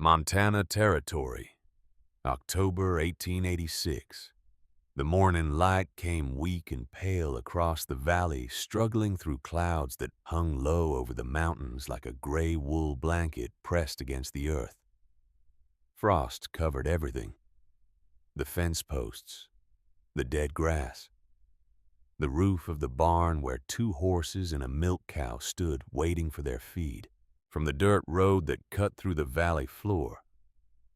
Montana Territory, October 1886. The morning light came weak and pale across the valley, struggling through clouds that hung low over the mountains like a gray wool blanket pressed against the earth. Frost covered everything: the fence posts, the dead grass, the roof of the barn where two horses and a milk cow stood waiting for their feed. From the dirt road that cut through the valley floor,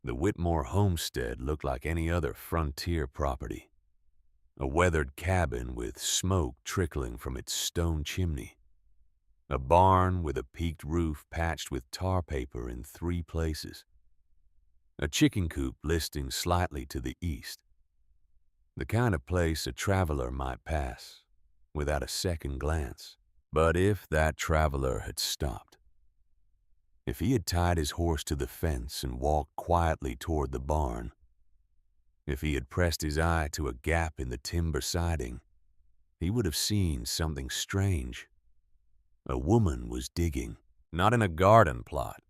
the Whitmore homestead looked like any other frontier property. A weathered cabin with smoke trickling from its stone chimney. A barn with a peaked roof patched with tar paper in 3 places. A chicken coop listing slightly to the east. The kind of place a traveler might pass without a second glance. But if that traveler had stopped, if he had tied his horse to the fence and walked quietly toward the barn, if he had pressed his eye to a gap in the timber siding, he would have seen something strange. A woman was digging, not in a garden plot,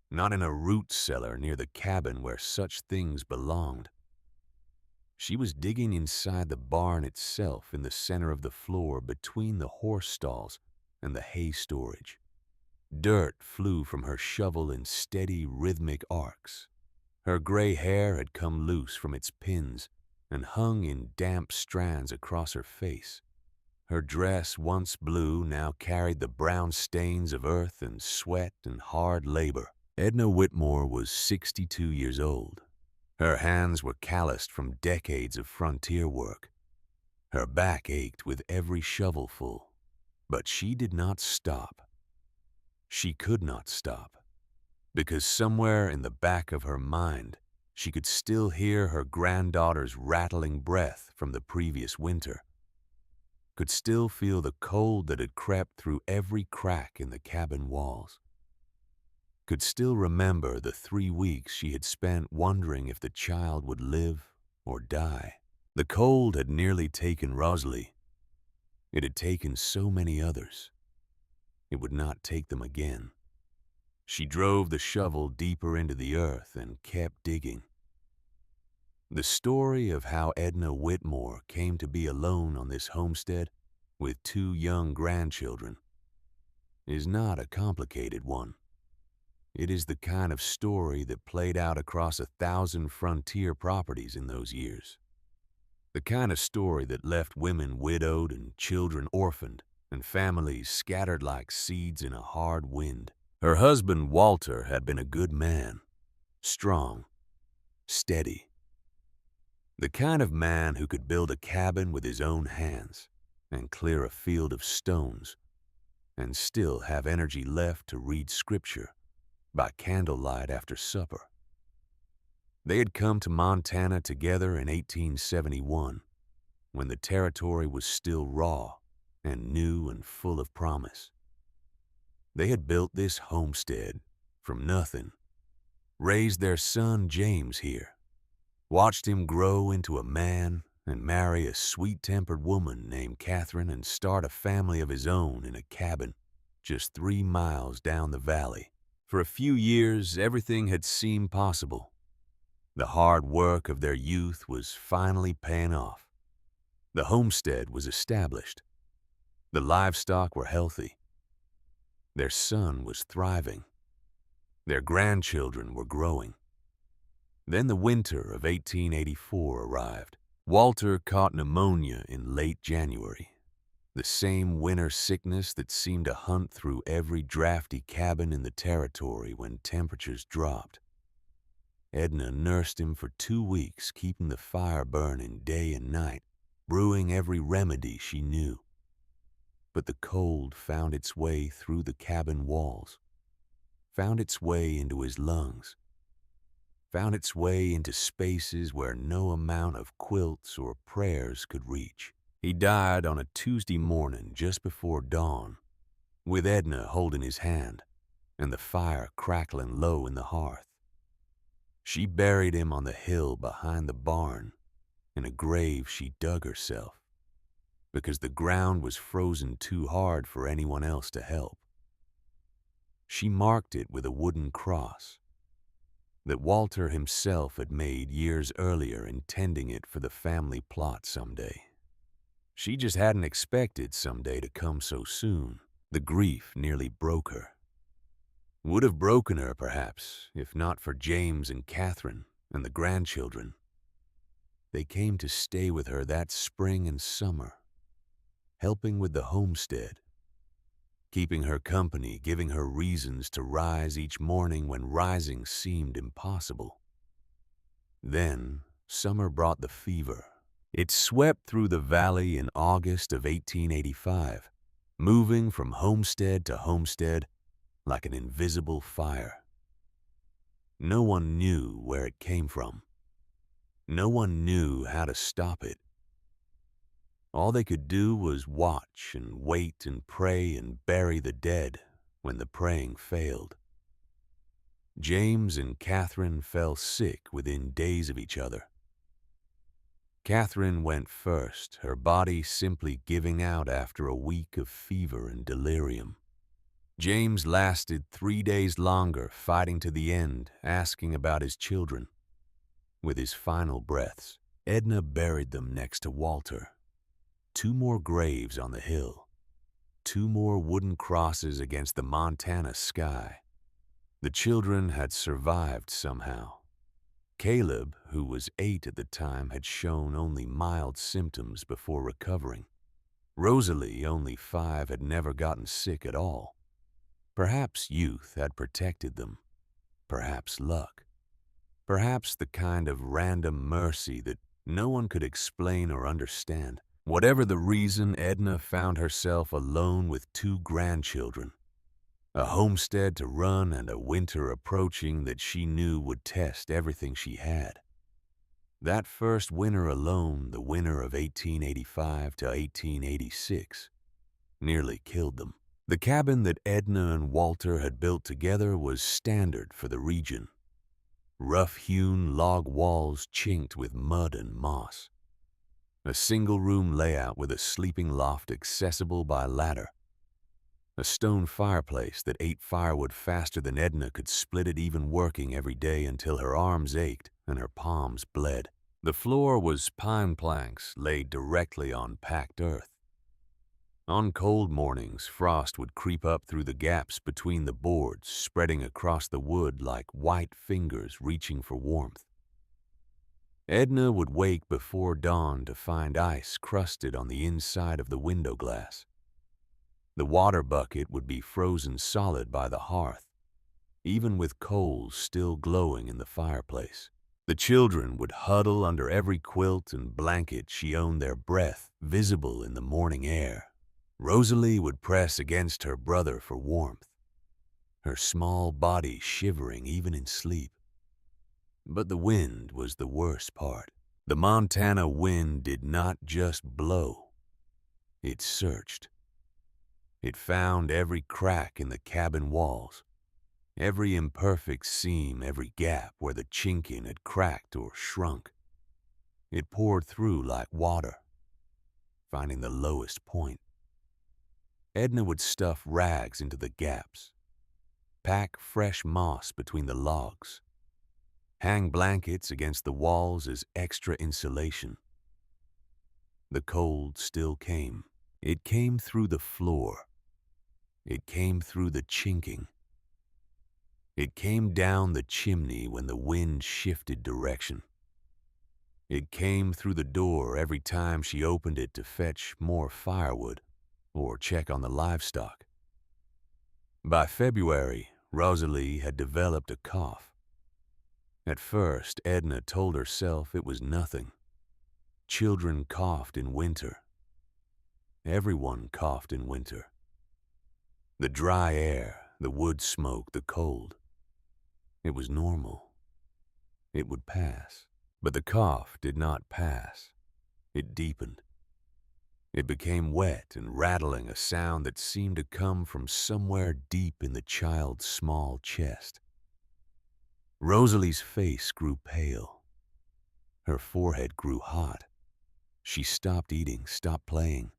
not in a root cellar near the cabin where such things belonged. She was digging inside the barn itself, in the center of the floor between the horse stalls and the hay storage. Dirt flew from her shovel in steady, rhythmic arcs. Her gray hair had come loose from its pins and hung in damp strands across her face. Her dress, once blue, now carried the brown stains of earth and sweat and hard labor. Edna Whitmore was 62 years old. Her hands were calloused from decades of frontier work. Her back ached with every shovelful, but she did not stop. She could not stop, because somewhere in the back of her mind, she could still hear her granddaughter's rattling breath from the previous winter, could still feel the cold that had crept through every crack in the cabin walls, could still remember the 3 weeks she had spent wondering if the child would live or die. The cold had nearly taken Rosalie. It had taken so many others. It would not take them again. She drove the shovel deeper into the earth and kept digging. The story of how Edna Whitmore came to be alone on this homestead with 2 young grandchildren is not a complicated one. It is the kind of story that played out across 1,000 frontier properties in those years. The kind of story that left women widowed and children orphaned and families scattered like seeds in a hard wind. Her husband, Walter, had been a good man, strong, steady. The kind of man who could build a cabin with his own hands and clear a field of stones and still have energy left to read scripture by candlelight after supper. They had come to Montana together in 1871, when the territory was still raw and new and full of promise. They had built this homestead from nothing, raised their son James here, watched him grow into a man and marry a sweet-tempered woman named Catherine and start a family of his own in a cabin just 3 miles down the valley. For a few years, everything had seemed possible. The hard work of their youth was finally paying off. The homestead was established. The livestock were healthy. Their son was thriving. Their grandchildren were growing. Then the winter of 1884 arrived. Walter caught pneumonia in late January, the same winter sickness that seemed to hunt through every drafty cabin in the territory when temperatures dropped. Edna nursed him for 2 weeks, keeping the fire burning day and night, brewing every remedy she knew. But the cold found its way through the cabin walls, found its way into his lungs, found its way into spaces where no amount of quilts or prayers could reach. He died on a Tuesday morning just before dawn, with Edna holding his hand and the fire crackling low in the hearth. She buried him on the hill behind the barn in a grave she dug herself, because the ground was frozen too hard for anyone else to help. She marked it with a wooden cross, that Walter himself had made years earlier, intending it for the family plot someday. She just hadn't expected someday to come so soon. The grief nearly broke her. Would have broken her, perhaps, if not for James and Catherine and the grandchildren. They came to stay with her that spring and summer, helping with the homestead, keeping her company, giving her reasons to rise each morning when rising seemed impossible. Then, summer brought the fever. It swept through the valley in August of 1885, moving from homestead to homestead like an invisible fire. No one knew where it came from. No one knew how to stop it. All they could do was watch and wait and pray and bury the dead when the praying failed. James and Catherine fell sick within days of each other. Catherine went first, her body simply giving out after a week of fever and delirium. James lasted 3 days longer, fighting to the end, asking about his children. With his final breaths, Edna buried them next to Walter. 2 more graves on the hill. 2 more wooden crosses against the Montana sky. The children had survived somehow. Caleb, who was 8 at the time, had shown only mild symptoms before recovering. Rosalie, only 5, had never gotten sick at all. Perhaps youth had protected them. Perhaps luck. Perhaps the kind of random mercy that no one could explain or understand. Whatever the reason, Edna found herself alone with 2 grandchildren, a homestead to run and a winter approaching that she knew would test everything she had. That first winter alone, the winter of 1885 to 1886, nearly killed them. The cabin that Edna and Walter had built together was standard for the region. Rough-hewn log walls chinked with mud and moss. A single-room layout with a sleeping loft accessible by ladder. A stone fireplace that ate firewood faster than Edna could split it, even working every day until her arms ached and her palms bled. The floor was pine planks laid directly on packed earth. On cold mornings, frost would creep up through the gaps between the boards, spreading across the wood like white fingers reaching for warmth. Edna would wake before dawn to find ice crusted on the inside of the window glass. The water bucket would be frozen solid by the hearth, even with coals still glowing in the fireplace. The children would huddle under every quilt and blanket she owned, their breath visible in the morning air. Rosalie would press against her brother for warmth, her small body shivering even in sleep. But the wind was the worst part. The Montana wind did not just blow. It searched. It found every crack in the cabin walls, every imperfect seam, every gap where the chinking had cracked or shrunk. It poured through like water, finding the lowest point. Edna would stuff rags into the gaps, pack fresh moss between the logs, hang blankets against the walls as extra insulation. The cold still came. It came through the floor. It came through the chinking. It came down the chimney when the wind shifted direction. It came through the door every time she opened it to fetch more firewood or check on the livestock. By February, Rosalie had developed a cough. At first, Edna told herself it was nothing. Children coughed in winter. Everyone coughed in winter. The dry air, the wood smoke, the cold. It was normal. It would pass. But the cough did not pass. It deepened. It became wet and rattling, a sound that seemed to come from somewhere deep in the child's small chest. Rosalie's face grew pale. Her forehead grew hot. She stopped eating, stopped playing,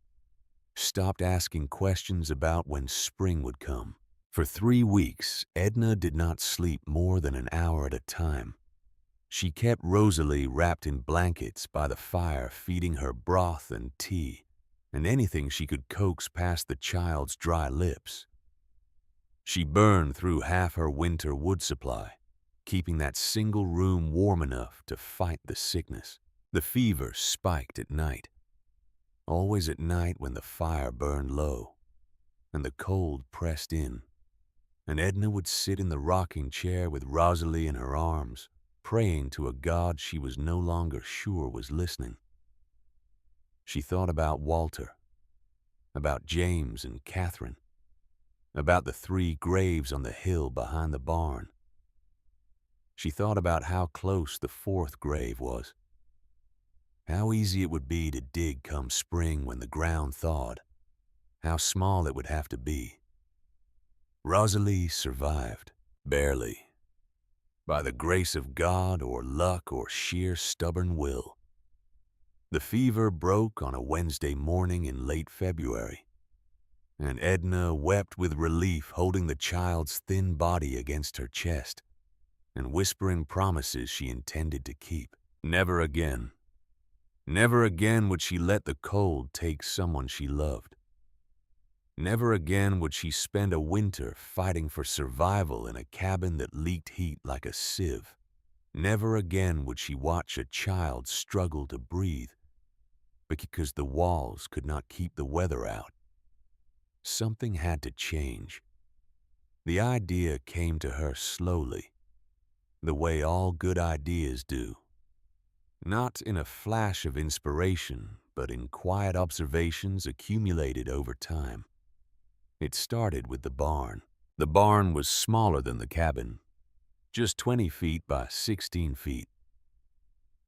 stopped asking questions about when spring would come. For 3 weeks, Edna did not sleep more than an hour at a time. She kept Rosalie wrapped in blankets by the fire, feeding her broth and tea, and anything she could coax past the child's dry lips. She burned through half her winter wood supply, keeping that single room warm enough to fight the sickness. The fever spiked at night, always at night when the fire burned low and the cold pressed in, and Edna would sit in the rocking chair with Rosalie in her arms, praying to a God she was no longer sure was listening. She thought about Walter, about James and Catherine, about the 3 graves on the hill behind the barn. She thought about how close the 4th grave was, how easy it would be to dig come spring when the ground thawed, how small it would have to be. Rosalie survived, barely, by the grace of God or luck or sheer stubborn will. The fever broke on a Wednesday morning in late February, and Edna wept with relief, holding the child's thin body against her chest and whispering promises she intended to keep. Never again. Never again would she let the cold take someone she loved. Never again would she spend a winter fighting for survival in a cabin that leaked heat like a sieve. Never again would she watch a child struggle to breathe because the walls could not keep the weather out. Something had to change. The idea came to her slowly, the way all good ideas do. Not in a flash of inspiration, but in quiet observations accumulated over time. It started with the barn. The barn was smaller than the cabin, just 20 feet by 16 feet.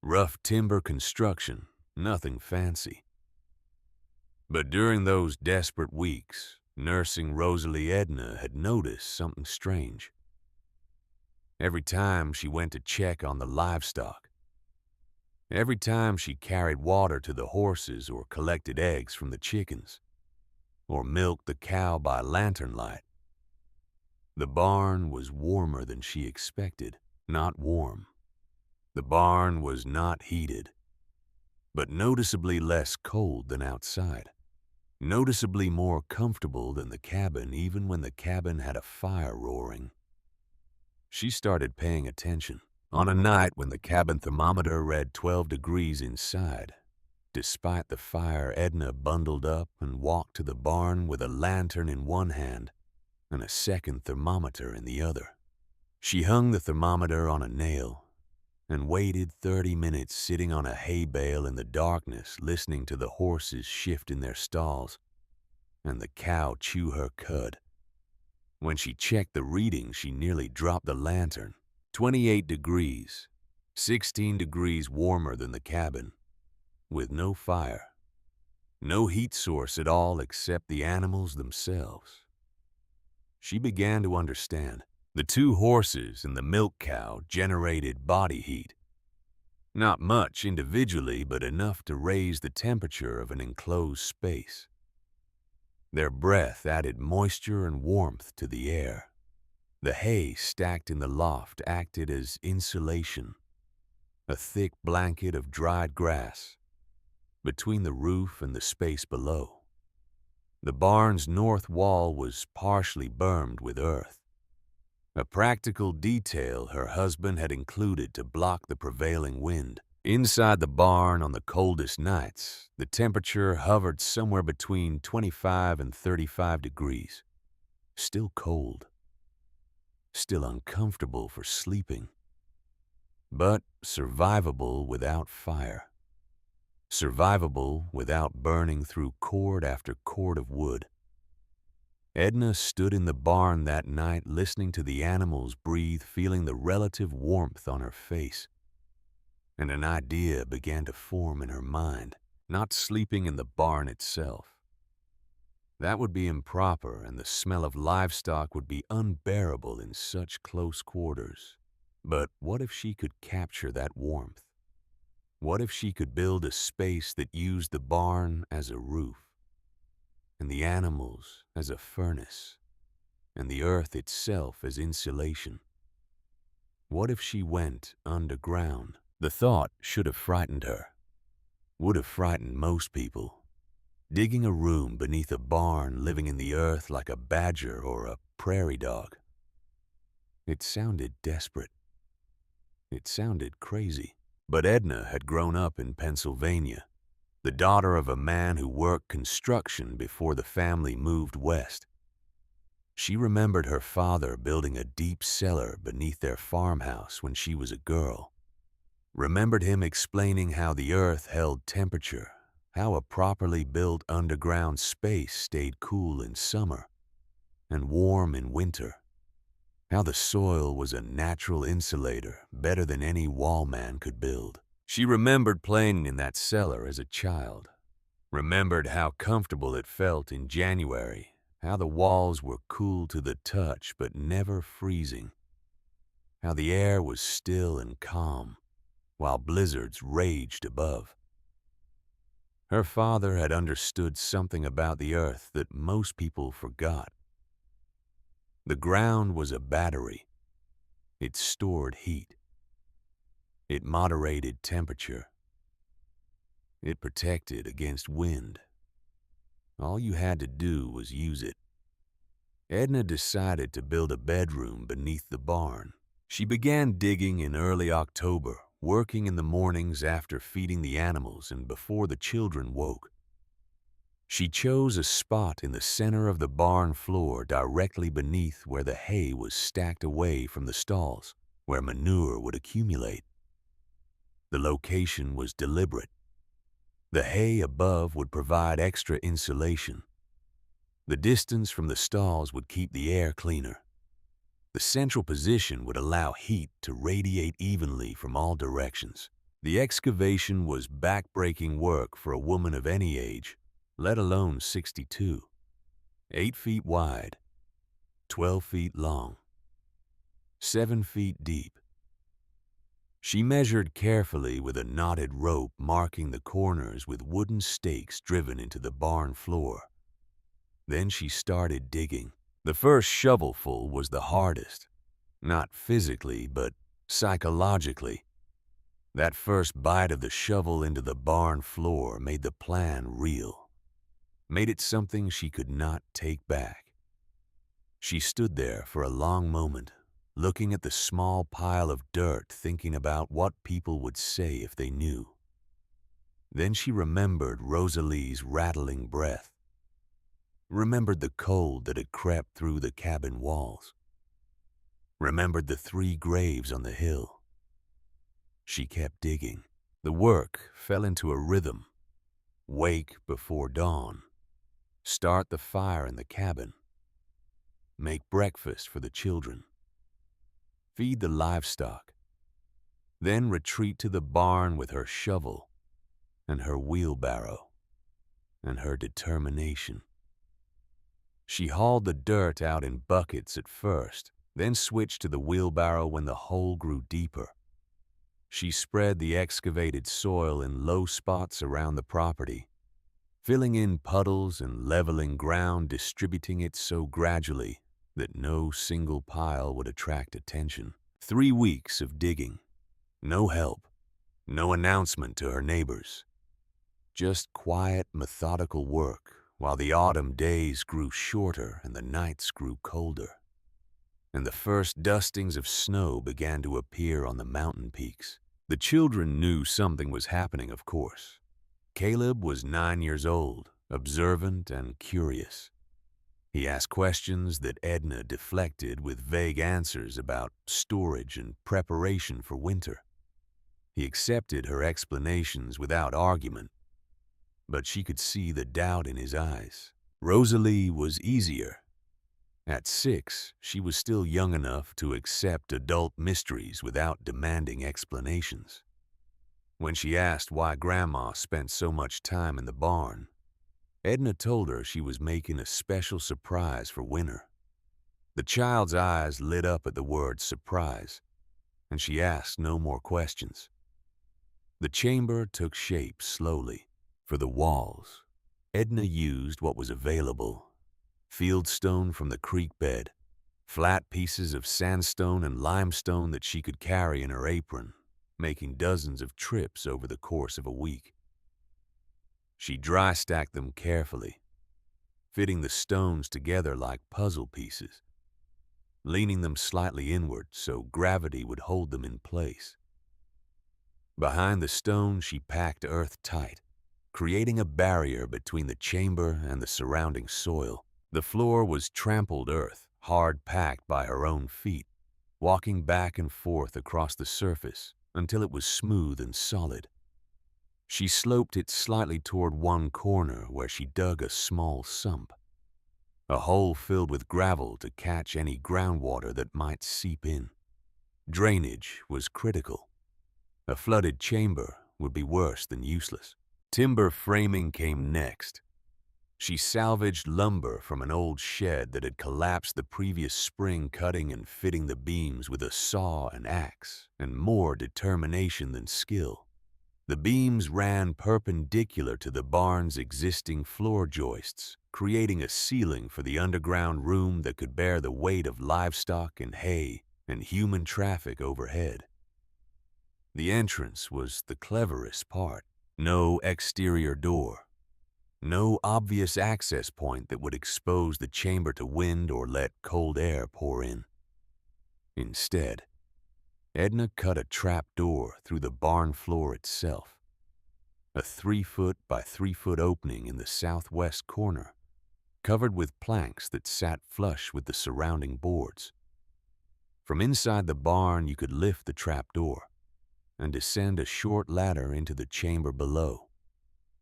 Rough timber construction, nothing fancy. But during those desperate weeks, nursing Rosalie, Edna had noticed something strange. Every time she went to check on the livestock, every time she carried water to the horses or collected eggs from the chickens, or milked the cow by lantern light, the barn was warmer than she expected. Not warm. The barn was not heated, but noticeably less cold than outside. Noticeably more comfortable than the cabin, even when the cabin had a fire roaring. She started paying attention. On a night when the cabin thermometer read 12 degrees inside, despite the fire, Edna bundled up and walked to the barn with a lantern in one hand and a second thermometer in the other. She hung the thermometer on a nail and waited 30 minutes sitting on a hay bale in the darkness, listening to the horses shift in their stalls and the cow chew her cud. When she checked the reading, she nearly dropped the lantern. 28 degrees, 16 degrees warmer than the cabin, with no fire, no heat source at all except the animals themselves. She began to understand. The 2 horses and the milk cow generated body heat. Not much individually, but enough to raise the temperature of an enclosed space. Their breath added moisture and warmth to the air. The hay stacked in the loft acted as insulation, a thick blanket of dried grass between the roof and the space below. The barn's north wall was partially bermed with earth, a practical detail her husband had included to block the prevailing wind. Inside the barn on the coldest nights, the temperature hovered somewhere between 25 and 35 degrees. Still cold. Still uncomfortable for sleeping. But survivable without fire. Survivable without burning through cord after cord of wood. Edna stood in the barn that night listening to the animals breathe, feeling the relative warmth on her face. And an idea began to form in her mind. Not sleeping in the barn itself. That would be improper, and the smell of livestock would be unbearable in such close quarters. But what if she could capture that warmth? What if she could build a space that used the barn as a roof, and the animals as a furnace? and the earth itself as insulation. What if she went underground? The thought should have frightened her, would have frightened most people. Digging a room beneath a barn, living in the earth like a badger or a prairie dog. It sounded desperate. It sounded crazy. But Edna had grown up in Pennsylvania, the daughter of a man who worked construction before the family moved west. She remembered her father building a deep cellar beneath their farmhouse when she was a girl. Remembered him explaining how the earth held temperature, how a properly built underground space stayed cool in summer and warm in winter, how the soil was a natural insulator better than any wall man could build. She remembered playing in that cellar as a child, remembered how comfortable it felt in January, how the walls were cool to the touch but never freezing, how the air was still and calm while blizzards raged above. Her father had understood something about the earth that most people forgot. The ground was a battery. It stored heat. It moderated temperature. It protected against wind. All you had to do was use it. Edna decided to build a bedroom beneath the barn. She began digging in early October, working in the mornings after feeding the animals and before the children woke. She chose a spot in the center of the barn floor directly beneath where the hay was stacked away from the stalls, where manure would accumulate. The location was deliberate. The hay above would provide extra insulation. The distance from the stalls would keep the air cleaner. The central position would allow heat to radiate evenly from all directions. The excavation was back-breaking work for a woman of any age, let alone 62. 8 feet wide, 12 feet long, 7 feet deep. She measured carefully with a knotted rope, marking the corners with wooden stakes driven into the barn floor. Then she started digging. The first shovelful was the hardest, not physically, but psychologically. That first bite of the shovel into the barn floor made the plan real, made it something she could not take back. She stood there for a long moment, looking at the small pile of dirt, thinking about what people would say if they knew. Then she remembered Rosalie's rattling breath, remembered the cold that had crept through the cabin walls, remembered the 3 graves on the hill. She kept digging. The work fell into a rhythm. Wake before dawn. Start the fire in the cabin. Make breakfast for the children. Feed the livestock. Then retreat to the barn with her shovel and her wheelbarrow and her determination. She hauled the dirt out in buckets at first, then switched to the wheelbarrow when the hole grew deeper. She spread the excavated soil in low spots around the property, filling in puddles and leveling ground, distributing it so gradually that no single pile would attract attention. 3 weeks of digging. No help. No announcement to her neighbors. Just quiet, methodical work while the autumn days grew shorter and the nights grew colder. And the first dustings of snow began to appear on the mountain peaks. The children knew something was happening, of course. Caleb was 9 years old, observant and curious. He asked questions that Edna deflected with vague answers about storage and preparation for winter. He accepted her explanations without argument, but she could see the doubt in his eyes. Rosalie was easier. At 6, she was still young enough to accept adult mysteries without demanding explanations. When she asked why Grandma spent so much time in the barn, Edna told her she was making a special surprise for winter. The child's eyes lit up at the word surprise, and she asked no more questions. The chamber took shape slowly. For the walls, Edna used what was available: fieldstone from the creek bed, flat pieces of sandstone and limestone that she could carry in her apron, making dozens of trips over the course of a week. She dry stacked them carefully, fitting the stones together like puzzle pieces, leaning them slightly inward so gravity would hold them in place. Behind the stones, she packed earth tight, creating a barrier between the chamber and the surrounding soil. The floor was trampled earth, hard packed by her own feet, walking back and forth across the surface until it was smooth and solid. She sloped it slightly toward one corner where she dug a small sump, a hole filled with gravel to catch any groundwater that might seep in. Drainage was critical. A flooded chamber would be worse than useless. Timber framing came next. She salvaged lumber from an old shed that had collapsed the previous spring, cutting and fitting the beams with a saw and axe and more determination than skill. The beams ran perpendicular to the barn's existing floor joists, creating a ceiling for the underground room that could bear the weight of livestock and hay and human traffic overhead. The entrance was the cleverest part. No exterior door. No obvious access point that would expose the chamber to wind or let cold air pour in. Instead, Edna cut a trap door through the barn floor itself. A 3-foot by 3-foot opening in the southwest corner, covered with planks that sat flush with the surrounding boards. From inside the barn, you could lift the trap door and descend a short ladder into the chamber below.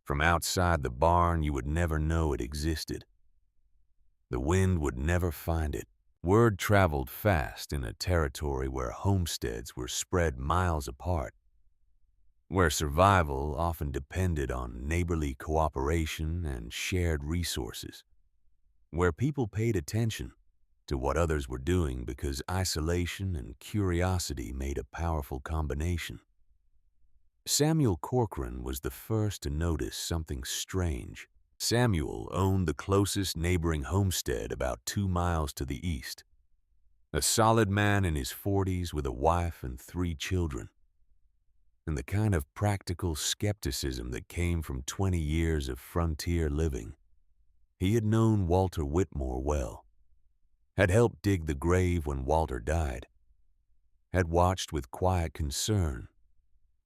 From outside the barn, you would never know it existed. The wind would never find it. Word traveled fast in a territory where homesteads were spread miles apart, where survival often depended on neighborly cooperation and shared resources, where people paid attention to what others were doing because isolation and curiosity made a powerful combination. Samuel Corcoran was the first to notice something strange. Samuel owned the closest neighboring homestead about 2 miles to the east. A solid man in his 40s with a wife and 3 children. And the kind of practical skepticism that came from 20 years of frontier living. He had known Walter Whitmore well, had helped dig the grave when Walter died, had watched with quiet concern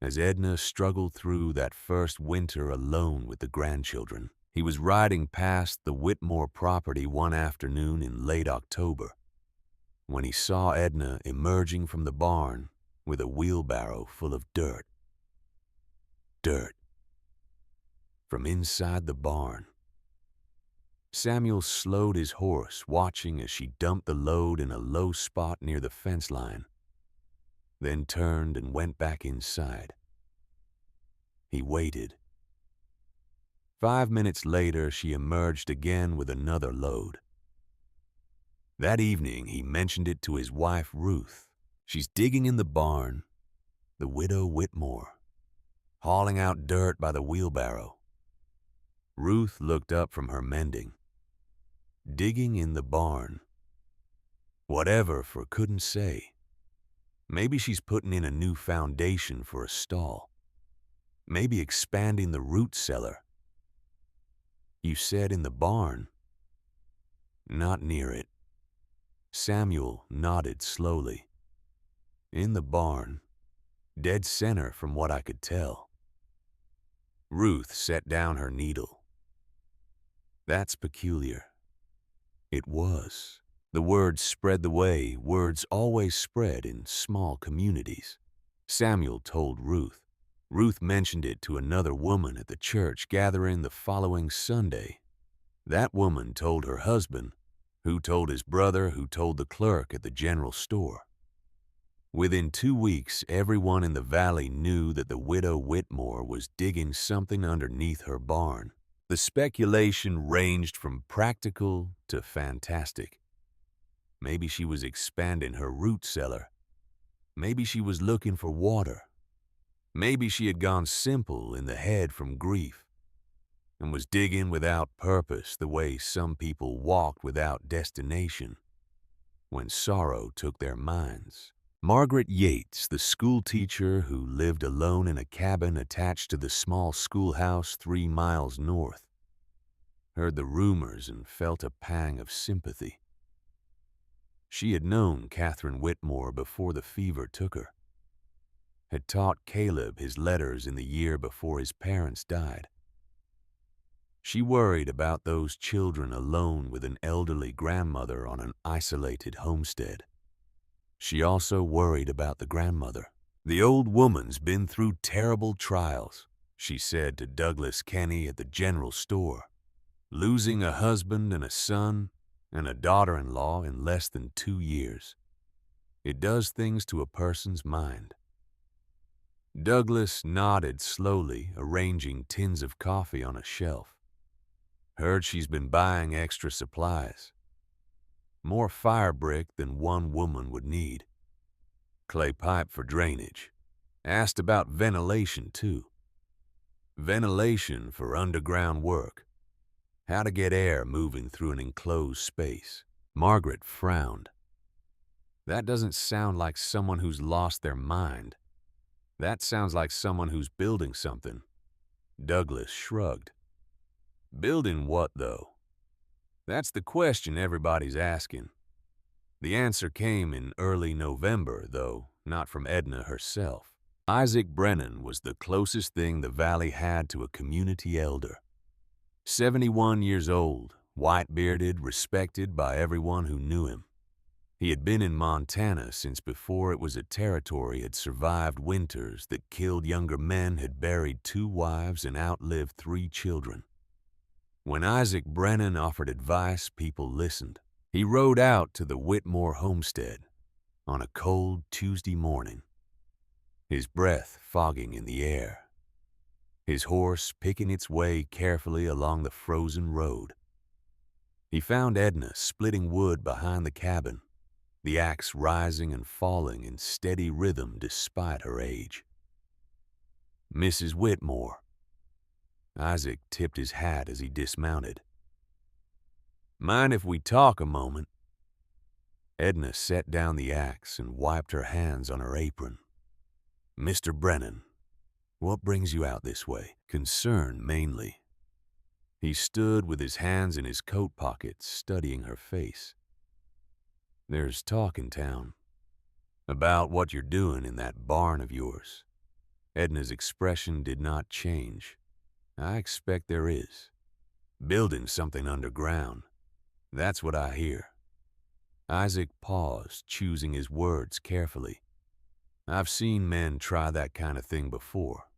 as Edna struggled through that first winter alone with the grandchildren. He was riding past the Whitmore property one afternoon in late October when he saw Edna emerging from the barn with a wheelbarrow full of dirt. Dirt. From inside the barn. Samuel slowed his horse, watching as she dumped the load in a low spot near the fence line, then turned and went back inside. He waited. 5 minutes later, she emerged again with another load. That evening, he mentioned it to his wife, Ruth. She's digging in the barn, the widow Whitmore, hauling out dirt by the wheelbarrow. Ruth looked up from her mending. Digging in the barn. Whatever for couldn't say. Maybe she's putting in a new foundation for a stall. Maybe expanding the root cellar. You said in the barn? Not near it. Samuel nodded slowly. In the barn. Dead center from what I could tell. Ruth set down her needle. That's peculiar. It was. The word spread the way words always spread in small communities. Samuel told Ruth. Ruth mentioned it to another woman at the church gathering the following Sunday. That woman told her husband, who told his brother, who told the clerk at the general store. Within 2 weeks, everyone in the valley knew that the widow Whitmore was digging something underneath her barn. The speculation ranged from practical to fantastic. Maybe she was expanding her root cellar. Maybe she was looking for water. Maybe she had gone simple in the head from grief and was digging without purpose the way some people walked without destination. when sorrow took their minds. Margaret Yates, the school teacher who lived alone in a cabin attached to the small schoolhouse 3 miles north, heard the rumors and felt a pang of sympathy. She had known Catherine Whitmore before the fever took her, had taught Caleb his letters in the year before his parents died. She worried about those children alone with an elderly grandmother on an isolated homestead. She also worried about the grandmother. "The old woman's been through terrible trials," she said to Douglas Kenny at the general store, "losing a husband and a son and a daughter-in-law in less than 2 years. It does things to a person's mind." Douglas nodded slowly, arranging tins of coffee on a shelf. "Heard she's been buying extra supplies. More fire brick than one woman would need. Clay pipe for drainage. Asked about ventilation, too. Ventilation for underground work. How to get air moving through an enclosed space." Margaret frowned. "That doesn't sound like someone who's lost their mind. That sounds like someone who's building something." Douglas shrugged. "Building what, though? That's the question everybody's asking." The answer came in early November, though not from Edna herself. Isaac Brennan was the closest thing the valley had to a community elder. 71 years old, white-bearded, respected by everyone who knew him. He had been in Montana since before it was a territory had survived winters that killed younger men, had buried 2 wives, and outlived 3 children. When Isaac Brennan offered advice, people listened. He rode out to the Whitmore homestead on a cold Tuesday morning, his breath fogging in the air, his horse picking its way carefully along the frozen road. He found Edna splitting wood behind the cabin, the axe rising and falling in steady rhythm despite her age. "Mrs. Whitmore." Isaac tipped his hat as he dismounted. "Mind if we talk a moment?" Edna set down the axe and wiped her hands on her apron. "Mr. Brennan, what brings you out this way?" Concern, mainly. He stood with his hands in his coat pockets, studying her face. "There's talk in town about what you're doing in that barn of yours." Edna's expression did not change. "I expect there is. Building something underground. That's what I hear." Isaac paused, choosing his words carefully. "I've seen men try that kind of thing before.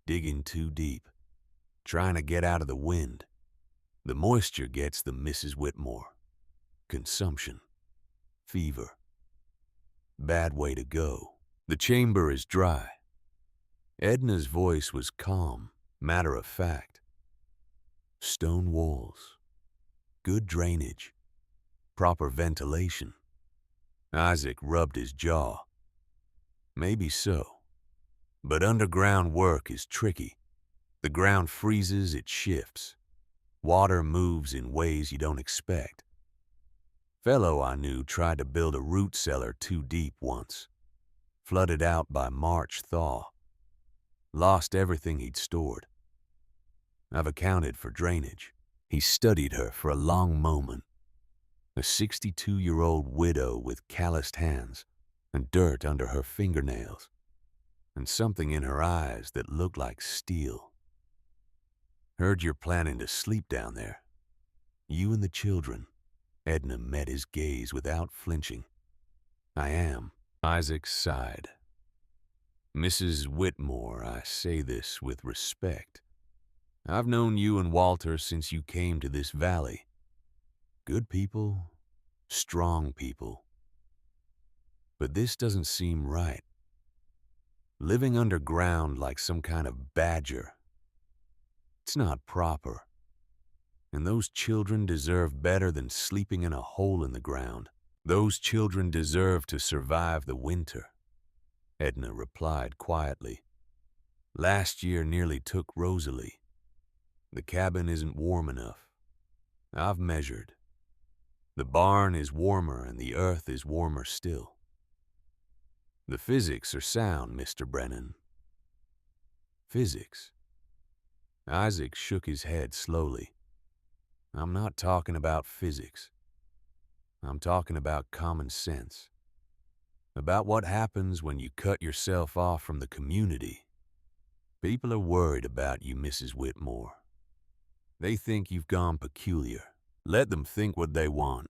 Digging too deep. Trying to get out of the wind. The moisture gets the Mrs. Whitmore. Consumption. Fever. Bad way to go. The chamber is dry." Edna's voice was calm, matter of fact. "Stone walls. Good drainage. Proper ventilation." Isaac rubbed his jaw. "Maybe so. But underground work is tricky. The ground freezes, it shifts. Water moves in ways you don't expect. Fellow I knew tried to build a root cellar too deep once. Flooded out by March thaw. Lost everything he'd stored. I've accounted for drainage." He studied her for a long moment. A 62-year-old widow with calloused hands and dirt under her fingernails, and something in her eyes that looked like steel. "Heard you're planning to sleep down there. You and the children." Edna met his gaze without flinching. "I am." Isaac sighed. "Mrs. Whitmore, I say this with respect. I've known you and Walter since you came to this valley. Good people, strong people. But this doesn't seem right. Living underground like some kind of badger. It's not proper. And those children deserve better than sleeping in a hole in the ground. Those children deserve to survive the winter," Edna replied quietly. "Last year nearly took Rosalie. The cabin isn't warm enough. I've measured. The barn is warmer and the earth is warmer still. The physics are sound, Mr. Brennan. Physics. Isaac shook his head slowly. I'm not talking about physics. I'm talking about common sense. About what happens when you cut yourself off from the community. People are worried about you, Mrs. Whitmore. They think you've gone peculiar. Let them think what they want.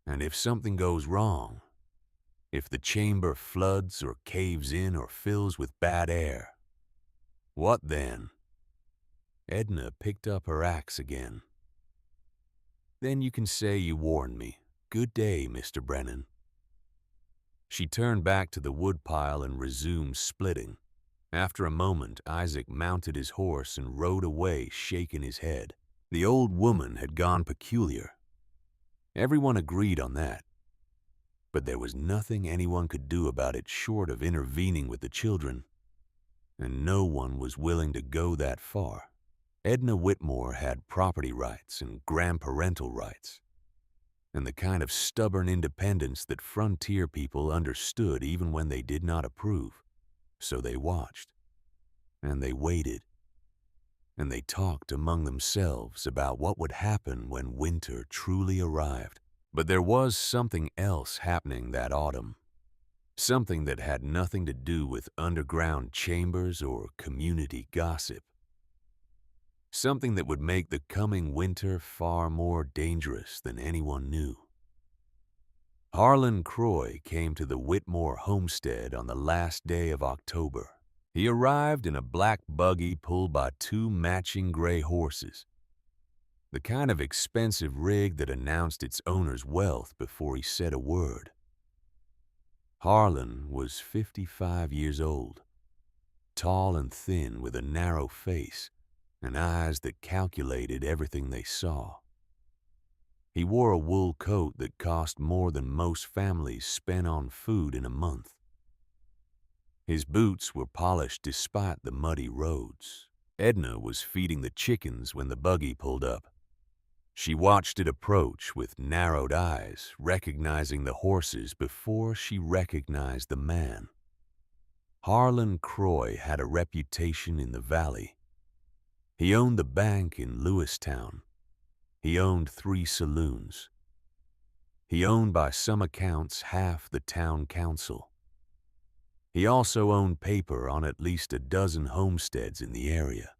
And if something goes wrong, if the chamber floods or caves in or fills with bad air, what then? Edna picked up her axe again. Then you can say you warned me. Good day, Mr. Brennan. She turned back to the woodpile and resumed splitting. After a moment, Isaac mounted his horse and rode away, shaking his head. The old woman had gone peculiar. Everyone agreed on that. But there was nothing anyone could do about it short of intervening with the children, and no one was willing to go that far. Edna Whitmore had property rights and grandparental rights, and the kind of stubborn independence that frontier people understood even when they did not approve. So they watched, and they waited, and they talked among themselves about what would happen when winter truly arrived. But there was something else happening that autumn, something that had nothing to do with underground chambers or community gossip, something that would make the coming winter far more dangerous than anyone knew. Harlan Croy came to the Whitmore homestead on the last day of October. He arrived in a black buggy pulled by two matching gray horses, the kind of expensive rig that announced its owner's wealth before he said a word. Harlan was 55 years old, tall and thin with a narrow face and eyes that calculated everything they saw. He wore a wool coat that cost more than most families spent on food in a month. His boots were polished despite the muddy roads. Edna was feeding the chickens when the buggy pulled up. She watched it approach with narrowed eyes, recognizing the horses before she recognized the man. Harlan Croy had a reputation in the valley. He owned the bank in Lewistown. He owned 3 saloons. He owned by some accounts half the town council. He also owned paper on at least a dozen homesteads in the area,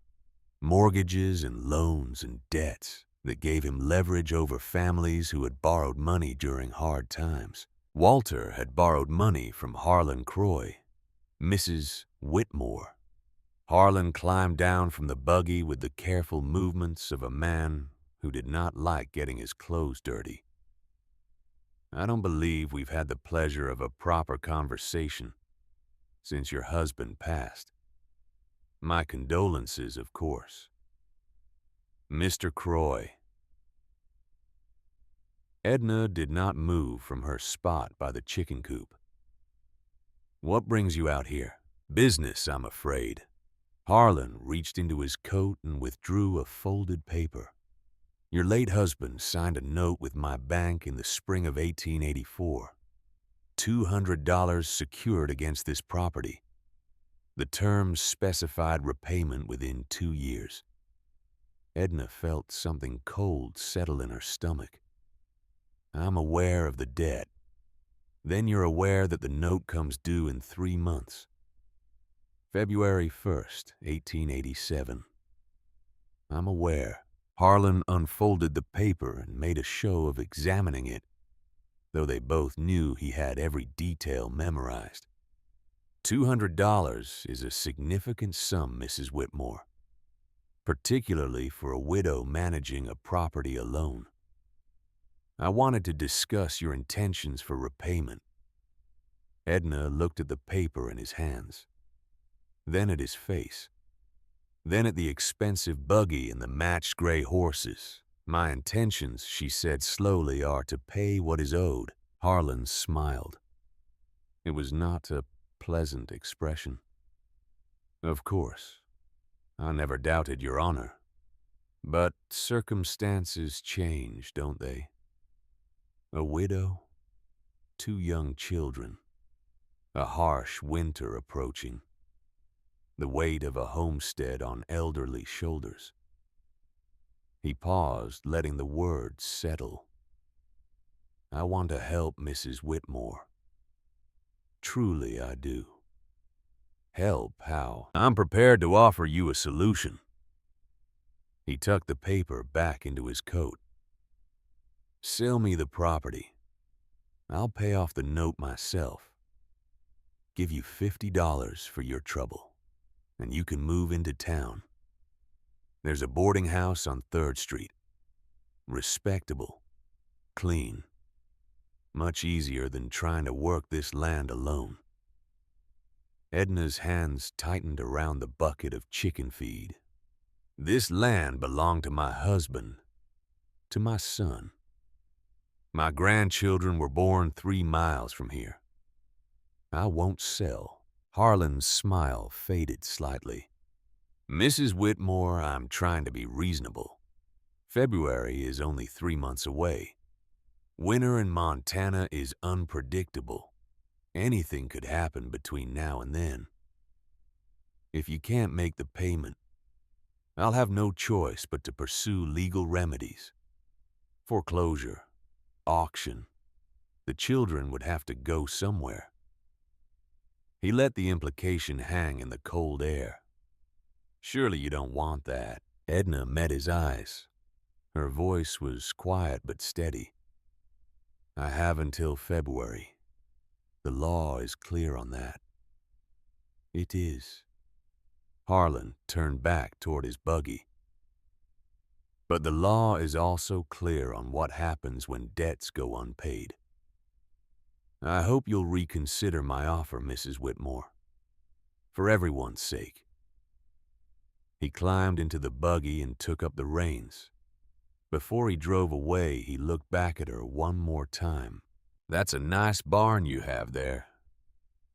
mortgages and loans and debts that gave him leverage over families who had borrowed money during hard times. Walter had borrowed money from Harlan Croy, Mrs. Whitmore. Harlan climbed down from the buggy with the careful movements of a man who did not like getting his clothes dirty. I don't believe we've had the pleasure of a proper conversation since your husband passed. My condolences, of course. Mr. Croy. Edna did not move from her spot by the chicken coop. What brings you out here? Business, I'm afraid. Harlan reached into his coat and withdrew a folded paper. Your late husband signed a note with my bank in the spring of 1884. $200 secured against this property. The terms specified repayment within 2 years. Edna felt something cold settle in her stomach. I'm aware of the debt. Then you're aware that the note comes due in 3 months. February 1st, 1887. I'm aware. Harlan unfolded the paper and made a show of examining it, though they both knew he had every detail memorized. $200 is a significant sum, Mrs. Whitmore, particularly for a widow managing a property alone. I wanted to discuss your intentions for repayment. Edna looked at the paper in his hands, then at his face, then at the expensive buggy and the matched gray horses. My intentions, she said slowly, are to pay what is owed. Harlan smiled. It was not a pleasant expression. Of course, I never doubted your honor. But circumstances change, don't they? A widow, two young children, a harsh winter approaching, the weight of a homestead on elderly shoulders. He paused, letting the words settle. I want to help Mrs. Whitmore. Truly I do. Help how? I'm prepared to offer you a solution. He tucked the paper back into his coat. Sell me the property. I'll pay off the note myself. Give you $50 for your trouble, and you can move into town. There's a boarding house on 3rd Street. Respectable. Clean. Much easier than trying to work this land alone. Edna's hands tightened around the bucket of chicken feed. This land belonged to my husband, to my son. My grandchildren were born 3 miles from here. I won't sell. Harlan's smile faded slightly. Mrs. Whitmore, I'm trying to be reasonable. February is only 3 months away. Winter in Montana is unpredictable. Anything could happen between now and then. If you can't make the payment, I'll have no choice but to pursue legal remedies. Foreclosure, auction. The children would have to go somewhere. He let the implication hang in the cold air. Surely you don't want that. Edna met his eyes. Her voice was quiet but steady. I have until February. The law is clear on that. It is. Harlan turned back toward his buggy. But the law is also clear on what happens when debts go unpaid. I hope you'll reconsider my offer, Mrs. Whitmore. For everyone's sake. He climbed into the buggy and took up the reins. Before he drove away, he looked back at her one more time. That's a nice barn you have there.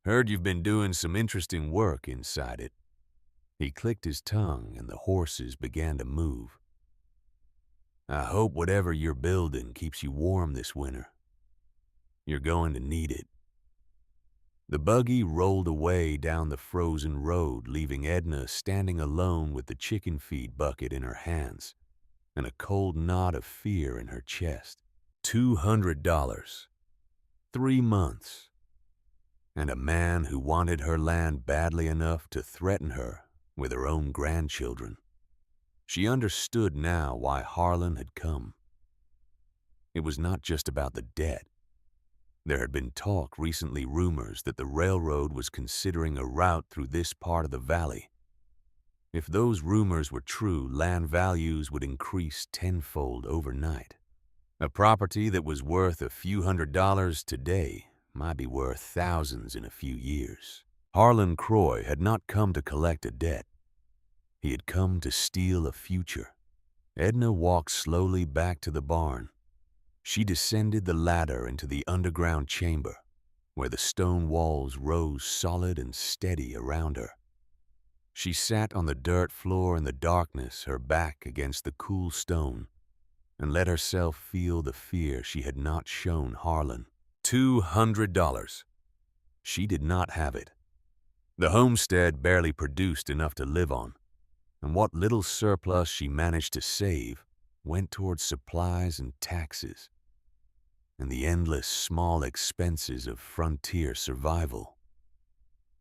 Heard you've been doing some interesting work inside it. He clicked his tongue and the horses began to move. I hope whatever you're building keeps you warm this winter. You're going to need it. The buggy rolled away down the frozen road, leaving Edna standing alone with the chicken feed bucket in her hands and a cold knot of fear in her chest. $200. 3 months. And a man who wanted her land badly enough to threaten her with her own grandchildren. She understood now why Harlan had come. It was not just about the debt. There had been recently rumors that the railroad was considering a route through this part of the valley. If those rumors were true, land values would increase tenfold overnight. A property that was worth a few $100s today might be worth thousands in a few years. Harlan Croy had not come to collect a debt. He had come to steal a future. Edna walked slowly back to the barn. She descended the ladder into the underground chamber, where the stone walls rose solid and steady around her. She sat on the dirt floor in the darkness, her back against the cool stone, and let herself feel the fear she had not shown Harlan. $200. She did not have it. The homestead barely produced enough to live on, and what little surplus she managed to save went towards supplies and taxes, and the endless small expenses of frontier survival.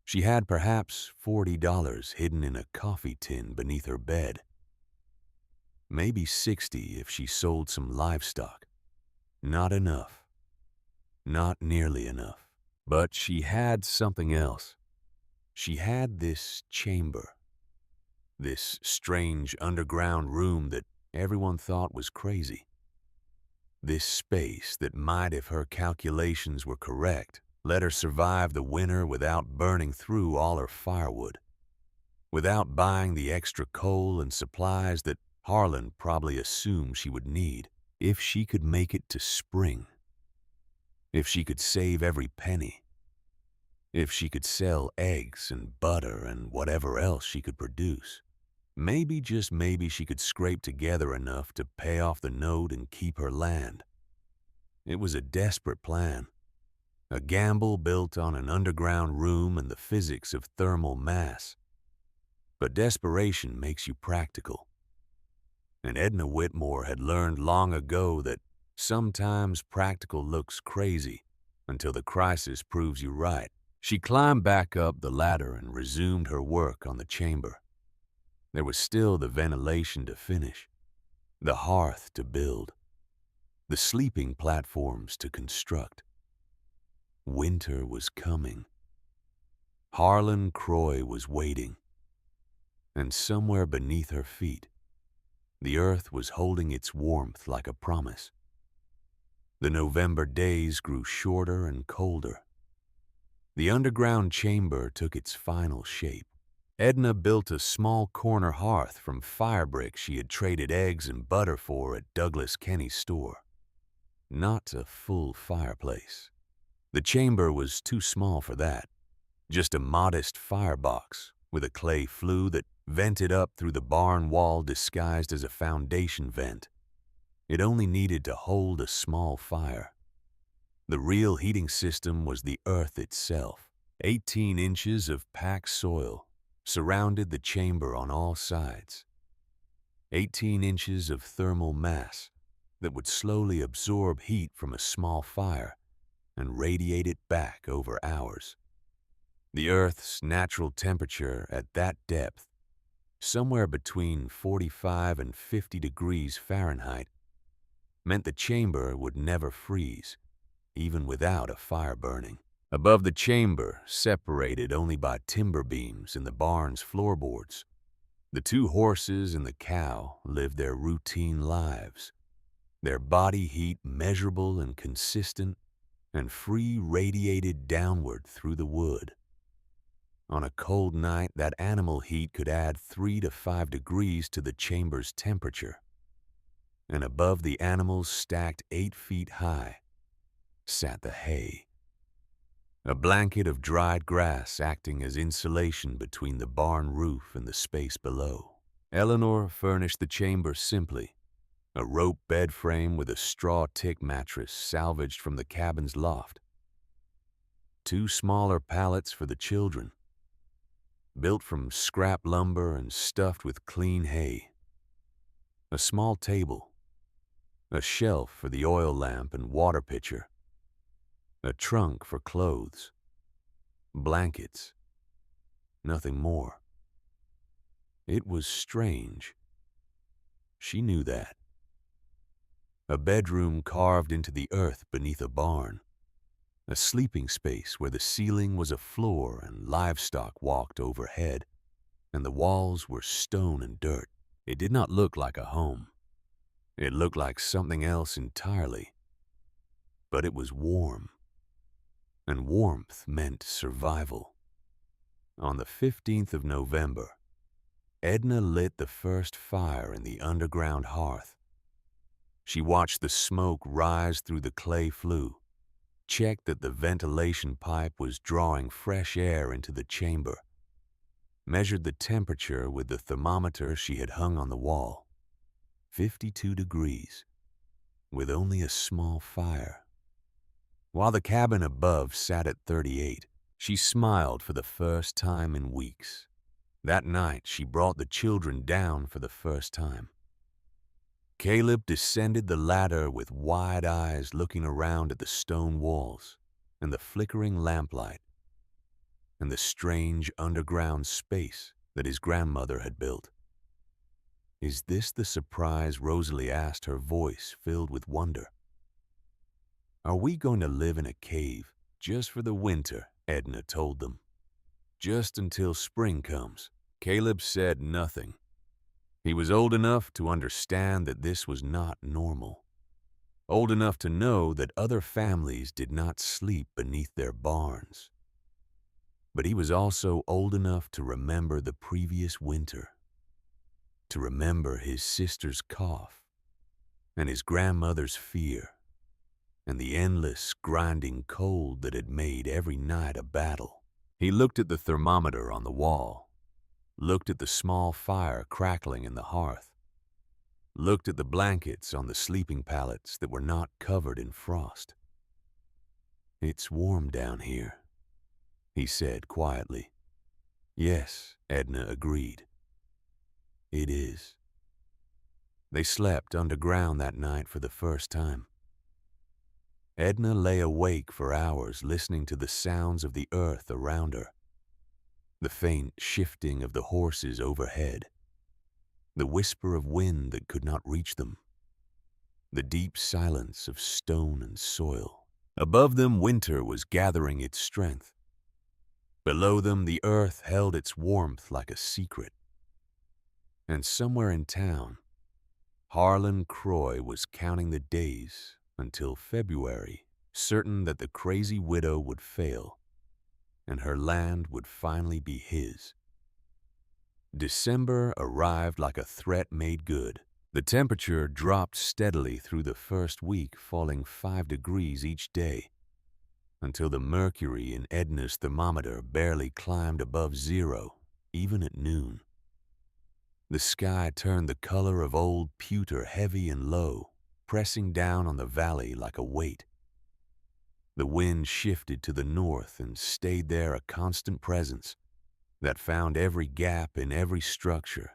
She had perhaps $40 hidden in a coffee tin beneath her bed. Maybe 60 if she sold some livestock. Not enough. Not nearly enough. But she had something else. She had this chamber. This strange underground room that everyone thought was crazy. This space that might, if her calculations were correct, let her survive the winter without burning through all her firewood, without buying the extra coal and supplies that Harlan probably assumed she would need. If she could make it to spring, if she could save every penny, if she could sell eggs and butter and whatever else she could produce, maybe, just maybe, she could scrape together enough to pay off the note and keep her land. It was a desperate plan, a gamble built on an underground room and the physics of thermal mass. But desperation makes you practical. And Edna Whitmore had learned long ago that sometimes practical looks crazy until the crisis proves you right. She climbed back up the ladder and resumed her work on the chamber. There was still the ventilation to finish, the hearth to build, the sleeping platforms to construct. Winter was coming. Harlan Croy was waiting. And somewhere beneath her feet, the earth was holding its warmth like a promise. The November days grew shorter and colder. The underground chamber took its final shape. Edna built a small corner hearth from fire bricks she had traded eggs and butter for at Douglas Kenny's store. Not a full fireplace. The chamber was too small for that. Just a modest firebox with a clay flue that vented up through the barn wall disguised as a foundation vent. It only needed to hold a small fire. The real heating system was the earth itself. 18 inches of packed soil surrounded the chamber on all sides. 18 inches of thermal mass that would slowly absorb heat from a small fire and radiate it back over hours. The Earth's natural temperature at that depth, somewhere between 45 and 50 degrees Fahrenheit, meant the chamber would never freeze, even without a fire burning. Above the chamber, separated only by timber beams and the barn's floorboards, the two horses and the cow lived their routine lives, their body heat measurable and consistent and free radiated downward through the wood. On a cold night, that animal heat could add 3 to 5 degrees to the chamber's temperature. And above the animals, stacked 8 feet high, sat the hay. A blanket of dried grass acting as insulation between the barn roof and the space below. Eleanor furnished the chamber simply, a rope bed frame with a straw tick mattress salvaged from the cabin's loft. 2 smaller pallets for the children, built from scrap lumber and stuffed with clean hay. A small table, a shelf for the oil lamp and water pitcher, a trunk for clothes, blankets, nothing more. It was strange. She knew that. A bedroom carved into the earth beneath a barn. A sleeping space where the ceiling was a floor and livestock walked overhead, and the walls were stone and dirt. It did not look like a home. It looked like something else entirely. But it was warm. And warmth meant survival. On the 15th of November, Edna lit the first fire in the underground hearth. She watched the smoke rise through the clay flue, checked that the ventilation pipe was drawing fresh air into the chamber, measured the temperature with the thermometer she had hung on the wall. 52 degrees, with only a small fire. While the cabin above sat at 38, she smiled for the first time in weeks. That night, she brought the children down for the first time. Caleb descended the ladder with wide eyes looking around at the stone walls and the flickering lamplight and the strange underground space that his grandmother had built. "Is this the surprise?" Rosalie asked, her voice filled with wonder. "Are we going to live in a cave just for the winter?" Edna told them. "Just until spring comes." Caleb said nothing. He was old enough to understand that this was not normal. Old enough to know that other families did not sleep beneath their barns. But he was also old enough to remember the previous winter, to remember his sister's cough and his grandmother's fear and the endless grinding cold that had made every night a battle. He looked at the thermometer on the wall, looked at the small fire crackling in the hearth, looked at the blankets on the sleeping pallets that were not covered in frost. "It's warm down here," he said quietly. "Yes," Edna agreed. "It is." They slept underground that night for the first time. Edna lay awake for hours listening to the sounds of the earth around her. The faint shifting of the horses overhead. The whisper of wind that could not reach them. The deep silence of stone and soil. Above them, winter was gathering its strength. Below them, the earth held its warmth like a secret. And somewhere in town, Harlan Croy was counting the days until February, certain that the crazy widow would fail, and her land would finally be his. December arrived like a threat made good. The temperature dropped steadily through the first week, falling 5 degrees each day, until the mercury in Edna's thermometer barely climbed above 0, even at noon. The sky turned the color of old pewter, heavy and low, pressing down on the valley like a weight. The wind shifted to the north and stayed there, a constant presence that found every gap in every structure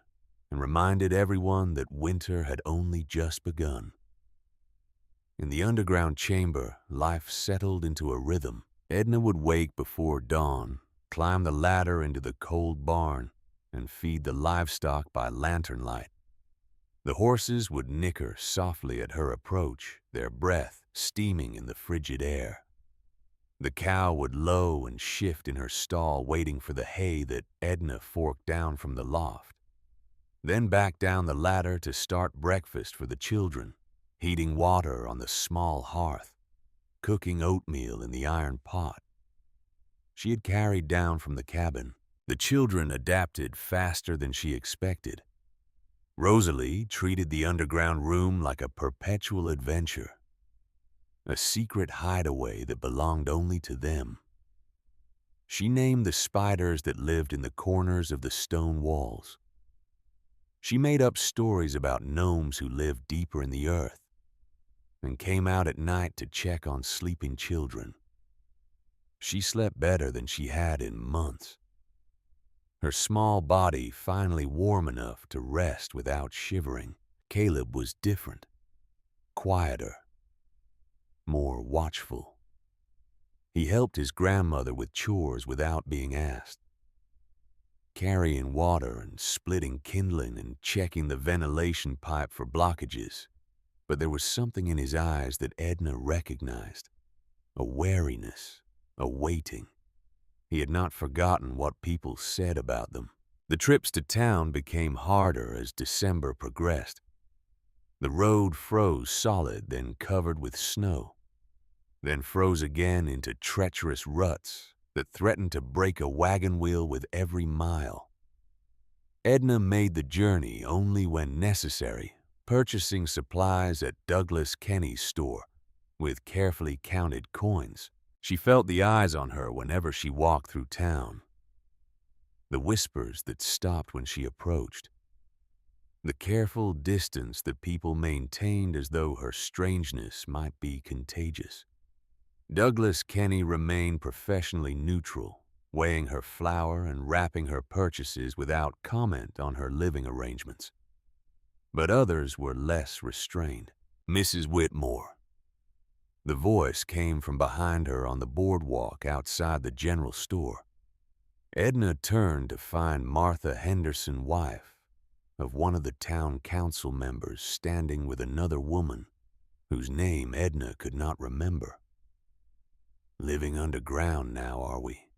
and reminded everyone that winter had only just begun. In the underground chamber, life settled into a rhythm. Edna would wake before dawn, climb the ladder into the cold barn, and feed the livestock by lantern light. The horses would nicker softly at her approach, their breath steaming in the frigid air. The cow would low and shift in her stall, waiting for the hay that Edna forked down from the loft. Then back down the ladder to start breakfast for the children, heating water on the small hearth, cooking oatmeal in the iron pot she had carried down from the cabin. The children adapted faster than she expected. Rosalie treated the underground room like a perpetual adventure, a secret hideaway that belonged only to them. She named the spiders that lived in the corners of the stone walls. She made up stories about gnomes who lived deeper in the earth and came out at night to check on sleeping children. She slept better than she had in months. Her small body finally warm enough to rest without shivering. Caleb was different, quieter, more watchful. He helped his grandmother with chores without being asked, carrying water and splitting kindling and checking the ventilation pipe for blockages. But there was something in his eyes that Edna recognized, a wariness, a waiting. He had not forgotten what people said about them. The trips to town became harder as December progressed. The road froze solid, then covered with snow, then froze again into treacherous ruts that threatened to break a wagon wheel with every mile. Edna made the journey only when necessary, purchasing supplies at Douglas Kenny's store with carefully counted coins. She felt the eyes on her whenever she walked through town, the whispers that stopped when she approached, the careful distance that people maintained as though her strangeness might be contagious. Douglas Kenny remained professionally neutral, weighing her flour and wrapping her purchases without comment on her living arrangements. But others were less restrained. Mrs. Whitmore. The voice came from behind her on the boardwalk outside the general store. Edna turned to find Martha Henderson, wife of one of the town council members, standing with another woman whose name Edna could not remember. Living underground now, are we?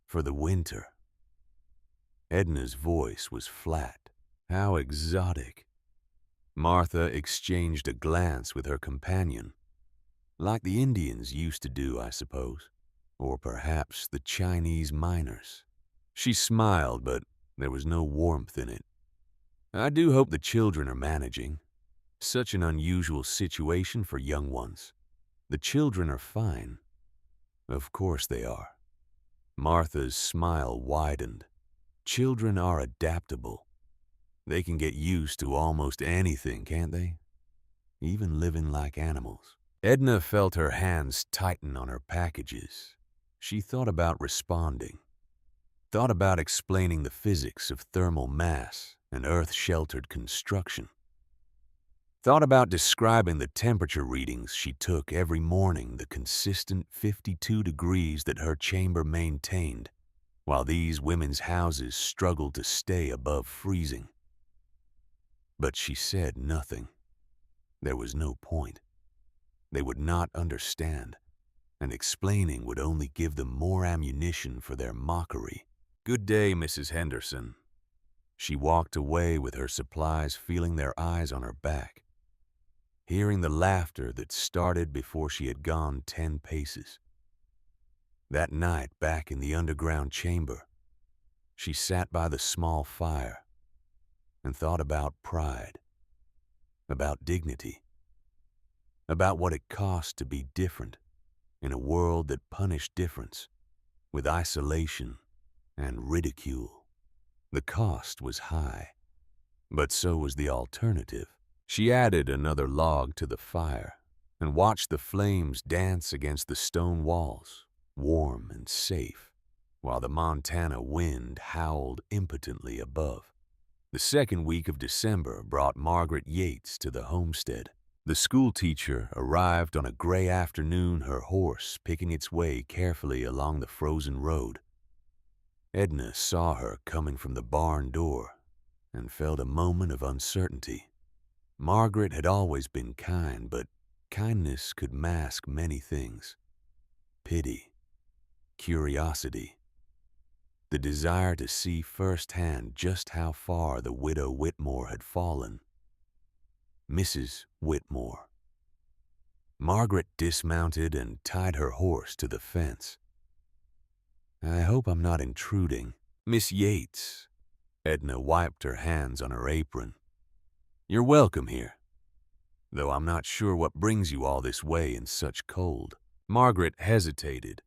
For the winter. Edna's voice was flat. How exotic. Martha exchanged a glance with her companion, like the Indians used to do, I suppose, or perhaps the Chinese miners. She smiled, but there was no warmth in it. I do hope the children are managing. Such an unusual situation for young ones. The children are fine. Of course they are. Martha's smile widened. Children are adaptable. They can get used to almost anything, can't they? Even living like animals. Edna felt her hands tighten on her packages. She thought about responding, thought about explaining the physics of thermal mass and earth-sheltered construction, thought about describing the temperature readings she took every morning, the consistent 52 degrees that her chamber maintained, while these women's houses struggled to stay above freezing. But she said nothing. There was no point. They would not understand, and explaining would only give them more ammunition for their mockery. "Good day, Mrs. Henderson." She walked away with her supplies, feeling their eyes on her back, hearing the laughter that started before she had gone 10 paces. That night, back in the underground chamber, she sat by the small fire and thought about pride, about dignity, about what it cost to be different in a world that punished difference with isolation and ridicule. The cost was high, but so was the alternative. She added another log to the fire and watched the flames dance against the stone walls, warm and safe, while the Montana wind howled impotently above. The second week of December brought Margaret Yates to the homestead. The schoolteacher arrived on a gray afternoon, her horse picking its way carefully along the frozen road. Edna saw her coming from the barn door and felt a moment of uncertainty. Margaret had always been kind, but kindness could mask many things: pity, curiosity, the desire to see firsthand just how far the widow Whitmore had fallen. Mrs. Whitmore. Margaret dismounted and tied her horse to the fence. "I hope I'm not intruding." "Miss Yates." Edna wiped her hands on her apron. "You're welcome here, though I'm not sure what brings you all this way in such cold." Margaret hesitated.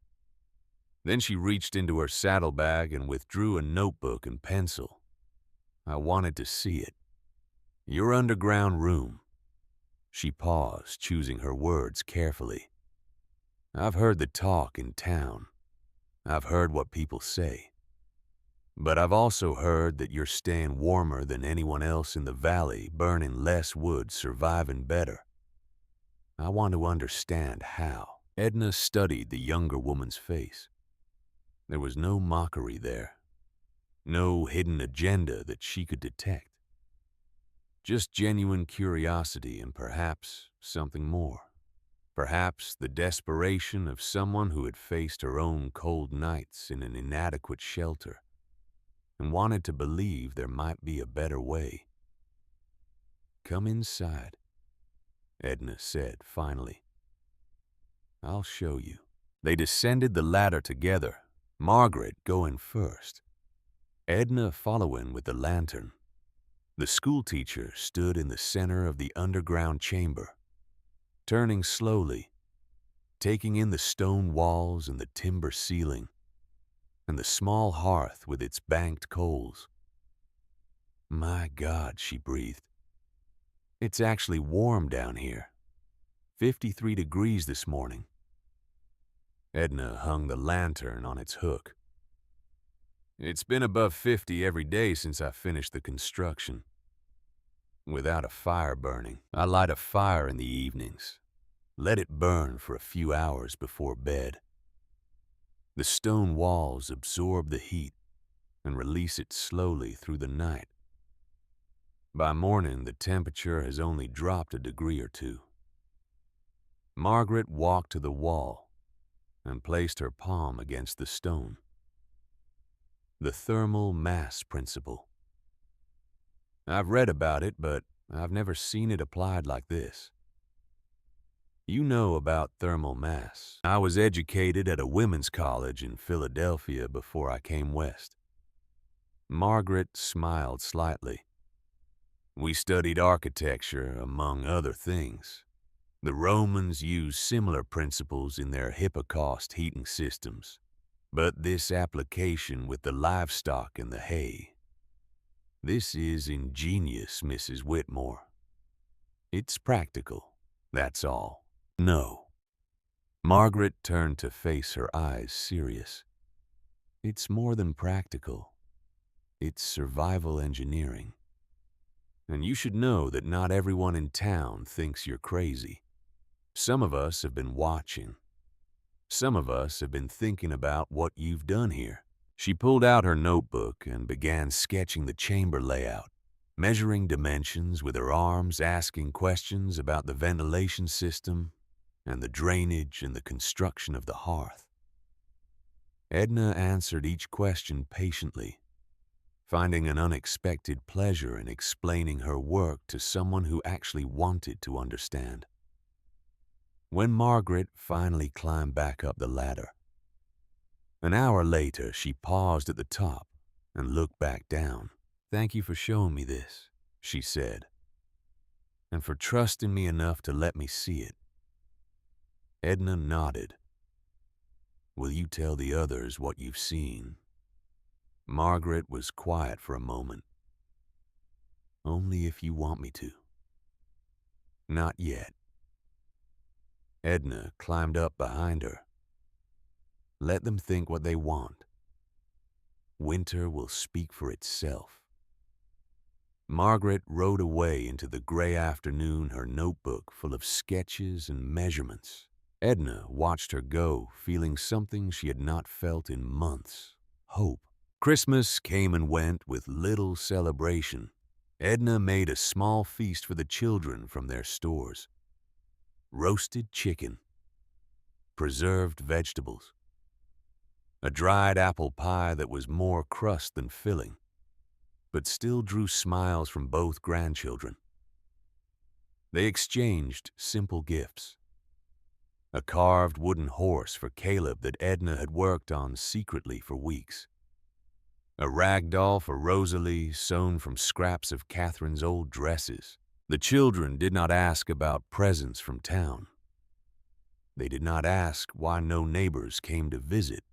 Then she reached into her saddlebag and withdrew a notebook and pencil. "I wanted to see it. Your underground room." She paused, choosing her words carefully. "I've heard the talk in town. I've heard what people say. But I've also heard that you're staying warmer than anyone else in the valley, burning less wood, surviving better. I want to understand how." Edna studied the younger woman's face. There was no mockery there, no hidden agenda that she could detect. Just genuine curiosity and perhaps something more. Perhaps the desperation of someone who had faced her own cold nights in an inadequate shelter and wanted to believe there might be a better way. "Come inside," Edna said finally. "I'll show you." They descended the ladder together, Margaret going first, Edna following with the lantern. The schoolteacher stood in the center of the underground chamber, turning slowly, taking in the stone walls and the timber ceiling, and the small hearth with its banked coals. "My God," she breathed. "It's actually warm down here. 53 degrees this morning." Edna hung the lantern on its hook. "It's been above 50 every day since I finished the construction. Without a fire burning. I light a fire in the evenings. Let it burn for a few hours before bed. The stone walls absorb the heat and release it slowly through the night. By morning, the temperature has only dropped a degree or two." Margaret walked to the wall and placed her palm against the stone. The thermal mass principle. "I've read about it, but I've never seen it applied like this." "You know about thermal mass. I was educated at a women's college in Philadelphia before I came west." Margaret smiled slightly. "We studied architecture, among other things. The Romans used similar principles in their hypocaust heating systems, but this application with the livestock and the hay. This is ingenious, Mrs. Whitmore. It's practical, that's all. No. Margaret turned to face her eyes serious. It's more than practical. It's survival engineering. And you should know that not everyone in town thinks you're crazy. Some of us have been watching. Some of us have been thinking about what you've done here. She pulled out her notebook and began sketching the chamber layout, measuring dimensions with her arms, asking questions about the ventilation system and the drainage and the construction of the hearth. Edna answered each question patiently, finding an unexpected pleasure in explaining her work to someone who actually wanted to understand. When Margaret finally climbed back up the ladder, an hour later she paused at the top and looked back down. "Thank you for showing me this," she said, "and for trusting me enough to let me see it." Edna nodded. "Will you tell the others what you've seen?" Margaret was quiet for a moment. "Only if you want me to." "Not yet." Edna climbed up behind her. "Let them think what they want. Winter will speak for itself." Margaret rode away into the gray afternoon, her notebook full of sketches and measurements. Edna watched her go, feeling something she had not felt in months: hope. Christmas came and went with little celebration. Edna made a small feast for the children from their stores. Roasted chicken, preserved vegetables, a dried apple pie that was more crust than filling, but still drew smiles from both grandchildren. They exchanged simple gifts. A carved wooden horse for Caleb that Edna had worked on secretly for weeks. A rag doll for Rosalie, sewn from scraps of Catherine's old dresses. The children did not ask about presents from town. They did not ask why no neighbors came to visit,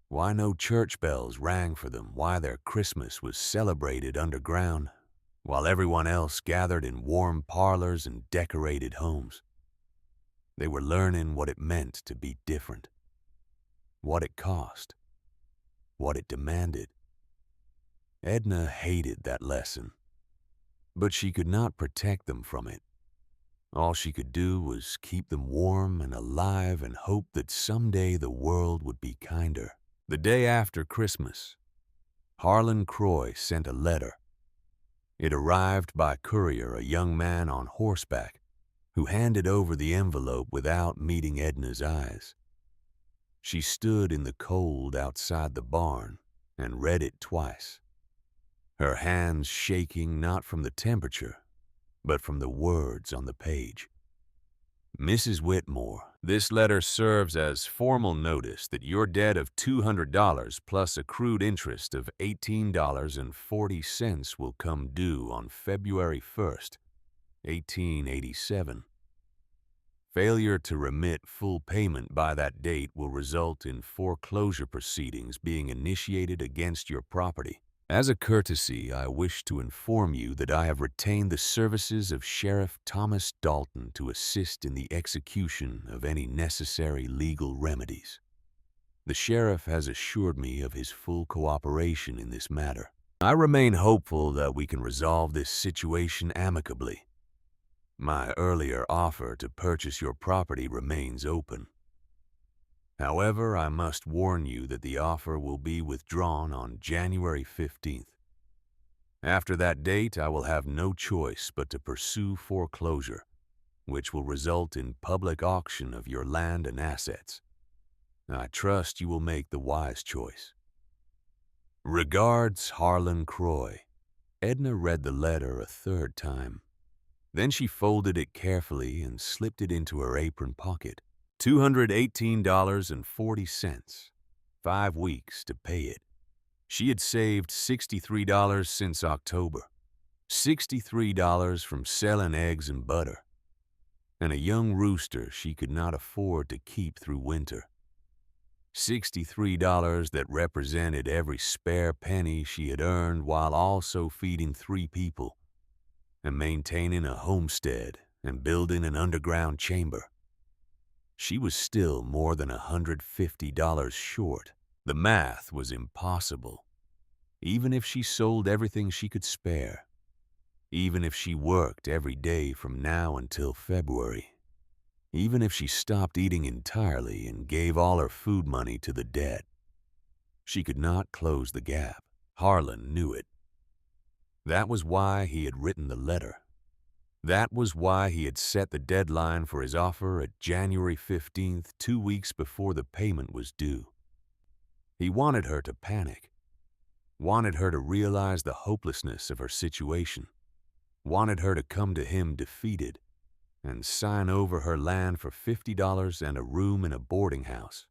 why no church bells rang for them, why their Christmas was celebrated underground, while everyone else gathered in warm parlors and decorated homes. They were learning what it meant to be different, what it cost, what it demanded. Edna hated that lesson, but she could not protect them from it. All she could do was keep them warm and alive and hope that someday the world would be kinder. The day after Christmas, Harlan Croy sent a letter. It arrived by courier, a young man on horseback, who handed over the envelope without meeting Edna's eyes. She stood in the cold outside the barn and read it twice, her hands shaking not from the temperature, but from the words on the page. "Mrs. Whitmore, this letter serves as formal notice that your debt of $200 plus accrued interest of $18.40 will come due on February 1st, 1887. Failure to remit full payment by that date will result in foreclosure proceedings being initiated against your property. As a courtesy, I wish to inform you that I have retained the services of Sheriff Thomas Dalton to assist in the execution of any necessary legal remedies. The sheriff has assured me of his full cooperation in this matter. I remain hopeful that we can resolve this situation amicably. My earlier offer to purchase your property remains open. However, I must warn you that the offer will be withdrawn on January 15th. After that date, I will have no choice but to pursue foreclosure, which will result in public auction of your land and assets. I trust you will make the wise choice. Regards, Harlan Croy." Edna read the letter a third time. Then she folded it carefully and slipped it into her apron pocket. $218.40. 5 weeks to pay it. She had saved $63 since October. $63 from selling eggs and butter. And a young rooster she could not afford to keep through winter. $63 that represented every spare penny she had earned while also feeding 3 people and maintaining a homestead and building an underground chamber. She was still more than $150 short. The math was impossible. Even if she sold everything she could spare, even if she worked every day from now until February, even if she stopped eating entirely and gave all her food money to the debt, she could not close the gap. Harlan knew it. That was why he had written the letter. That was why he had set the deadline for his offer at January 15th, 2 weeks before the payment was due. He wanted her to panic, wanted her to realize the hopelessness of her situation, wanted her to come to him defeated and sign over her land for $50 and a room in a boarding house.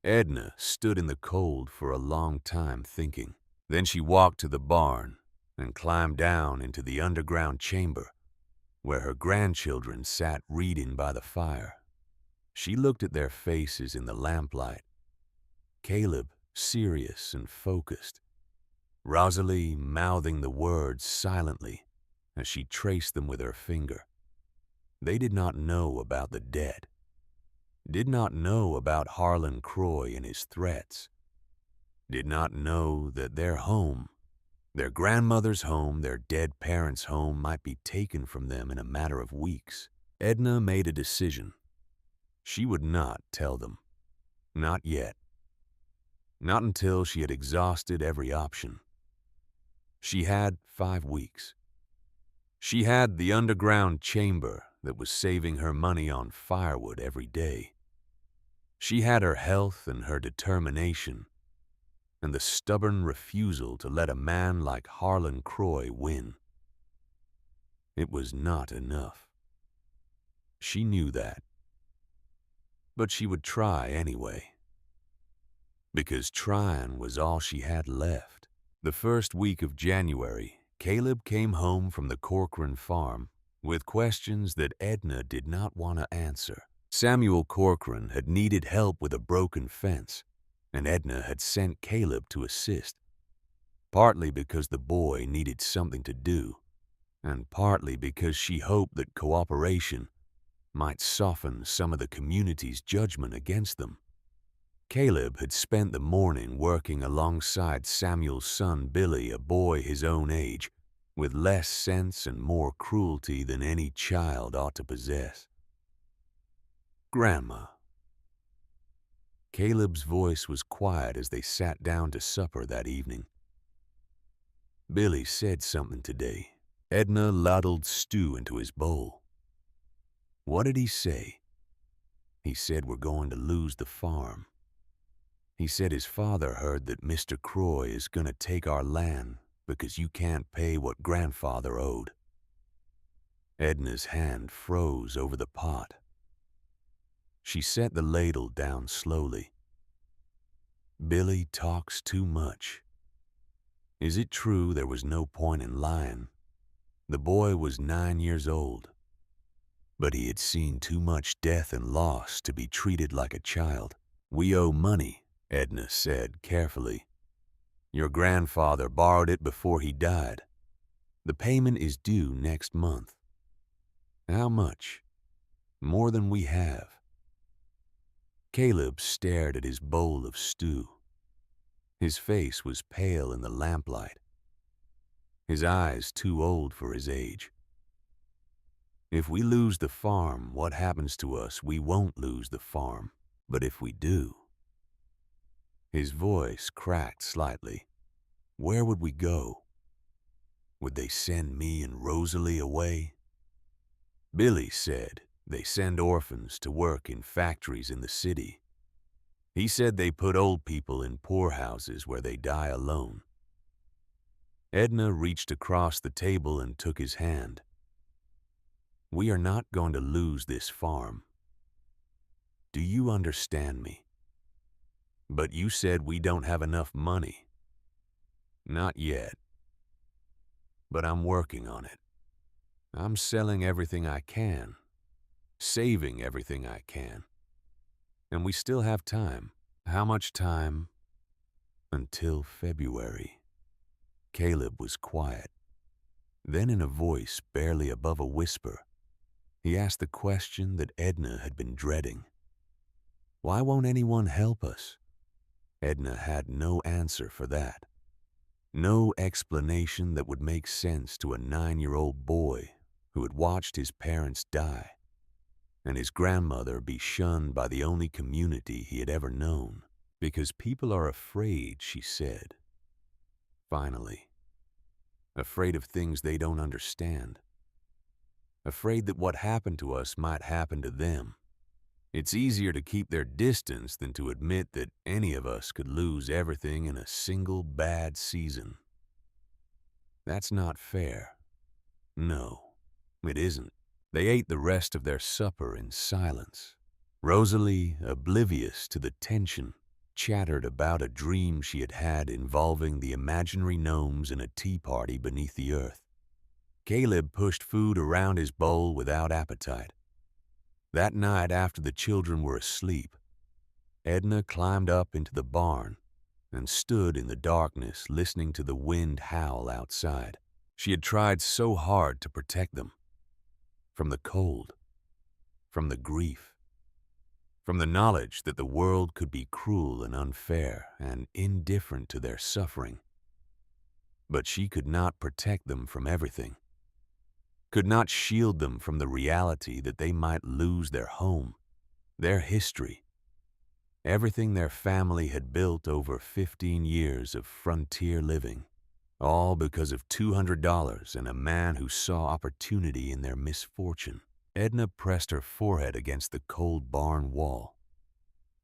Edna stood in the cold for a long time thinking. Then she walked to the barn and climbed down into the underground chamber where her grandchildren sat reading by the fire. She looked at their faces in the lamplight. Caleb, serious and focused. Rosalie mouthing the words silently as she traced them with her finger. They did not know about the debt, did not know about Harlan Croy and his threats, did not know that their home, their grandmother's home, their dead parents' home might be taken from them in a matter of weeks. Edna made a decision. She would not tell them. Not yet. Not until she had exhausted every option. She had 5 weeks. She had the underground chamber that was saving her money on firewood every day. She had her health and her determination, and the stubborn refusal to let a man like Harlan Croy win. It was not enough. She knew that. But she would try anyway. Because trying was all she had left. The first week of January, Caleb came home from the Corcoran farm with questions that Edna did not want to answer. Samuel Corcoran had needed help with a broken fence, and Edna had sent Caleb to assist, partly because the boy needed something to do, and partly because she hoped that cooperation might soften some of the community's judgment against them. Caleb had spent the morning working alongside Samuel's son Billy, a boy his own age, with less sense and more cruelty than any child ought to possess. "Grandma." Caleb's voice was quiet as they sat down to supper that evening. "Billy said something today." Edna ladled stew into his bowl. "What did he say?" "He said we're going to lose the farm. He said his father heard that Mr. Croy is going to take our land because you can't pay what grandfather owed." Edna's hand froze over the pot. She set the ladle down slowly. "Billy talks too much. Is it true there was no point in lying? The boy was 9 years old, but he had seen too much death and loss to be treated like a child. We owe money," Edna said carefully. "Your grandfather borrowed it before he died. The payment is due next month." "How much?" "More than we have." Caleb stared at his bowl of stew. His face was pale in the lamplight, his eyes too old for his age. "If we lose the farm, what happens to us? We won't lose the farm. But if we do..." His voice cracked slightly. "Where would we go? Would they send me and Rosalie away?" "Billy said they send orphans to work in factories in the city. He said they put old people in poorhouses where they die alone." Edna reached across the table and took his hand. "We are not going to lose this farm. Do you understand me? But you said we don't have enough money." "Not yet. But I'm working on it. I'm selling everything I can, saving everything I can. And we still have time." How much time until February? Caleb was quiet. Then in a voice barely above a whisper, he asked the question that Edna had been dreading. Why won't anyone help us? Edna had no answer for that. No explanation that would make sense to a 9-year-old boy who had watched his parents die and his grandmother be shunned by the only community he had ever known. Because people are afraid, she said. Finally. Afraid of things they don't understand. Afraid that what happened to us might happen to them. It's easier to keep their distance than to admit that any of us could lose everything in a single bad season. That's not fair. No, it isn't. They ate the rest of their supper in silence. Rosalie, oblivious to the tension, chattered about a dream she had had involving the imaginary gnomes in a tea party beneath the earth. Caleb pushed food around his bowl without appetite. That night, after the children were asleep, Edna climbed up into the barn and stood in the darkness listening to the wind howl outside. She had tried so hard to protect them. From the cold, from the grief, from the knowledge that the world could be cruel and unfair and indifferent to their suffering. But she could not protect them from everything. Could not shield them from the reality that they might lose their home, their history, everything their family had built over 15 years of frontier living, all because of $200 and a man who saw opportunity in their misfortune. Edna pressed her forehead against the cold barn wall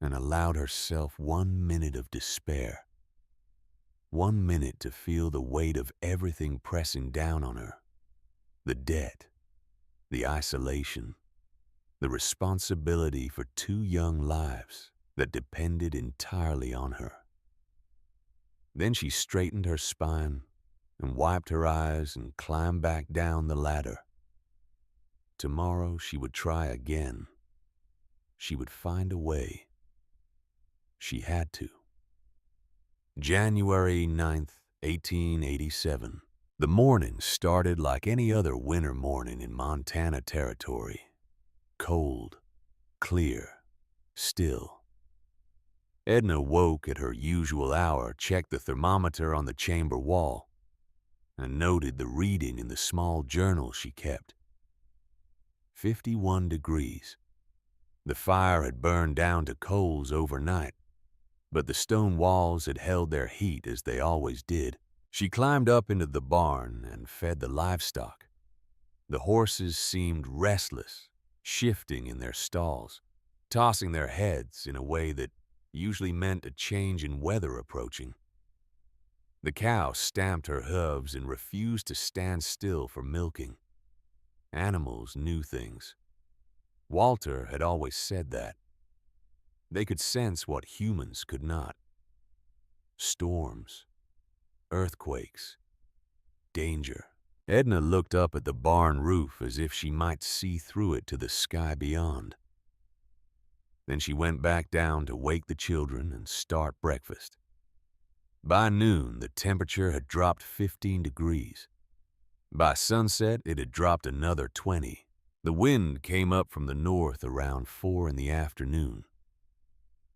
and allowed herself 1 minute of despair. 1 minute to feel the weight of everything pressing down on her. The debt, the isolation, the responsibility for 2 young lives that depended entirely on her. Then she straightened her spine and wiped her eyes and climbed back down the ladder. Tomorrow she would try again. She would find a way. She had to. January 9th, 1887. The morning started like any other winter morning in Montana Territory. Cold, clear, still. Edna woke at her usual hour, checked the thermometer on the chamber wall, and noted the reading in the small journal she kept. 51 degrees. The fire had burned down to coals overnight, but the stone walls had held their heat as they always did. She climbed up into the barn and fed the livestock. The horses seemed restless, shifting in their stalls, tossing their heads in a way that usually meant a change in weather approaching. The cow stamped her hooves and refused to stand still for milking. Animals knew things. Walter had always said that. They could sense what humans could not. Storms, earthquakes, danger. Edna looked up at the barn roof as if she might see through it to the sky beyond. Then she went back down to wake the children and start breakfast. By noon, the temperature had dropped 15 degrees. By sunset, it had dropped another 20. The wind came up from the north around 4 in the afternoon,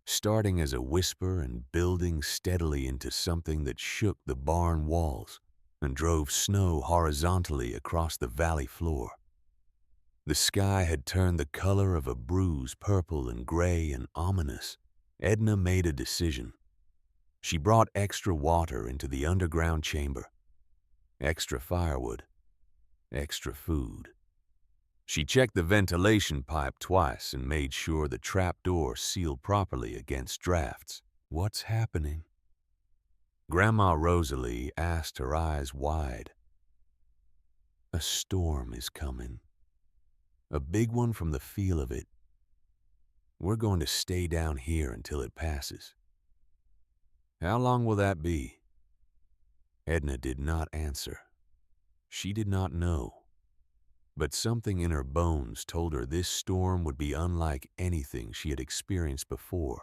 starting as a whisper and building steadily into something that shook the barn walls and drove snow horizontally across the valley floor. The sky had turned the color of a bruise purple and gray and ominous. Edna made a decision. She brought extra water into the underground chamber, extra firewood, extra food. She checked the ventilation pipe twice and made sure the trapdoor sealed properly against drafts. What's happening? Grandma Rosalie asked, her eyes wide. A storm is coming. A big one from the feel of it. We're going to stay down here until it passes. How long will that be? Edna did not answer. She did not know. But something in her bones told her this storm would be unlike anything she had experienced before.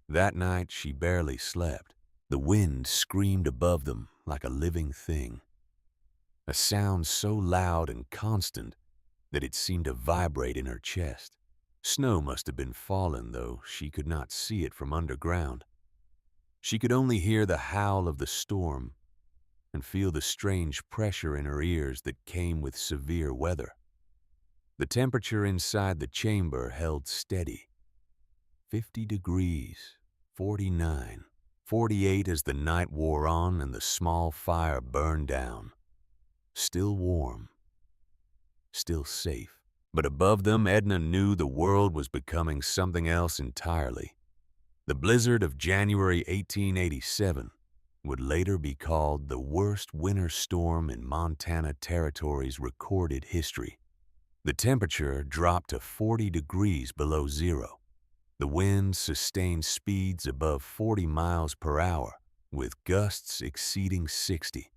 That night she barely slept. The wind screamed above them like a living thing, a sound so loud and constant that it seemed to vibrate in her chest. Snow must have been falling, though she could not see it from underground. She could only hear the howl of the storm and feel the strange pressure in her ears that came with severe weather. The temperature inside the chamber held steady. 50 degrees, 49, 48 as the night wore on and the small fire burned down. Still warm, still safe. But above them, Edna knew the world was becoming something else entirely. The blizzard of January 1887 would later be called the worst winter storm in Montana Territory's recorded history. The temperature dropped to 40 degrees below zero. The wind sustained speeds above 40 miles per hour, with gusts exceeding 60.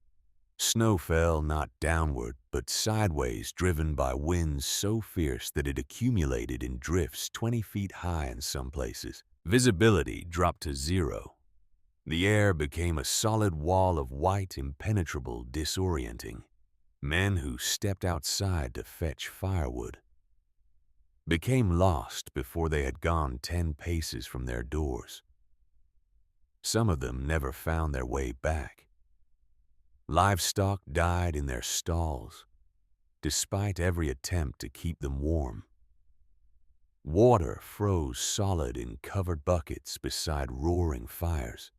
Snow fell not downward, but sideways, driven by winds so fierce that it accumulated in drifts 20 feet high in some places. Visibility dropped to zero. The air became a solid wall of white, impenetrable, disorienting. Men who stepped outside to fetch firewood became lost before they had gone 10 paces from their doors. Some of them never found their way back. Livestock died in their stalls, despite every attempt to keep them warm. Water froze solid in covered buckets beside roaring fires.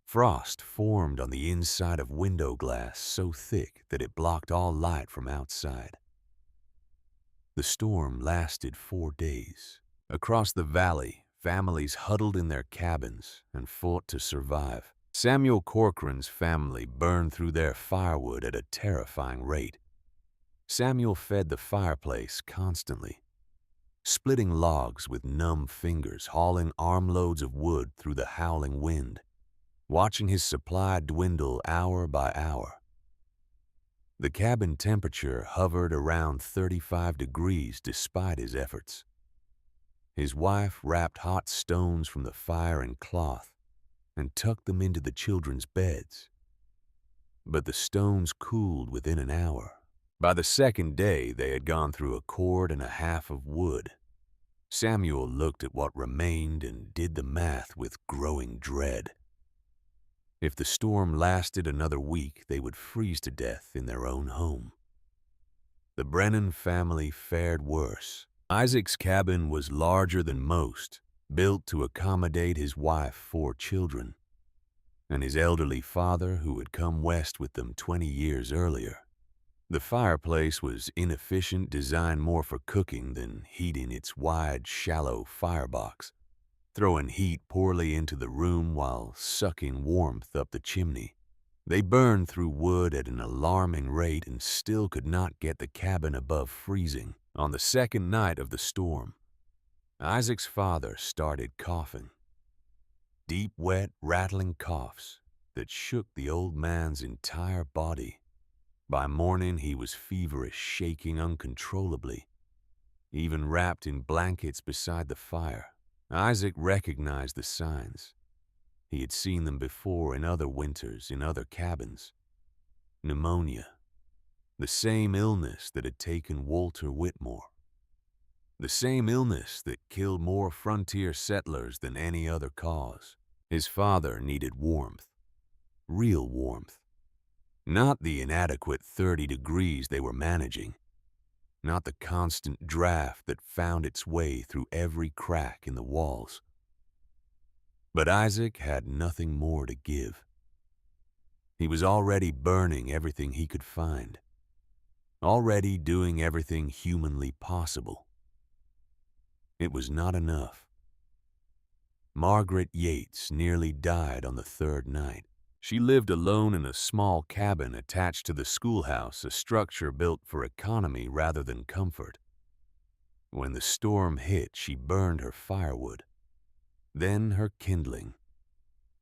Frost formed on the inside of window glass so thick that it blocked all light from outside. The storm lasted 4 days. Across the valley, families huddled in their cabins and fought to survive. Samuel Corcoran's family burned through their firewood at a terrifying rate. Samuel fed the fireplace constantly, splitting logs with numb fingers, hauling armloads of wood through the howling wind, watching his supply dwindle hour by hour. The cabin temperature hovered around 35 degrees despite his efforts. His wife wrapped hot stones from the fire in cloth and tucked them into the children's beds. But the stones cooled within an hour. By the second day, they had gone through a cord and a half of wood. Samuel looked at what remained and did the math with growing dread. If the storm lasted another week, they would freeze to death in their own home. The Brennan family fared worse. Isaac's cabin was larger than most, built to accommodate his wife, 4 children, and his elderly father who had come west with them 20 years earlier. The fireplace was inefficient, designed more for cooking than heating its wide, shallow firebox, throwing heat poorly into the room while sucking warmth up the chimney. They burned through wood at an alarming rate and still could not get the cabin above freezing. On the second night of the storm, Isaac's father started coughing. Deep, wet, rattling coughs that shook the old man's entire body. By morning, he was feverish, shaking uncontrollably, even wrapped in blankets beside the fire. Isaac recognized the signs. He had seen them before in other winters, in other cabins. Pneumonia, the same illness that had taken Walter Whitmore. The same illness that killed more frontier settlers than any other cause. His father needed warmth, real warmth. Not the inadequate 30 degrees they were managing. Not the constant draft that found its way through every crack in the walls. But Isaac had nothing more to give. He was already burning everything he could find. Already doing everything humanly possible. It was not enough. Margaret Yates nearly died on the 3rd night. She lived alone in a small cabin attached to the schoolhouse, a structure built for economy rather than comfort. When the storm hit, she burned her firewood, then her kindling,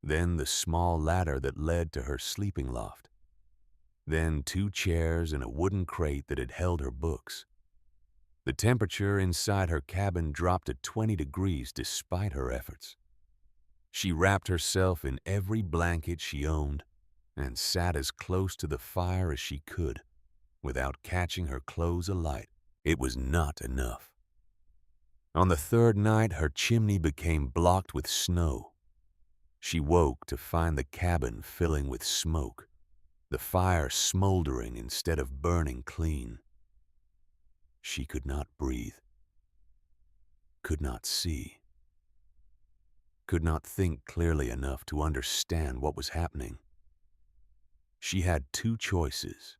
then the small ladder that led to her sleeping loft, then 2 chairs and a wooden crate that had held her books. The temperature inside her cabin dropped to 20 degrees despite her efforts. She wrapped herself in every blanket she owned and sat as close to the fire as she could without catching her clothes alight. It was not enough. On the third night, her chimney became blocked with snow. She woke to find the cabin filling with smoke, the fire smoldering instead of burning clean. She could not breathe, could not see, could not think clearly enough to understand what was happening. She had two choices: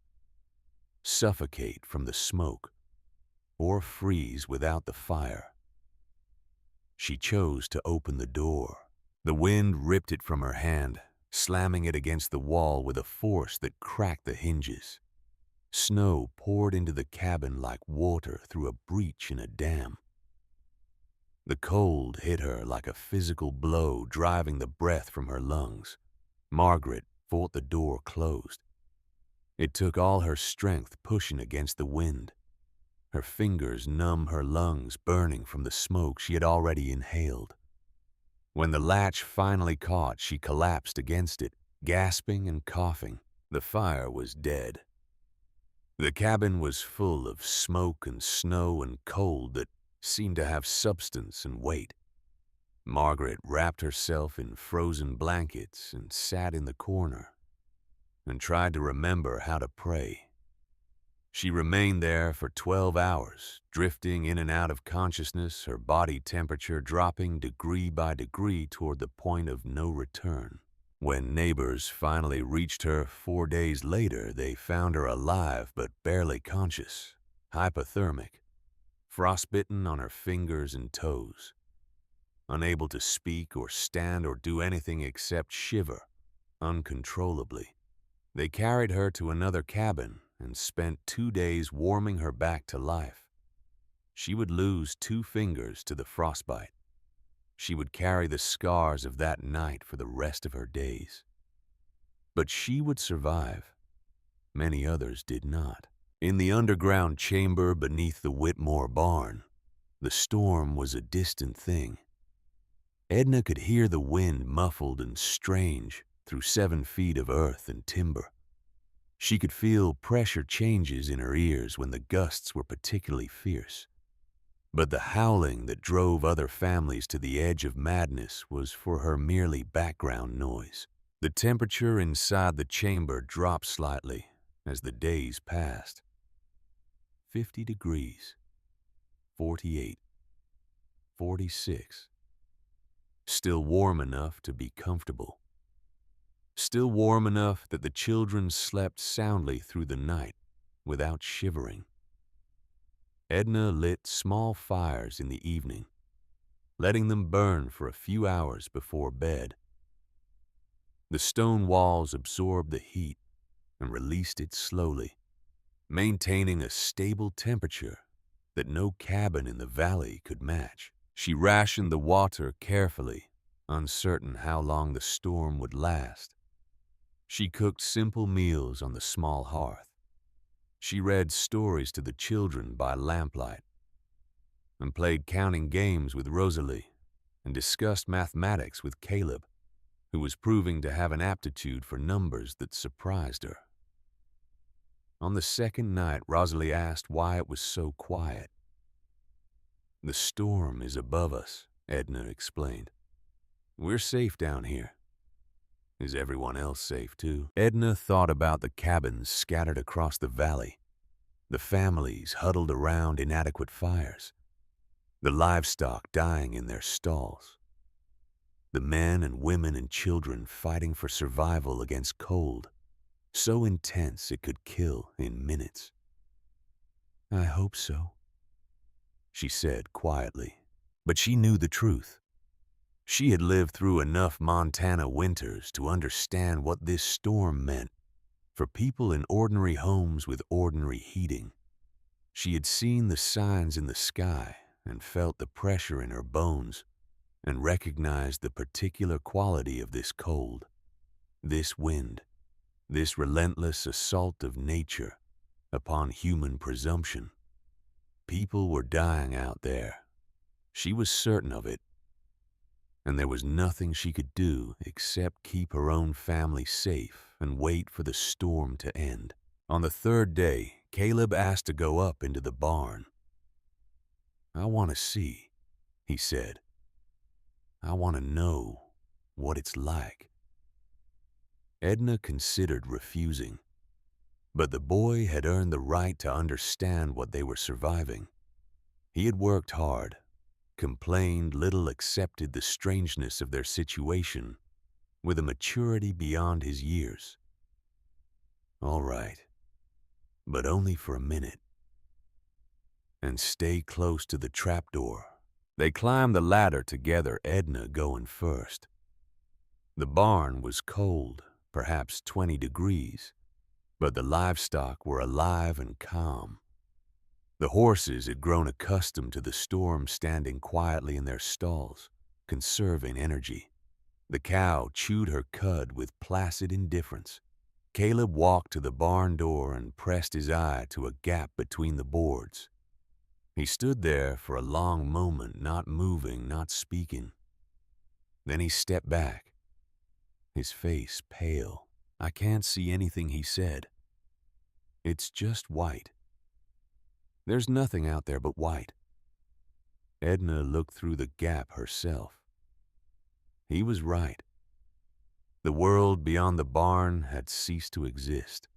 suffocate from the smoke or freeze without the fire. She chose to open the door. The wind ripped it from her hand, slamming it against the wall with a force that cracked the hinges. Snow poured into the cabin like water through a breach in a dam. The cold hit her like a physical blow, driving the breath from her lungs. Margaret fought the door closed. It took all her strength pushing against the wind. Her fingers numb her lungs, burning from the smoke she had already inhaled. When the latch finally caught, she collapsed against it, gasping and coughing. The fire was dead. The cabin was full of smoke and snow and cold that seemed to have substance and weight. Margaret wrapped herself in frozen blankets and sat in the corner and tried to remember how to pray. She remained there for 12 hours, drifting in and out of consciousness, her body temperature dropping degree by degree toward the point of no return. When neighbors finally reached her 4 days later, they found her alive but barely conscious, hypothermic, frostbitten on her fingers and toes, unable to speak or stand or do anything except shiver uncontrollably. They carried her to another cabin and spent 2 days warming her back to life. She would lose 2 fingers to the frostbite. She would carry the scars of that night for the rest of her days. But she would survive. Many others did not. In the underground chamber beneath the Whitmore barn, the storm was a distant thing. Edna could hear the wind muffled and strange through 7 feet of earth and timber. She could feel pressure changes in her ears when the gusts were particularly fierce. But the howling that drove other families to the edge of madness was for her merely background noise. The temperature inside the chamber dropped slightly as the days passed. 50 degrees, 48, 46. Still warm enough to be comfortable. Still warm enough that the children slept soundly through the night without shivering. Edna lit small fires in the evening, letting them burn for a few hours before bed. The stone walls absorbed the heat and released it slowly, maintaining a stable temperature that no cabin in the valley could match. She rationed the water carefully, uncertain how long the storm would last. She cooked simple meals on the small hearth. She read stories to the children by lamplight and played counting games with Rosalie and discussed mathematics with Caleb, who was proving to have an aptitude for numbers that surprised her. On the second night, Rosalie asked why it was so quiet. "The storm is above us," Edna explained. "We're safe down here. Is everyone else safe too?" Edna thought about the cabins scattered across the valley, the families huddled around inadequate fires, the livestock dying in their stalls, the men and women and children fighting for survival against cold, so intense it could kill in minutes. "I hope so," she said quietly, but she knew the truth. She had lived through enough Montana winters to understand what this storm meant for people in ordinary homes with ordinary heating. She had seen the signs in the sky and felt the pressure in her bones and recognized the particular quality of this cold, this wind, this relentless assault of nature upon human presumption. People were dying out there. She was certain of it. and there was nothing she could do except keep her own family safe and wait for the storm to end. On the third day, Caleb asked to go up into the barn. "I want to see," he said. "I want to know what it's like." Edna considered refusing, but the boy had earned the right to understand what they were surviving. He had worked hard, complained little, accepted the strangeness of their situation with a maturity beyond his years. "All right, but only for a minute. And stay close to the trapdoor." They climbed the ladder together, Edna going first. The barn was cold, perhaps 20 degrees, but the livestock were alive and calm. The horses had grown accustomed to the storm, standing quietly in their stalls, conserving energy. The cow chewed her cud with placid indifference. Caleb walked to the barn door and pressed his eye to a gap between the boards. He stood there for a long moment, not moving, not speaking. Then he stepped back, his face pale. "I can't see anything," he said. "It's just white. There's nothing out there but white." Edna looked through the gap herself. He was right. The world beyond the barn had ceased to exist.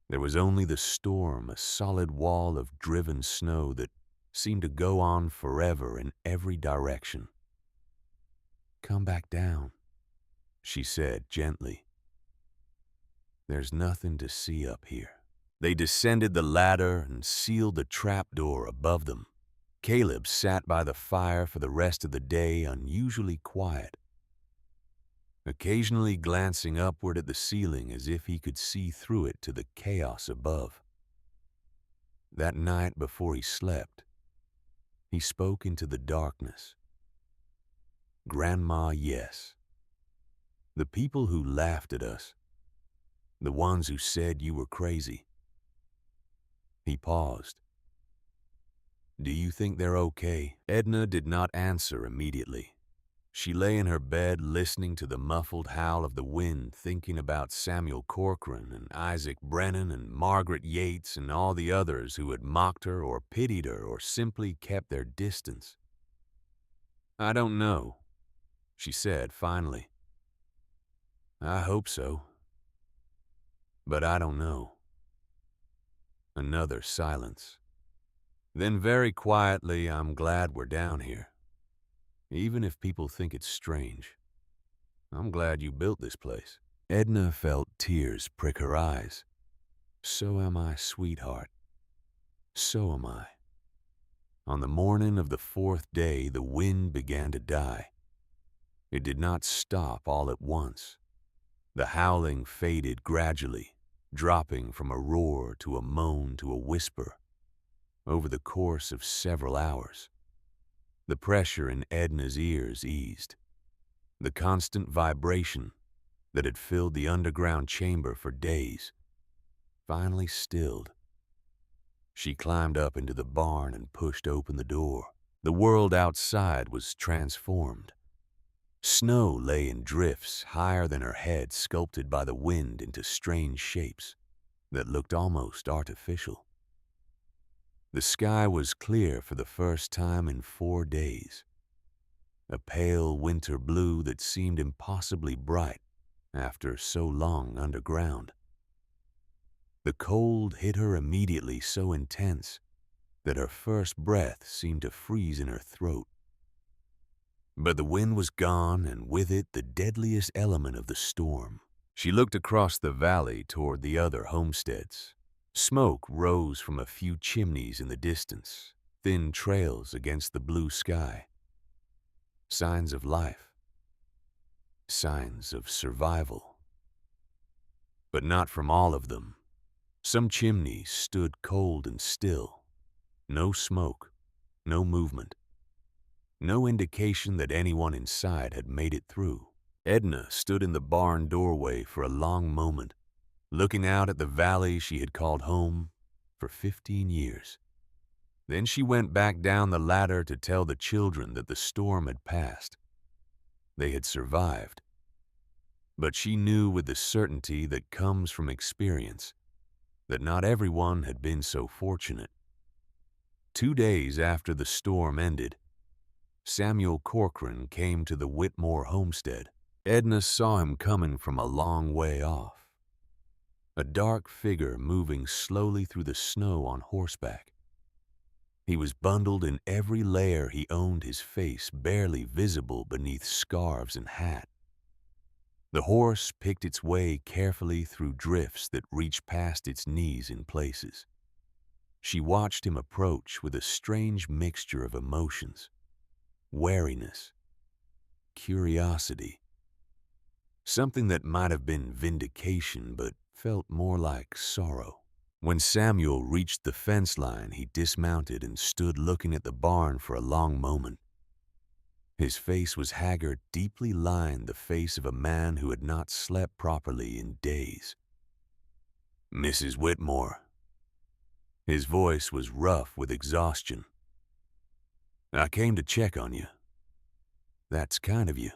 There was only the storm, a solid wall of driven snow that seemed to go on forever in every direction. "Come back down," she said gently. "There's nothing to see up here." They descended the ladder and sealed the trapdoor above them. Caleb sat by the fire for the rest of the day, unusually quiet, occasionally glancing upward at the ceiling as if he could see through it to the chaos above. That night before he slept, he spoke into the darkness. "Grandma, yes. The people who laughed at us, the ones who said you were crazy." He paused. "Do you think they're okay?" Edna did not answer immediately. She lay in her bed listening to the muffled howl of the wind, thinking about Samuel Corcoran and Isaac Brennan and Margaret Yates and all the others who had mocked her or pitied her or simply kept their distance. "I don't know," she said finally. "I hope so. But I don't know." Another silence. Then very quietly, "I'm glad we're down here. Even if people think it's strange. I'm glad you built this place." Edna felt tears prick her eyes. "So am I, sweetheart. So am I." On the morning of the fourth day, the wind began to die. It did not stop all at once. The howling faded gradually, dropping from a roar to a moan to a whisper over the course of several hours. The pressure in Edna's ears eased. The constant vibration that had filled the underground chamber for days finally stilled. She climbed up into the barn and pushed open the door. The world outside was transformed. Snow lay in drifts higher than her head, sculpted by the wind into strange shapes that looked almost artificial. The sky was clear for the first time in 4 days, a pale winter blue that seemed impossibly bright after so long underground. The cold hit her immediately, so intense that her first breath seemed to freeze in her throat. But the wind was gone, and with it the deadliest element of the storm. She looked across the valley toward the other homesteads. Smoke rose from a few chimneys in the distance, thin trails against the blue sky. Signs of life. Signs of survival. But not from all of them. Some chimneys stood cold and still. No smoke, no movement. No indication that anyone inside had made it through. Edna stood in the barn doorway for a long moment, looking out at the valley she had called home for 15 years. Then she went back down the ladder to tell the children that the storm had passed. They had survived. But she knew with the certainty that comes from experience that not everyone had been so fortunate. 2 days after the storm ended, Samuel Corcoran came to the Whitmore homestead. Edna saw him coming from a long way off, a dark figure moving slowly through the snow on horseback. He was bundled in every layer he owned, his face barely visible beneath scarves and hat. The horse picked its way carefully through drifts that reached past its knees in places. She watched him approach with a strange mixture of emotions: wariness, curiosity, something that might have been vindication but felt more like sorrow. When Samuel reached the fence line, he dismounted and stood looking at the barn for a long moment. His face was haggard, deeply lined, the face of a man who had not slept properly in days. "Mrs. Whitmore." His voice was rough with exhaustion. "I came to check on you." "That's kind of you."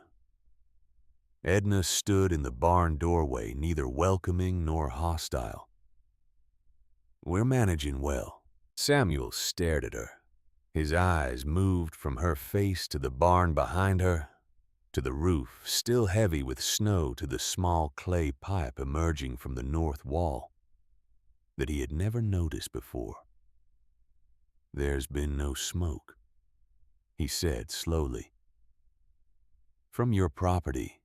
Edna stood in the barn doorway, neither welcoming nor hostile. "We're managing well." Samuel stared at her. His eyes moved from her face to the barn behind her, to the roof, still heavy with snow, to the small clay pipe emerging from the north wall that he had never noticed before. "There's been no smoke," he said slowly. "From your property.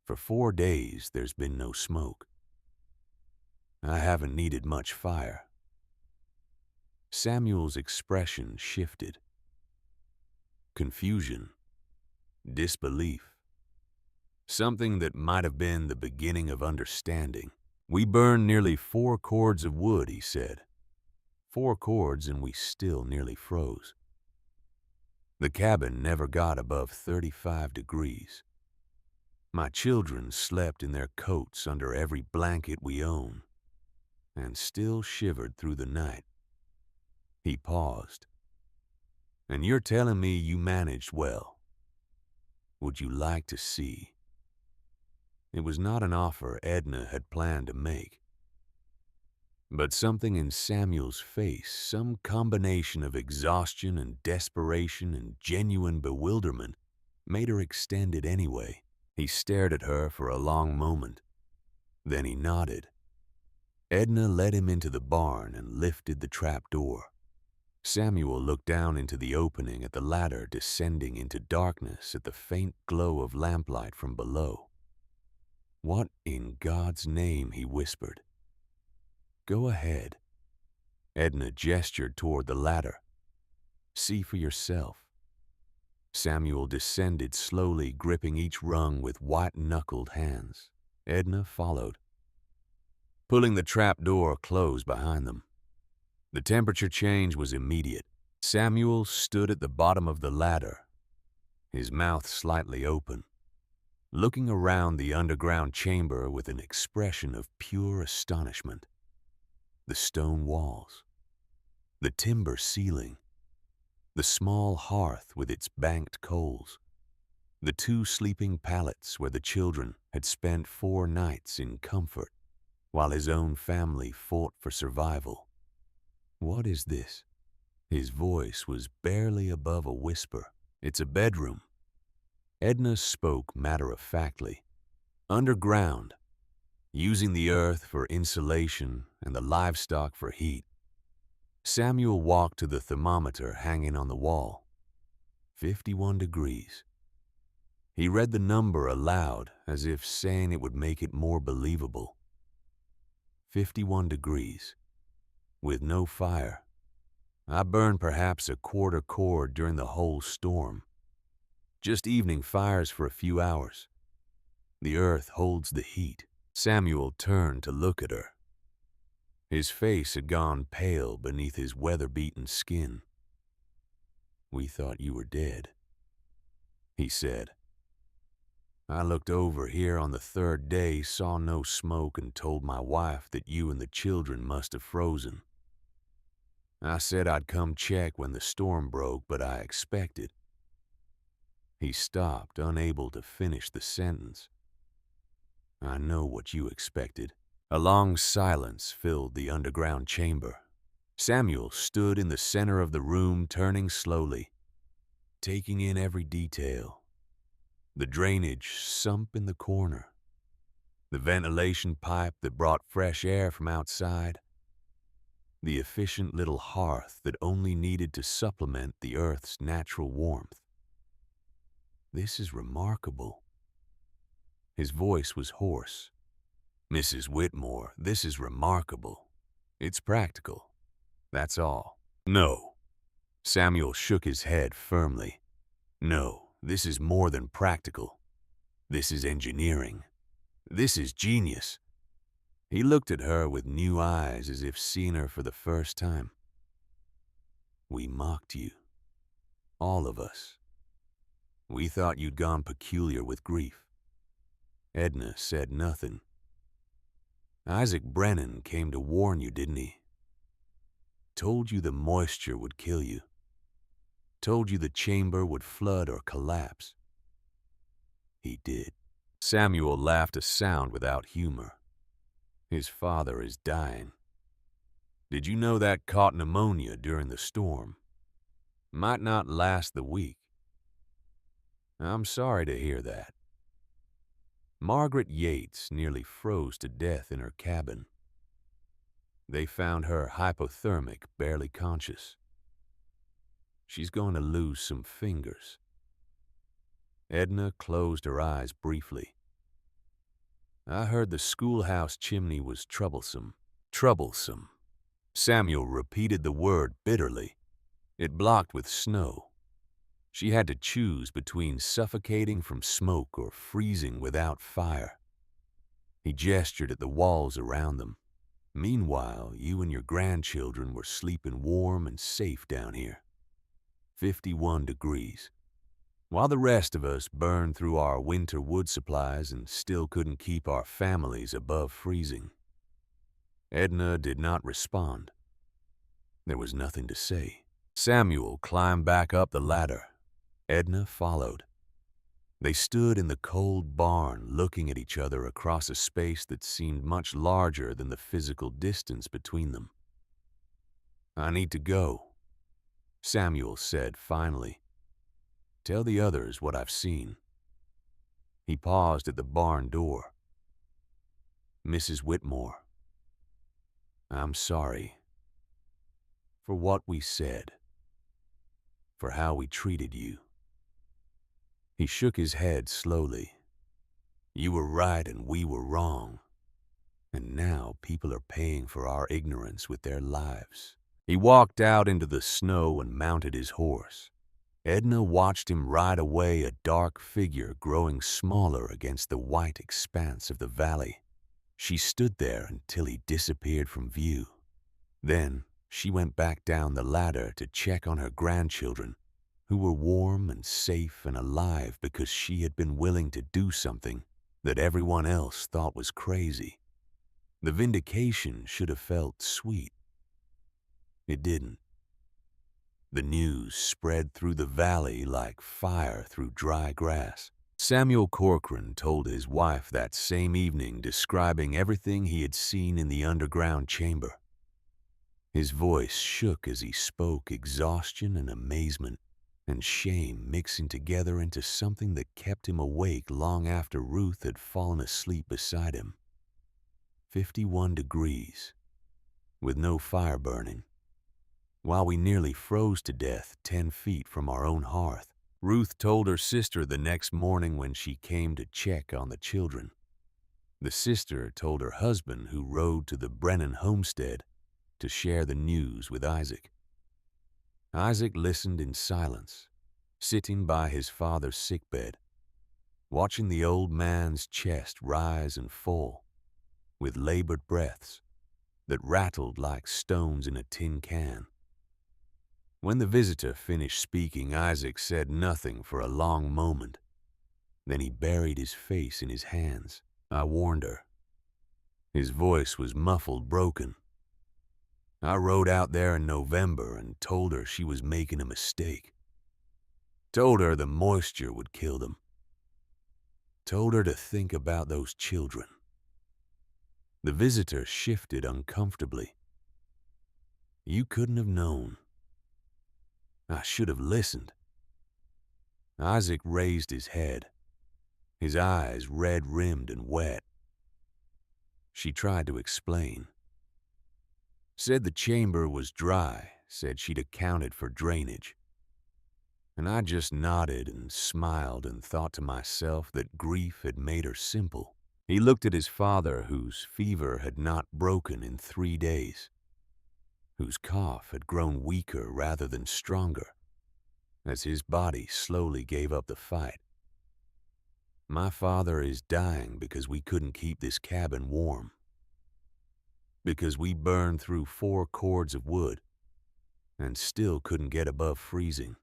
For 4 days, there's been no smoke. I haven't needed much fire." Samuel's expression shifted. Confusion, disbelief, something that might have been the beginning of understanding. "We burned nearly 4 cords of wood," he said. 4 cords, and we still nearly froze. The cabin never got above 35 degrees. My children slept in their coats under every blanket we own, and still shivered through the night. He paused. "And you're telling me you managed well. Would you like to see?" It was not an offer Edna had planned to make. But something in Samuel's face, some combination of exhaustion and desperation and genuine bewilderment, made her extend it anyway. He stared at her for a long moment. Then he nodded. Edna led him into the barn and lifted the trap door. Samuel looked down into the opening at the ladder descending into darkness at the faint glow of lamplight from below. "What in God's name?" he whispered. "Go ahead." Edna gestured toward the ladder. "See for yourself." Samuel descended slowly, gripping each rung with white-knuckled hands. Edna followed, pulling the trap door closed behind them. The temperature change was immediate. Samuel stood at the bottom of the ladder, his mouth slightly open, looking around the underground chamber with an expression of pure astonishment. The stone walls, the timber ceiling, the small hearth with its banked coals, the 2 sleeping pallets where the children had spent 4 nights in comfort while his own family fought for survival. "What is this?" His voice was barely above a whisper. "It's a bedroom." Edna spoke matter-of-factly. "Underground, using the earth for insulation and the livestock for heat." Samuel walked to the thermometer hanging on the wall. 51 degrees. He read the number aloud as if saying it would make it more believable. 51 degrees. With no fire. I burned perhaps a quarter cord during the whole storm. Just evening fires for a few hours. The earth holds the heat. Samuel turned to look at her. His face had gone pale beneath his weather-beaten skin. "We thought you were dead," he said. "I looked over here on the 3rd day, saw no smoke, and told my wife that you and the children must have frozen. I said I'd come check when the storm broke, but I expected." He stopped, unable to finish the sentence. I know what you expected. A long silence filled the underground chamber. Samuel stood in the center of the room, turning slowly, taking in every detail. The drainage sump in the corner, the ventilation pipe that brought fresh air from outside, the efficient little hearth that only needed to supplement the earth's natural warmth. This is remarkable. His voice was hoarse. Mrs. Whitmore, this is remarkable. It's practical. That's all. No. Samuel shook his head firmly. No, this is more than practical. This is engineering. This is genius. He looked at her with new eyes as if seeing her for the first time. We mocked you. All of us. We thought you'd gone peculiar with grief. Edna said nothing. Isaac Brennan came to warn you, didn't he? Told you the moisture would kill you. Told you the chamber would flood or collapse. He did. Samuel laughed a sound without humor. His father is dying. Did you know that caught pneumonia during the storm? Might not last the week. I'm sorry to hear that. Margaret Yates nearly froze to death in her cabin. They found her hypothermic, barely conscious. She's going to lose some fingers. Edna closed her eyes briefly. I heard the schoolhouse chimney was troublesome. Troublesome. Samuel repeated the word bitterly. It blocked with snow. She had to choose between suffocating from smoke or freezing without fire. He gestured at the walls around them. Meanwhile, you and your grandchildren were sleeping warm and safe down here. 51 degrees. While the rest of us burned through our winter wood supplies and still couldn't keep our families above freezing. Edna did not respond. There was nothing to say. Samuel climbed back up the ladder. Edna followed. They stood in the cold barn looking at each other across a space that seemed much larger than the physical distance between them. I need to go, Samuel said finally. Tell the others what I've seen. He paused at the barn door. Mrs. Whitmore, I'm sorry for what we said, for how we treated you. He shook his head slowly. You were right and we were wrong. And now people are paying for our ignorance with their lives. He walked out into the snow and mounted his horse. Edna watched him ride away, a dark figure growing smaller against the white expanse of the valley. She stood there until he disappeared from view. Then she went back down the ladder to check on her grandchildren, who were warm and safe and alive because she had been willing to do something that everyone else thought was crazy. The vindication should have felt sweet. It didn't. The news spread through the valley like fire through dry grass. Samuel Corcoran told his wife that same evening, describing everything he had seen in the underground chamber. His voice shook as he spoke, exhaustion and amazement and shame mixing together into something that kept him awake long after Ruth had fallen asleep beside him. 51 degrees, with no fire burning, while we nearly froze to death 10 feet from our own hearth. Ruth told her sister the next morning when she came to check on the children. The sister told her husband, who rode to the Brennan homestead to share the news with Isaac. Isaac listened in silence, sitting by his father's sickbed, watching the old man's chest rise and fall with labored breaths that rattled like stones in a tin can. When the visitor finished speaking, Isaac said nothing for a long moment. Then he buried his face in his hands. I warned her. His voice was muffled, broken. I rode out there in November and told her she was making a mistake. Told her the moisture would kill them. Told her to think about those children. The visitor shifted uncomfortably. You couldn't have known. I should have listened. Isaac raised his head, his eyes red-rimmed and wet. She tried to explain. Said the chamber was dry, said she'd accounted for drainage. And I just nodded and smiled and thought to myself that grief had made her simple. He looked at his father, whose fever had not broken in 3 days, whose cough had grown weaker rather than stronger, as his body slowly gave up the fight. My father is dying because we couldn't keep this cabin warm. Because we burned through 4 cords of wood and still couldn't get above freezing.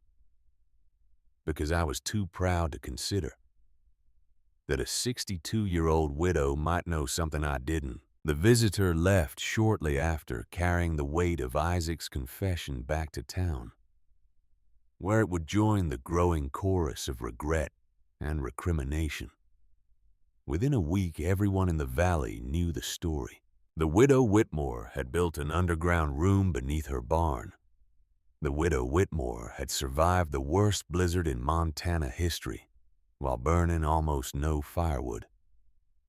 Because I was too proud to consider that a 62-year-old widow might know something I didn't. The visitor left shortly after, carrying the weight of Isaac's confession back to town, where it would join the growing chorus of regret and recrimination. Within a week, everyone in the valley knew the story. The widow Whitmore had built an underground room beneath her barn. The widow Whitmore had survived the worst blizzard in Montana history, while burning almost no firewood.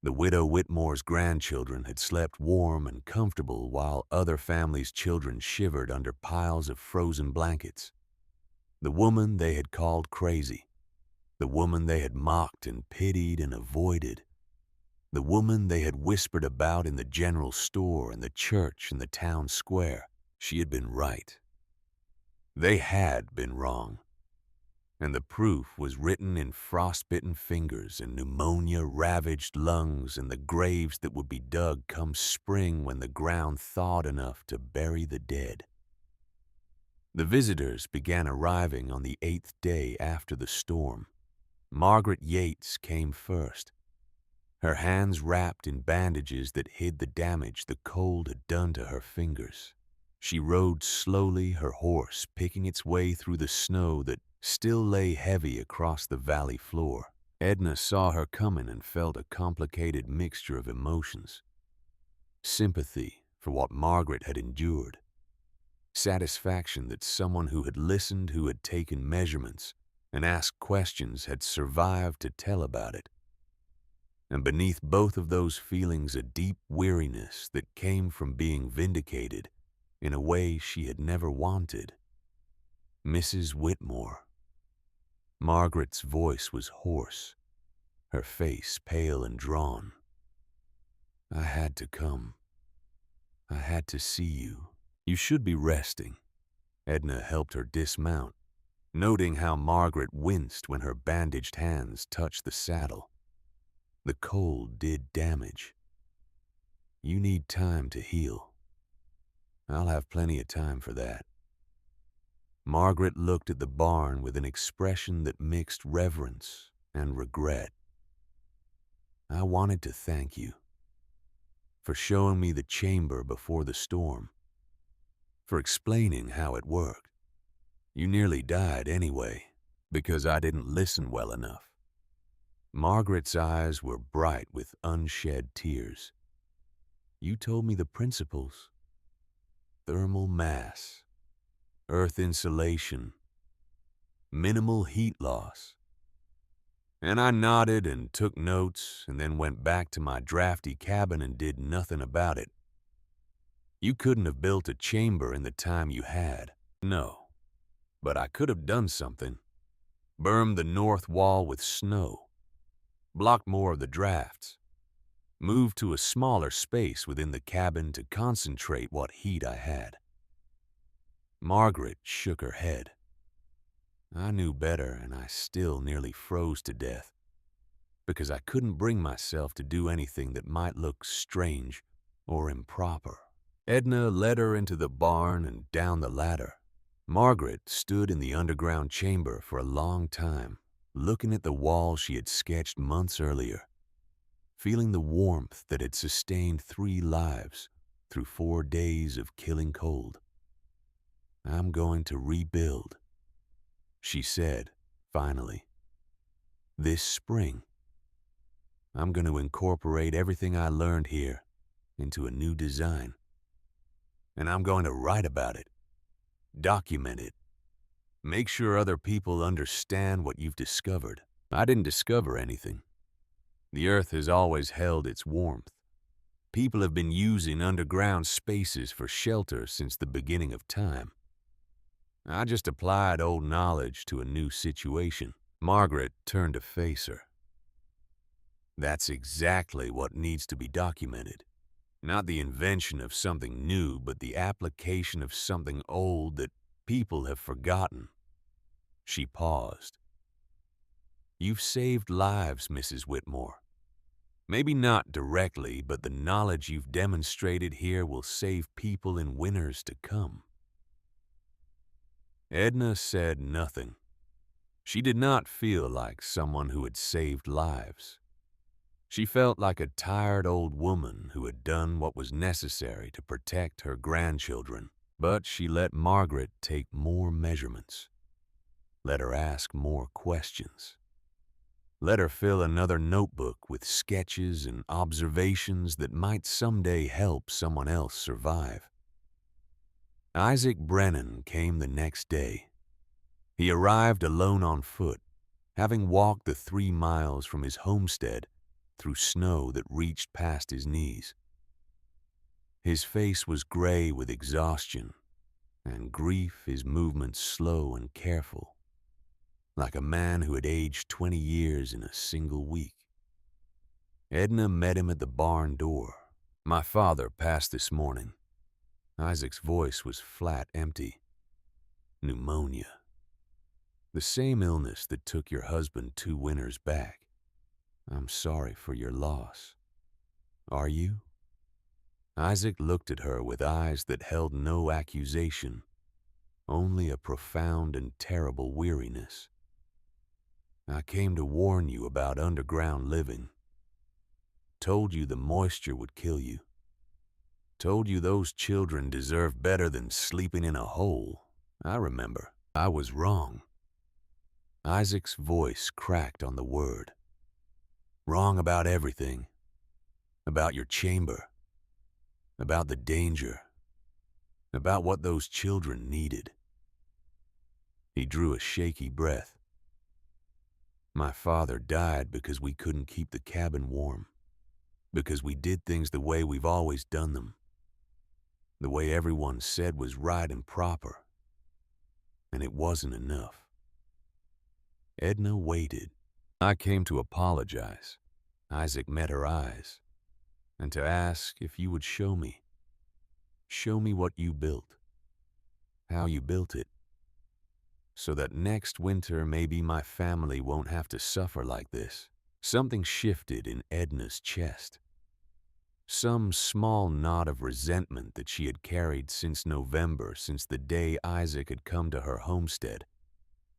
The widow Whitmore's grandchildren had slept warm and comfortable while other families' children shivered under piles of frozen blankets. The woman they had called crazy, the woman they had mocked and pitied and avoided, the woman they had whispered about in the general store and the church and the town square, she had been right. They had been wrong. And the proof was written in frostbitten fingers and pneumonia-ravaged lungs and the graves that would be dug come spring when the ground thawed enough to bury the dead. The visitors began arriving on the 8th day after the storm. Margaret Yates came first, her hands wrapped in bandages that hid the damage the cold had done to her fingers. She rode slowly, her horse picking its way through the snow that still lay heavy across the valley floor. Edna saw her coming and felt a complicated mixture of emotions. Sympathy for what Margaret had endured. Satisfaction that someone who had listened, who had taken measurements and asked questions, had survived to tell about it. And beneath both of those feelings, a deep weariness that came from being vindicated in a way she had never wanted. Mrs. Whitmore. Margaret's voice was hoarse, her face pale and drawn. I had to come. I had to see you. You should be resting. Edna helped her dismount, noting how Margaret winced when her bandaged hands touched the saddle. The cold did damage. You need time to heal. I'll have plenty of time for that. Margaret looked at the barn with an expression that mixed reverence and regret. I wanted to thank you for showing me the chamber before the storm, for explaining how it worked. You nearly died anyway, because I didn't listen well enough. Margaret's eyes were bright with unshed tears. You told me the principles. Thermal mass, earth insulation, minimal heat loss. And I nodded and took notes and then went back to my drafty cabin and did nothing about it. You couldn't have built a chamber in the time you had. No, but I could have done something. Bermed the north wall with snow, blocked more of the drafts, moved to a smaller space within the cabin to concentrate what heat I had. Margaret shook her head. I knew better, and I still nearly froze to death, because I couldn't bring myself to do anything that might look strange or improper. Edna led her into the barn and down the ladder. Margaret stood in the underground chamber for a long time, looking at the wall she had sketched months earlier, feeling the warmth that had sustained 3 lives through 4 days of killing cold. I'm going to rebuild, she said, finally. This spring, I'm going to incorporate everything I learned here into a new design. And I'm going to write about it, document it, make sure other people understand what you've discovered. I didn't discover anything. The Earth has always held its warmth. People have been using underground spaces for shelter since the beginning of time. I just applied old knowledge to a new situation. Margaret turned to face her. That's exactly what needs to be documented. Not the invention of something new, but the application of something old that people have forgotten. She paused. You've saved lives, Mrs. Whitmore. Maybe not directly, but the knowledge you've demonstrated here will save people in winters to come. Edna said nothing. She did not feel like someone who had saved lives. She felt like a tired old woman who had done what was necessary to protect her grandchildren. But she let Margaret take more measurements. Let her ask more questions. Let her fill another notebook with sketches and observations that might someday help someone else survive. Isaac Brennan came the next day. He arrived alone on foot, having walked the 3 miles from his homestead through snow that reached past his knees. His face was gray with exhaustion, and grief, his movements slow and careful, like a man who had aged 20 years in a single week. Edna met him at the barn door. My father passed this morning. Isaac's voice was flat empty. Pneumonia. The same illness that took your husband 2 winters back. I'm sorry for your loss. Are you? Isaac looked at her with eyes that held no accusation, only a profound and terrible weariness. I came to warn you about underground living. Told you the moisture would kill you. Told you those children deserve better than sleeping in a hole. I remember. I was wrong. Isaac's voice cracked on the word. Wrong about everything. About your chamber. About the danger. About what those children needed. He drew a shaky breath. My father died because we couldn't keep the cabin warm. Because we did things the way we've always done them. The way everyone said was right and proper. And it wasn't enough. Edna waited. I came to apologize. Isaac met her eyes. And to ask if you would show me. Show me what you built. How you built it. So that next winter maybe my family won't have to suffer like this. Something shifted in Edna's chest. Some small knot of resentment that she had carried since November, since the day Isaac had come to her homestead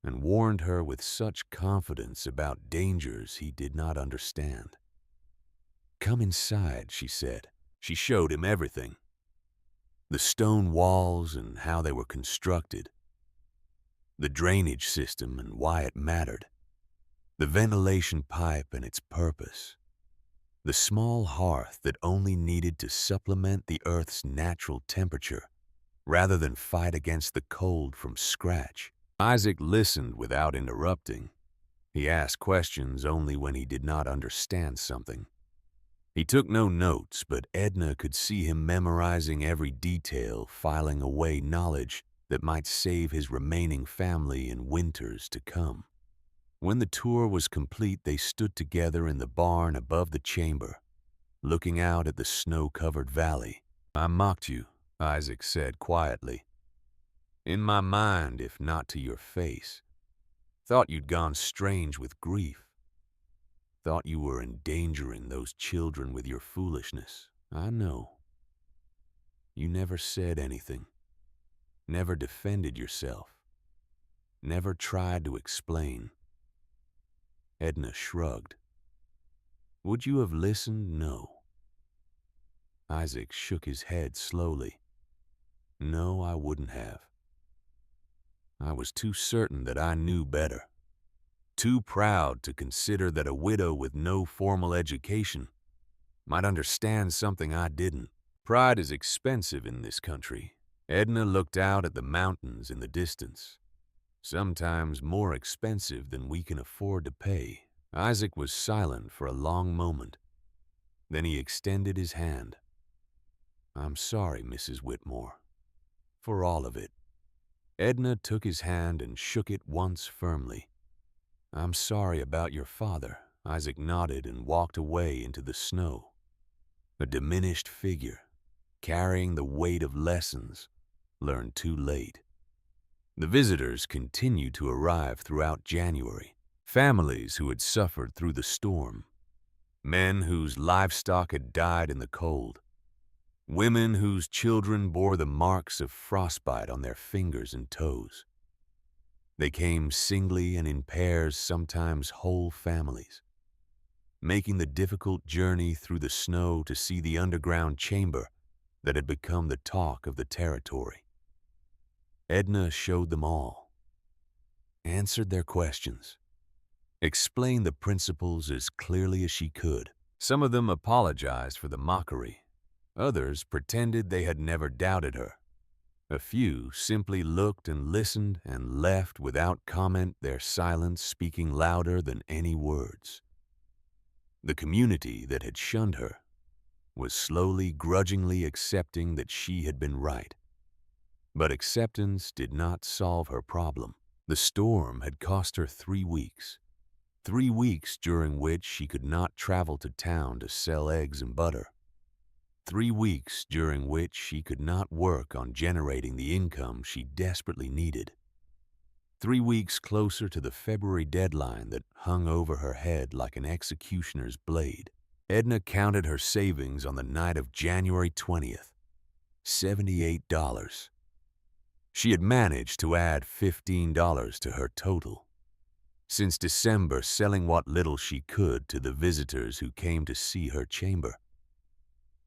and warned her with such confidence about dangers he did not understand. Come inside, she said. She showed him everything. The stone walls and how they were constructed. The drainage system and why it mattered. The ventilation pipe and its purpose. The small hearth that only needed to supplement the Earth's natural temperature rather than fight against the cold from scratch. Isaac listened without interrupting. He asked questions only when he did not understand something. He took no notes, but Edna could see him memorizing every detail, filing away knowledge that might save his remaining family in winters to come. When the tour was complete, they stood together in the barn above the chamber, looking out at the snow-covered valley. I mocked you, Isaac said quietly. In my mind, if not to your face. Thought you'd gone strange with grief. Thought you were endangering those children with your foolishness. I know. You never said anything. Never defended yourself. Never tried to explain. Edna shrugged. Would you have listened? No. Isaac shook his head slowly. No, I wouldn't have. I was too certain that I knew better. too proud to consider that a widow with no formal education might understand something I didn't. Pride is expensive in this country. Edna looked out at the mountains in the distance, sometimes more expensive than we can afford to pay. Isaac was silent for a long moment. Then he extended his hand. "I'm sorry, Mrs. Whitmore, for all of it." Edna took his hand and shook it once firmly. "I'm sorry about your father." Isaac nodded and walked away into the snow, a diminished figure, carrying the weight of lessons learned too late. The visitors continued to arrive throughout January. Families who had suffered through the storm, men whose livestock had died in the cold, women whose children bore the marks of frostbite on their fingers and toes. They came singly and in pairs, sometimes whole families, making the difficult journey through the snow to see the underground chamber that had become the talk of the territory. Edna showed them all, answered their questions, explained the principles as clearly as she could. Some of them apologized for the mockery. Others pretended they had never doubted her. A few simply looked and listened and left without comment, their silence speaking louder than any words. The community that had shunned her was slowly, grudgingly accepting that she had been right. But acceptance did not solve her problem. The storm had cost her 3 weeks. 3 weeks during which she could not travel to town to sell eggs and butter. 3 weeks during which she could not work on generating the income she desperately needed. 3 weeks closer to the February deadline that hung over her head like an executioner's blade. Edna counted her savings on the night of January 20th. $78. She had managed to add $15 to her total. Since December, selling what little she could to the visitors who came to see her chamber,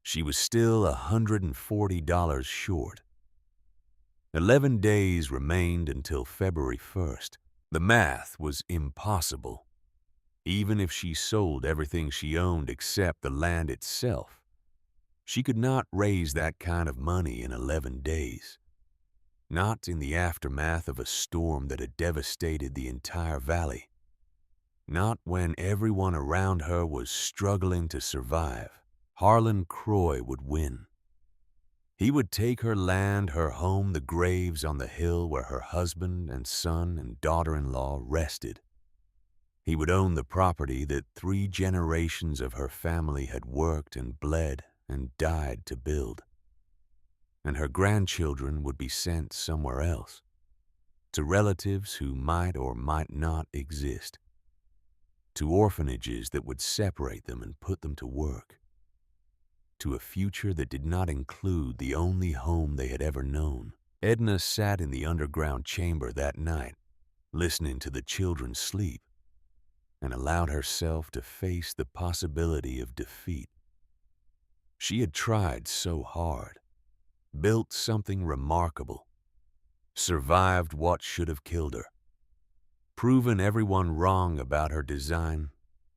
she was still $140 short. 11 days remained until February 1st. The math was impossible. Even if she sold everything she owned except the land itself, she could not raise that kind of money in 11 days. Not in the aftermath of a storm that had devastated the entire valley. Not when everyone around her was struggling to survive. Harlan Croy would win. He would take her land, her home, the graves on the hill where her husband and son and daughter-in-law rested. He would own the property that 3 generations of her family had worked and bled and died to build. And her grandchildren would be sent somewhere else, to relatives who might or might not exist, to orphanages that would separate them and put them to work, to a future that did not include the only home they had ever known. Edna sat in the underground chamber that night, listening to the children sleep, and allowed herself to face the possibility of defeat. She had tried so hard, built something remarkable, survived what should have killed her, proven everyone wrong about her design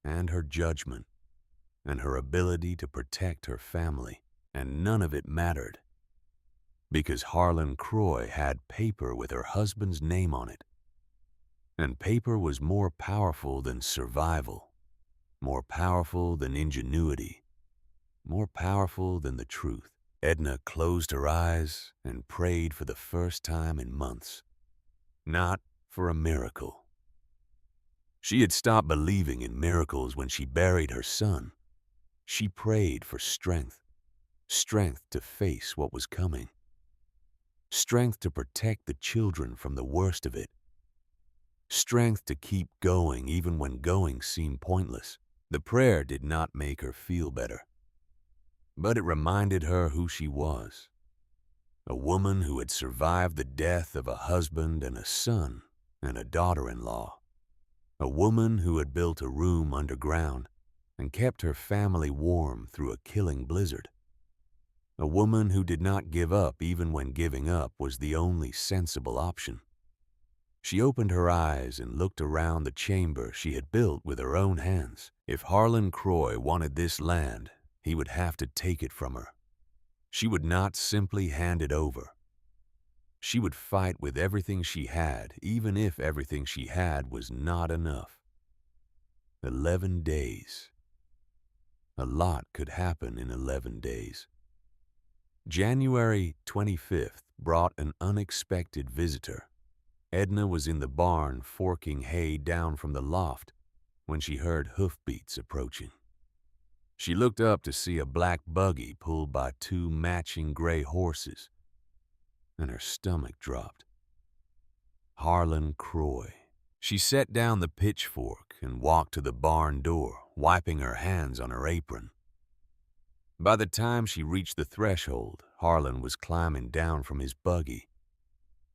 and her judgment and her ability to protect her family, and none of it mattered, because Harlan Croy had paper with her husband's name on it, and paper was more powerful than survival, more powerful than ingenuity, more powerful than the truth. Edna closed her eyes and prayed for the first time in months, not for a miracle. She had stopped believing in miracles when she buried her son. She prayed for strength, strength to face what was coming, strength to protect the children from the worst of it, strength to keep going even when going seemed pointless. The prayer did not make her feel better, but it reminded her who she was, a woman who had survived the death of a husband and a son and a daughter-in-law, a woman who had built a room underground and kept her family warm through a killing blizzard, a woman who did not give up even when giving up was the only sensible option. She opened her eyes and looked around the chamber she had built with her own hands. If Harlan Croy wanted this land, he would have to take it from her. She would not simply hand it over. She would fight with everything she had, even if everything she had was not enough. 11 days. A lot could happen in 11 days. January 25th brought an unexpected visitor. Edna was in the barn forking hay down from the loft when she heard hoofbeats approaching. She looked up to see a black buggy pulled by 2 matching gray horses, and her stomach dropped. Harlan Croy. She set down the pitchfork and walked to the barn door, wiping her hands on her apron. By the time she reached the threshold, Harlan was climbing down from his buggy,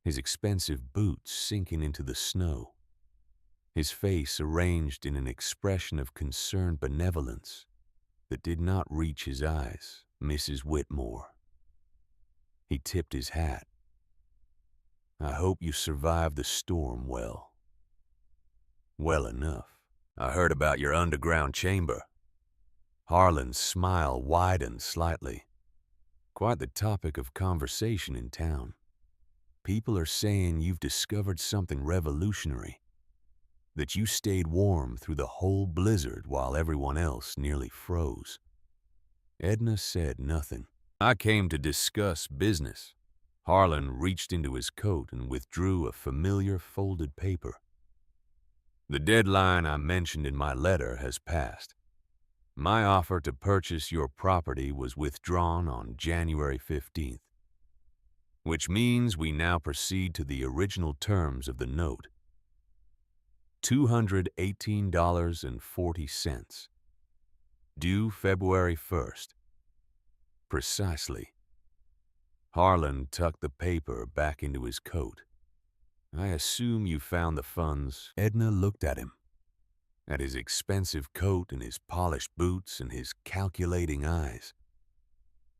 his expensive boots sinking into the snow, his face arranged in an expression of concerned benevolence that did not reach his eyes. Mrs. Whitmore. He tipped his hat. "I hope you survived the storm well." "Well enough. I heard about your underground chamber." Harlan's smile widened slightly. "Quite the topic of conversation in town. People are saying you've discovered something revolutionary, that you stayed warm through the whole blizzard while everyone else nearly froze." Edna said nothing. "I came to discuss business." Harlan reached into his coat and withdrew a familiar folded paper. "The deadline I mentioned in my letter has passed. My offer to purchase your property was withdrawn on January 15th, which means we now proceed to the original terms of the note. $218.40. Due February 1st. Precisely." Harlan tucked the paper back into his coat. "I assume you found the funds." Edna looked at him, at his expensive coat and his polished boots and his calculating eyes,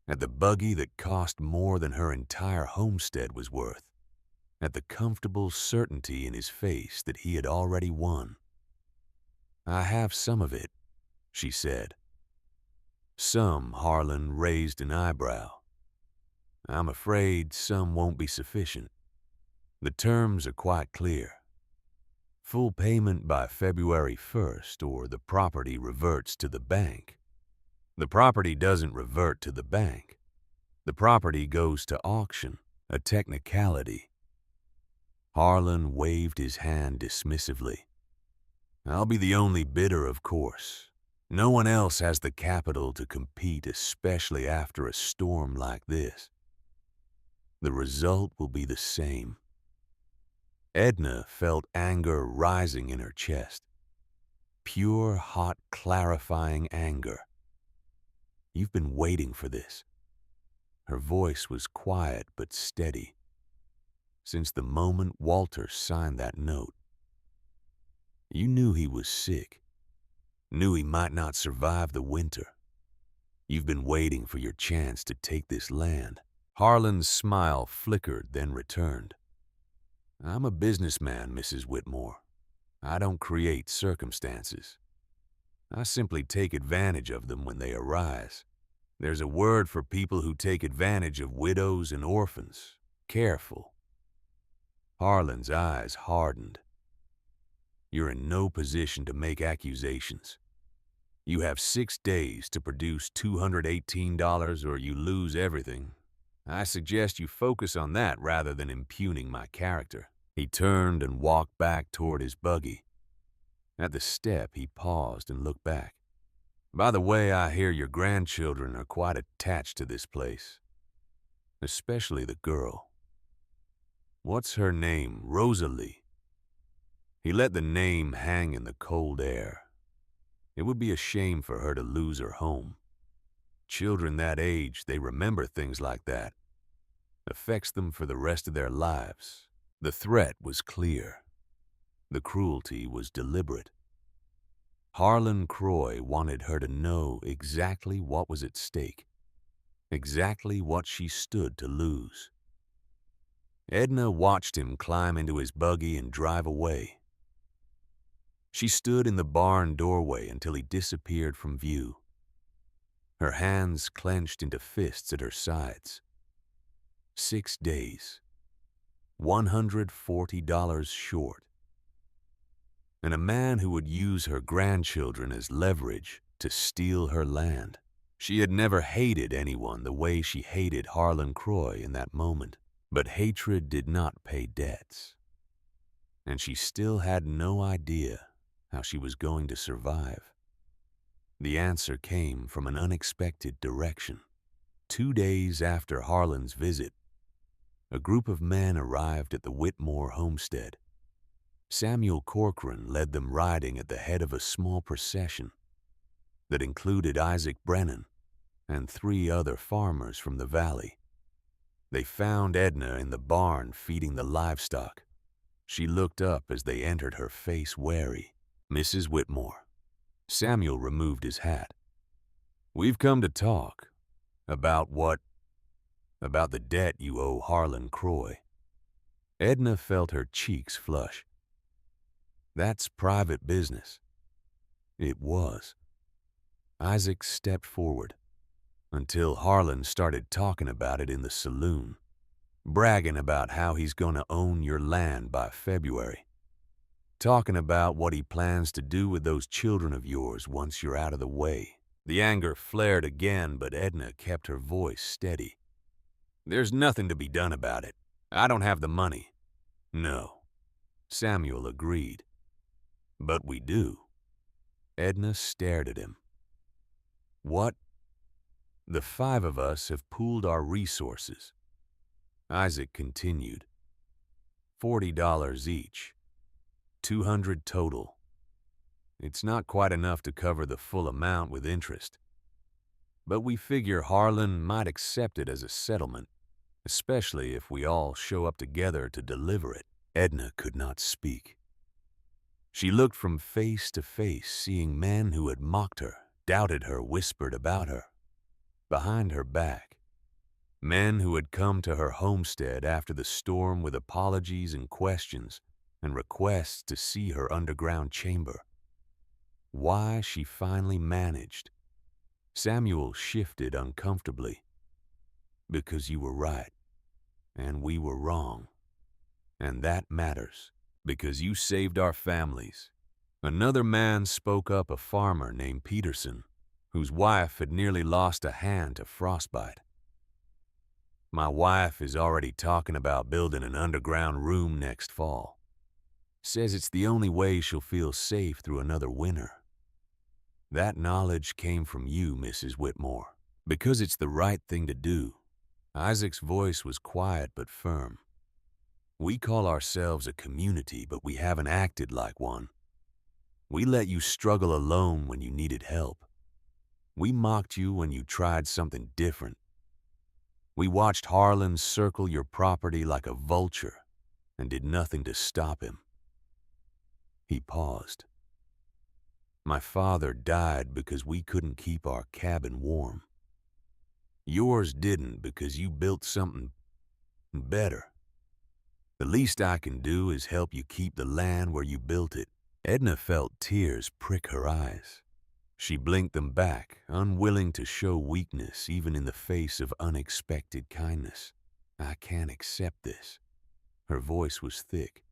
at the buggy that cost more than her entire homestead was worth, at the comfortable certainty in his face that he had already won. "I have some of it," she said. "Some." Harlan raised an eyebrow. "I'm afraid some won't be sufficient. The terms are quite clear. Full payment by February 1st, or the property reverts to the bank." "The property doesn't revert to the bank. The property goes to auction, a technicality." Harlan waved his hand dismissively. "I'll be the only bidder, of course. No one else has the capital to compete, especially after a storm like this. The result will be the same." Edna felt anger rising in her chest. Pure, hot, clarifying anger. "You've been waiting for this." Her voice was quiet but steady. "Since the moment Walter signed that note. You knew he was sick. Knew he might not survive the winter. You've been waiting for your chance to take this land." Harlan's smile flickered, then returned. "I'm a businessman, Mrs. Whitmore. I don't create circumstances. I simply take advantage of them when they arise. There's a word for people who take advantage of widows and orphans. Careful." Harlan's eyes hardened. "You're in no position to make accusations. You have 6 days to produce $218 or you lose everything. I suggest you focus on that rather than impugning my character." He turned and walked back toward his buggy. At the step, he paused and looked back. "By the way, I hear your grandchildren are quite attached to this place, especially the girl. What's her name? Rosalie." He let the name hang in the cold air. It would be a shame for her to lose her home. Children that age, they remember things like that. Affects them for the rest of their lives. The threat was clear. The cruelty was deliberate. Harlan Croy wanted her to know exactly what was at stake, exactly what she stood to lose. Edna watched him climb into his buggy and drive away. She stood in the barn doorway until he disappeared from view. Her hands clenched into fists at her sides. 6 days. $140 short. And a man who would use her grandchildren as leverage to steal her land. She had never hated anyone the way she hated Harlan Croy in that moment. But hatred did not pay debts. And she still had no idea how she was going to survive. The answer came from an unexpected direction. 2 days after Harlan's visit, a group of men arrived at the Whitmore homestead. Samuel Corcoran led them riding at the head of a small procession that included Isaac Brennan and 3 other farmers from the valley. They found Edna in the barn feeding the livestock. She looked up as they entered, her face wary. "Mrs. Whitmore." Samuel removed his hat. "We've come to talk. About what? About the debt you owe Harlan Croy." Edna felt her cheeks flush. "That's private business." It was. Isaac stepped forward until Harlan started talking about it in the saloon, bragging about how he's going to own your land by February, talking about what he plans to do with those children of yours once you're out of the way. The anger flared again, but Edna kept her voice steady. "There's nothing to be done about it. I don't have the money." "No," Samuel agreed. "But we do." Edna stared at him. "What?" "The 5 of us have pooled our resources," Isaac continued. $40 each. 200 total. It's not quite enough to cover the full amount with interest. But we figure Harlan might accept it as a settlement, especially if we all show up together to deliver it. Edna could not speak. She looked from face to face, seeing men who had mocked her, doubted her, whispered about her. Behind her back, men who had come to her homestead after the storm with apologies and questions and requests to see her underground chamber. Why she finally managed. Samuel shifted uncomfortably. "Because you were right, and we were wrong. And that matters, because you saved our families." Another man spoke up, a farmer named Peterson, whose wife had nearly lost a hand to frostbite. "My wife is already talking about building an underground room next fall. Says it's the only way she'll feel safe through another winter. That knowledge came from you, Mrs. Whitmore, because it's the right thing to do." Isaac's voice was quiet but firm. "We call ourselves a community, but we haven't acted like one. We let you struggle alone when you needed help. We mocked you when you tried something different. We watched Harlan circle your property like a vulture and did nothing to stop him." He paused. "My father died because we couldn't keep our cabin warm. Yours didn't because you built something better. The least I can do is help you keep the land where you built it." Edna felt tears prick her eyes. She blinked them back, unwilling to show weakness even in the face of unexpected kindness. "I can't accept this." Her voice was thick.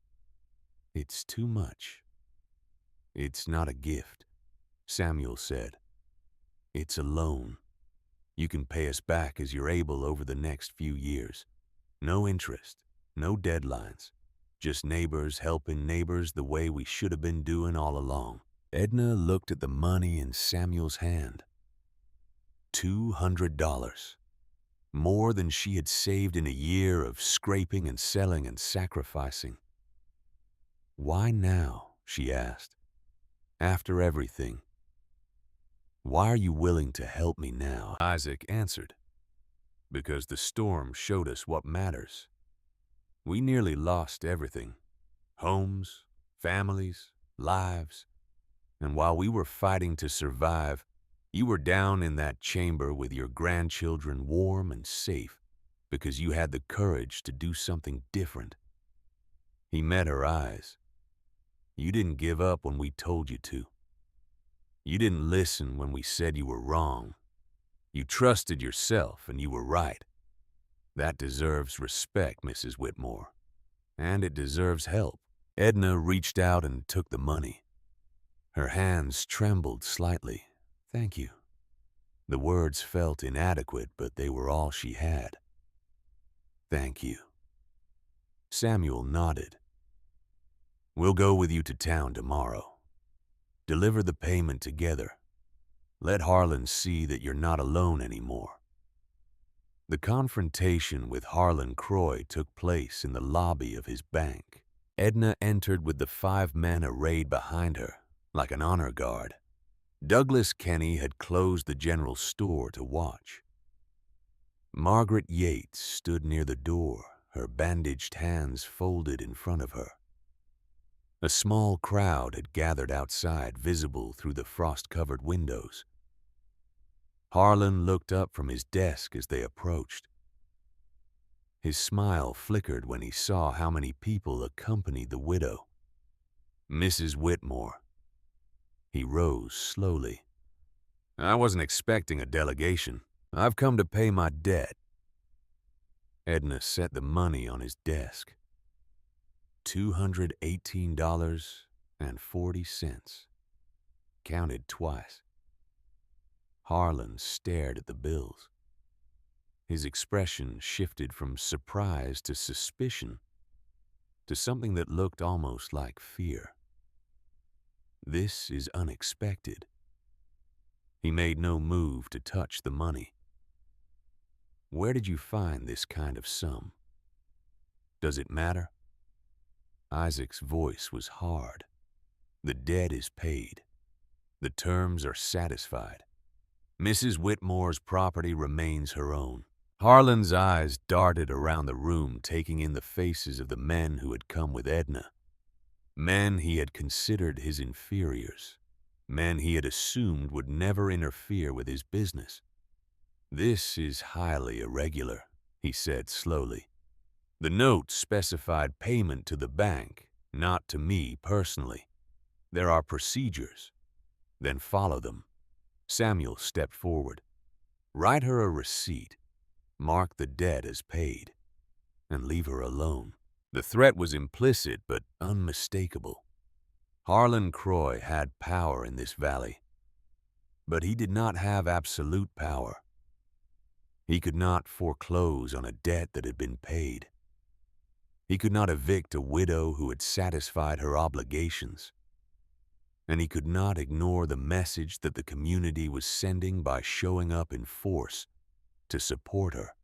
"It's too much." "It's not a gift," Samuel said. "It's a loan. You can pay us back as you're able over the next few years. No interest, no deadlines. Just neighbors helping neighbors the way we should have been doing all along." Edna looked at the money in Samuel's hand. $200. More than she had saved in a year of scraping and selling and sacrificing. "Why now?" she asked. "After everything. Why are you willing to help me now?" Isaac answered. "Because the storm showed us what matters. We nearly lost everything. Homes, families, lives. And while we were fighting to survive, you were down in that chamber with your grandchildren warm and safe, because you had the courage to do something different. He met her eyes. You didn't give up when we told you to. You didn't listen when we said you were wrong. You trusted yourself and you were right. That deserves respect, Mrs. Whitmore. And it deserves help. Edna reached out and took the money. Her hands trembled slightly. Thank you. The words felt inadequate, but they were all she had. Thank you. Samuel nodded. We'll go with you to town tomorrow. Deliver the payment together. Let Harlan see that you're not alone anymore. The confrontation with Harlan Croy took place in the lobby of his bank. Edna entered with the 5 men arrayed behind her, like an honor guard. Douglas Kenny had closed the general store to watch. Margaret Yates stood near the door, her bandaged hands folded in front of her. A small crowd had gathered outside, visible through the frost-covered windows. Harlan looked up from his desk as they approached. His smile flickered when he saw how many people accompanied the widow. Mrs. Whitmore. He rose slowly. I wasn't expecting a delegation. I've come to pay my debt. Edna set the money on his desk. $218.40. Counted twice. Harlan stared at the bills. His expression shifted from surprise to suspicion, to something that looked almost like fear. This is unexpected. He made no move to touch the money. Where did you find this kind of sum? Does it matter? Isaac's voice was hard. The debt is paid. The terms are satisfied. Mrs. Whitmore's property remains her own. Harlan's eyes darted around the room, taking in the faces of the men who had come with Edna. Men he had considered his inferiors. Men he had assumed would never interfere with his business. This is highly irregular, he said slowly. The note specified payment to the bank, not to me personally. There are procedures. Then follow them. Samuel stepped forward. Write her a receipt. Mark the debt as paid. And leave her alone. The threat was implicit but unmistakable. Harlan Croy had power in this valley. But he did not have absolute power. He could not foreclose on a debt that had been paid. He could not evict a widow who had satisfied her obligations. And he could not ignore the message that the community was sending by showing up in force to support her.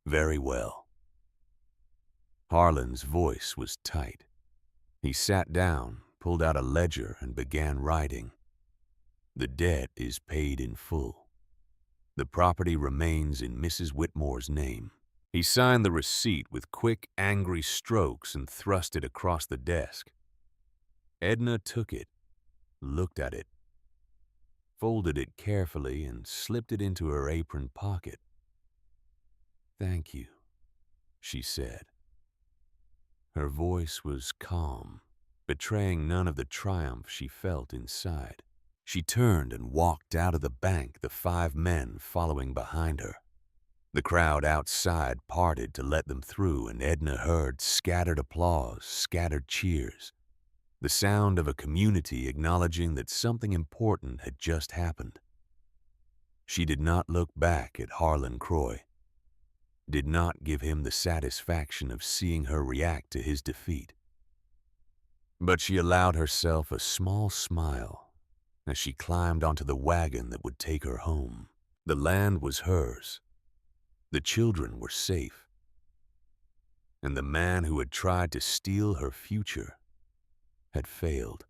Very well. Harlan's voice was tight. He sat down, pulled out a ledger, and began writing. The debt is paid in full. The property remains in Mrs. Whitmore's name. He signed the receipt with quick, angry strokes and thrust it across the desk. Edna took it, looked at it, folded it carefully, and slipped it into her apron pocket. Thank you, she said. Her voice was calm, betraying none of the triumph she felt inside. She turned and walked out of the bank, the 5 men following behind her. The crowd outside parted to let them through, and Edna heard scattered applause, scattered cheers, the sound of a community acknowledging that something important had just happened. She did not look back at Harlan Croy, did not give him the satisfaction of seeing her react to his defeat. But she allowed herself a small smile as she climbed onto the wagon that would take her home. The land was hers. The children were safe. And the man who had tried to steal her future had failed.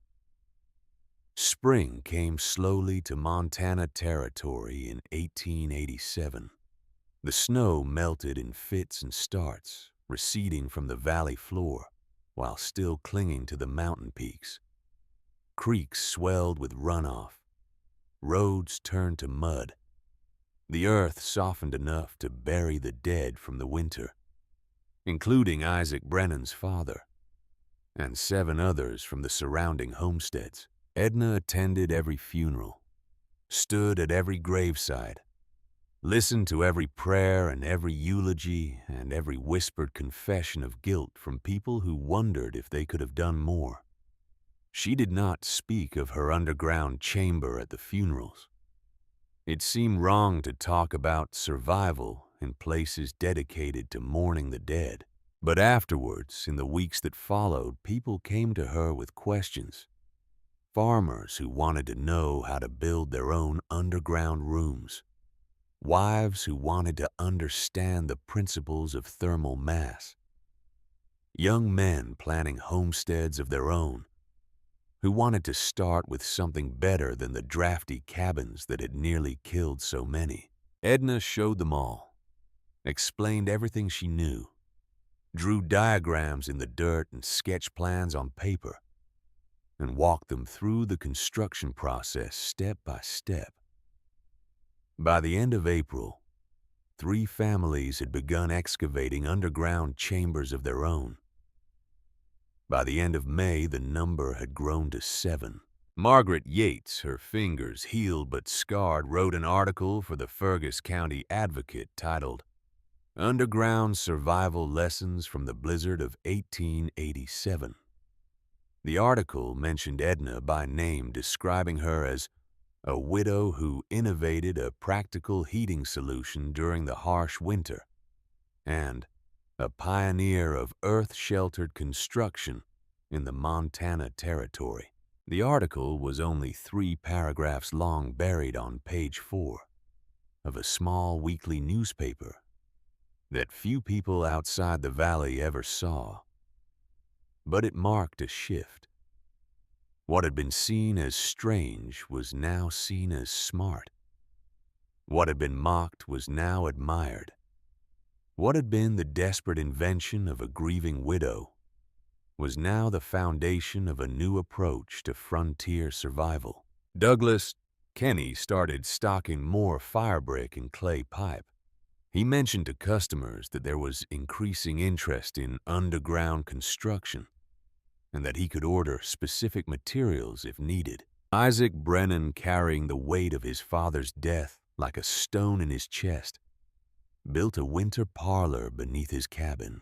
Spring came slowly to Montana Territory in 1887. The snow melted in fits and starts, receding from the valley floor, while still clinging to the mountain peaks. Creeks swelled with runoff. Roads turned to mud. The earth softened enough to bury the dead from the winter, including Isaac Brennan's father, and 7 others from the surrounding homesteads. Edna attended every funeral, stood at every graveside, listened to every prayer and every eulogy and every whispered confession of guilt from people who wondered if they could have done more. She did not speak of her underground chamber at the funerals. It seemed wrong to talk about survival in places dedicated to mourning the dead. But afterwards, in the weeks that followed, people came to her with questions. Farmers who wanted to know how to build their own underground rooms. Wives who wanted to understand the principles of thermal mass. Young men planning homesteads of their own, who wanted to start with something better than the drafty cabins that had nearly killed so many. Edna showed them all, explained everything she knew, drew diagrams in the dirt and sketched plans on paper, and walked them through the construction process step by step. By the end of April, 3 families had begun excavating underground chambers of their own. By the end of May, the number had grown to 7. Margaret Yates, her fingers healed but scarred, wrote an article for the Fergus County Advocate titled, "Underground Survival Lessons from the Blizzard of 1887." The article mentioned Edna by name, describing her as a widow who innovated a practical heating solution during the harsh winter, and a pioneer of earth-sheltered construction in the Montana Territory. The article was only 3 paragraphs long, buried on page 4 of a small weekly newspaper that few people outside the valley ever saw. But it marked a shift. What had been seen as strange was now seen as smart. What had been mocked was now admired. What had been the desperate invention of a grieving widow was now the foundation of a new approach to frontier survival. Douglas Kenny started stocking more firebrick and clay pipe. He mentioned to customers that there was increasing interest in underground construction and that he could order specific materials if needed. Isaac Brennan, carrying the weight of his father's death like a stone in his chest, built a winter parlor beneath his cabin,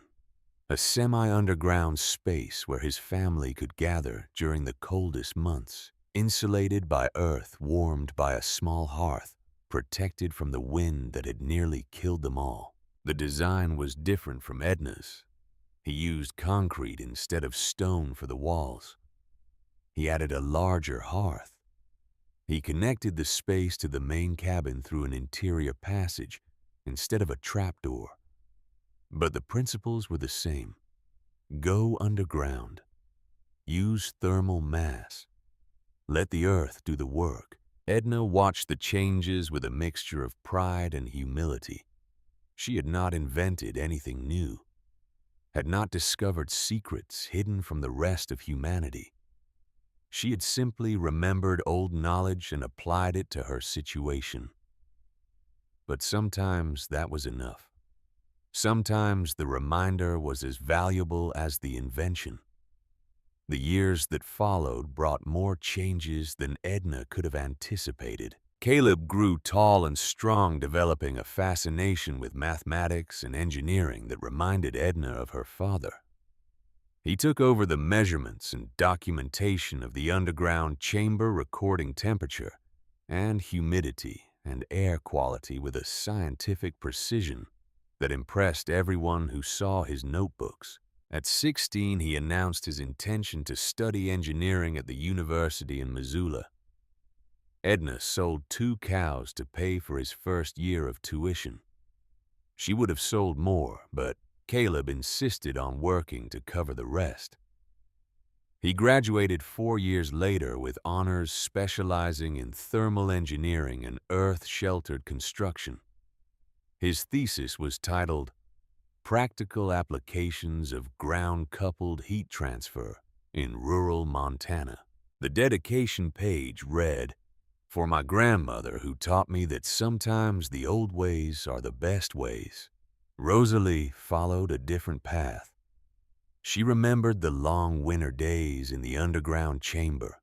a semi-underground space where his family could gather during the coldest months, insulated by earth, warmed by a small hearth, protected from the wind that had nearly killed them all. The design was different from Edna's. He used concrete instead of stone for the walls. He added a larger hearth. He connected the space to the main cabin through an interior passage instead of a trapdoor. But the principles were the same. Go underground. Use thermal mass. Let the earth do the work. Edna watched the changes with a mixture of pride and humility. She had not invented anything new, had not discovered secrets hidden from the rest of humanity. She had simply remembered old knowledge and applied it to her situation. But sometimes that was enough. Sometimes the reminder was as valuable as the invention. The years that followed brought more changes than Edna could have anticipated. Caleb grew tall and strong, developing a fascination with mathematics and engineering that reminded Edna of her father. He took over the measurements and documentation of the underground chamber, recording temperature and humidity and air quality with a scientific precision that impressed everyone who saw his notebooks. At 16, he announced his intention to study engineering at the university in Missoula. Edna sold 2 cows to pay for his first year of tuition. She would have sold more, but Caleb insisted on working to cover the rest. He graduated 4 years later with honors, specializing in thermal engineering and earth-sheltered construction. His thesis was titled, "Practical Applications of Ground-Coupled Heat Transfer in Rural Montana." The dedication page read, For my grandmother, who taught me that sometimes the old ways are the best ways, Rosalie followed a different path. She remembered the long winter days in the underground chamber,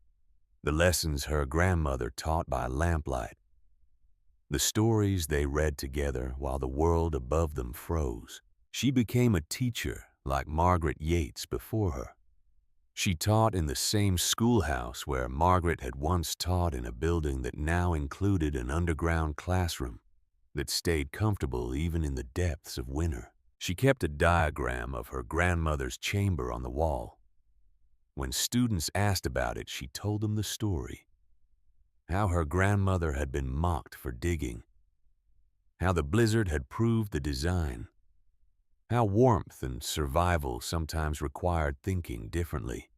the lessons her grandmother taught by lamplight, the stories they read together while the world above them froze. She became a teacher like Margaret Yates before her. She taught in the same schoolhouse where Margaret had once taught, in a building that now included an underground classroom that stayed comfortable even in the depths of winter. She kept a diagram of her grandmother's chamber on the wall. When students asked about it, she told them the story. How her grandmother had been mocked for digging. How the blizzard had proved the design. How warmth and survival sometimes required thinking differently.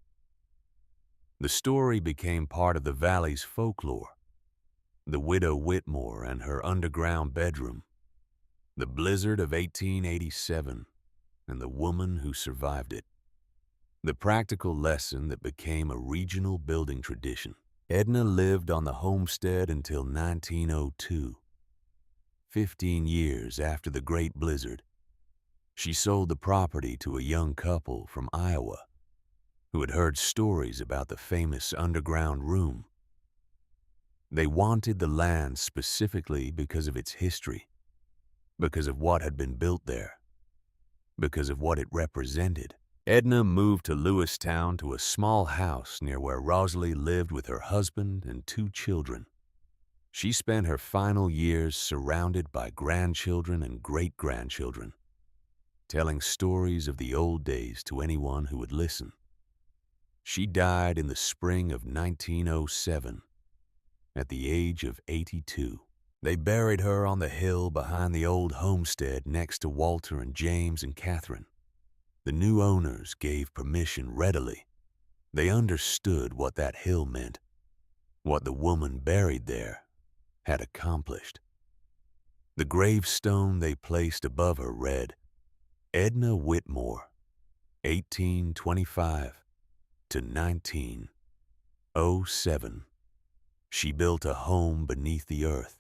The story became part of the valley's folklore. The widow Whitmore and her underground bedroom. The blizzard of 1887 and the woman who survived it. The practical lesson that became a regional building tradition. Edna lived on the homestead until 1902. 15 years after the Great Blizzard, she sold the property to a young couple from Iowa who had heard stories about the famous underground room. They wanted the land specifically because of its history, because of what had been built there, because of what it represented. Edna moved to Lewistown, to a small house near where Rosalie lived with her husband and 2 children. She spent her final years surrounded by grandchildren and great-grandchildren, telling stories of the old days to anyone who would listen. She died in the spring of 1907, at the age of 82. They buried her on the hill behind the old homestead next to Walter and James and Catherine. The new owners gave permission readily. They understood what that hill meant, what the woman buried there had accomplished. The gravestone they placed above her read, Edna Whitmore, 1825 to 1907. She built a home beneath the earth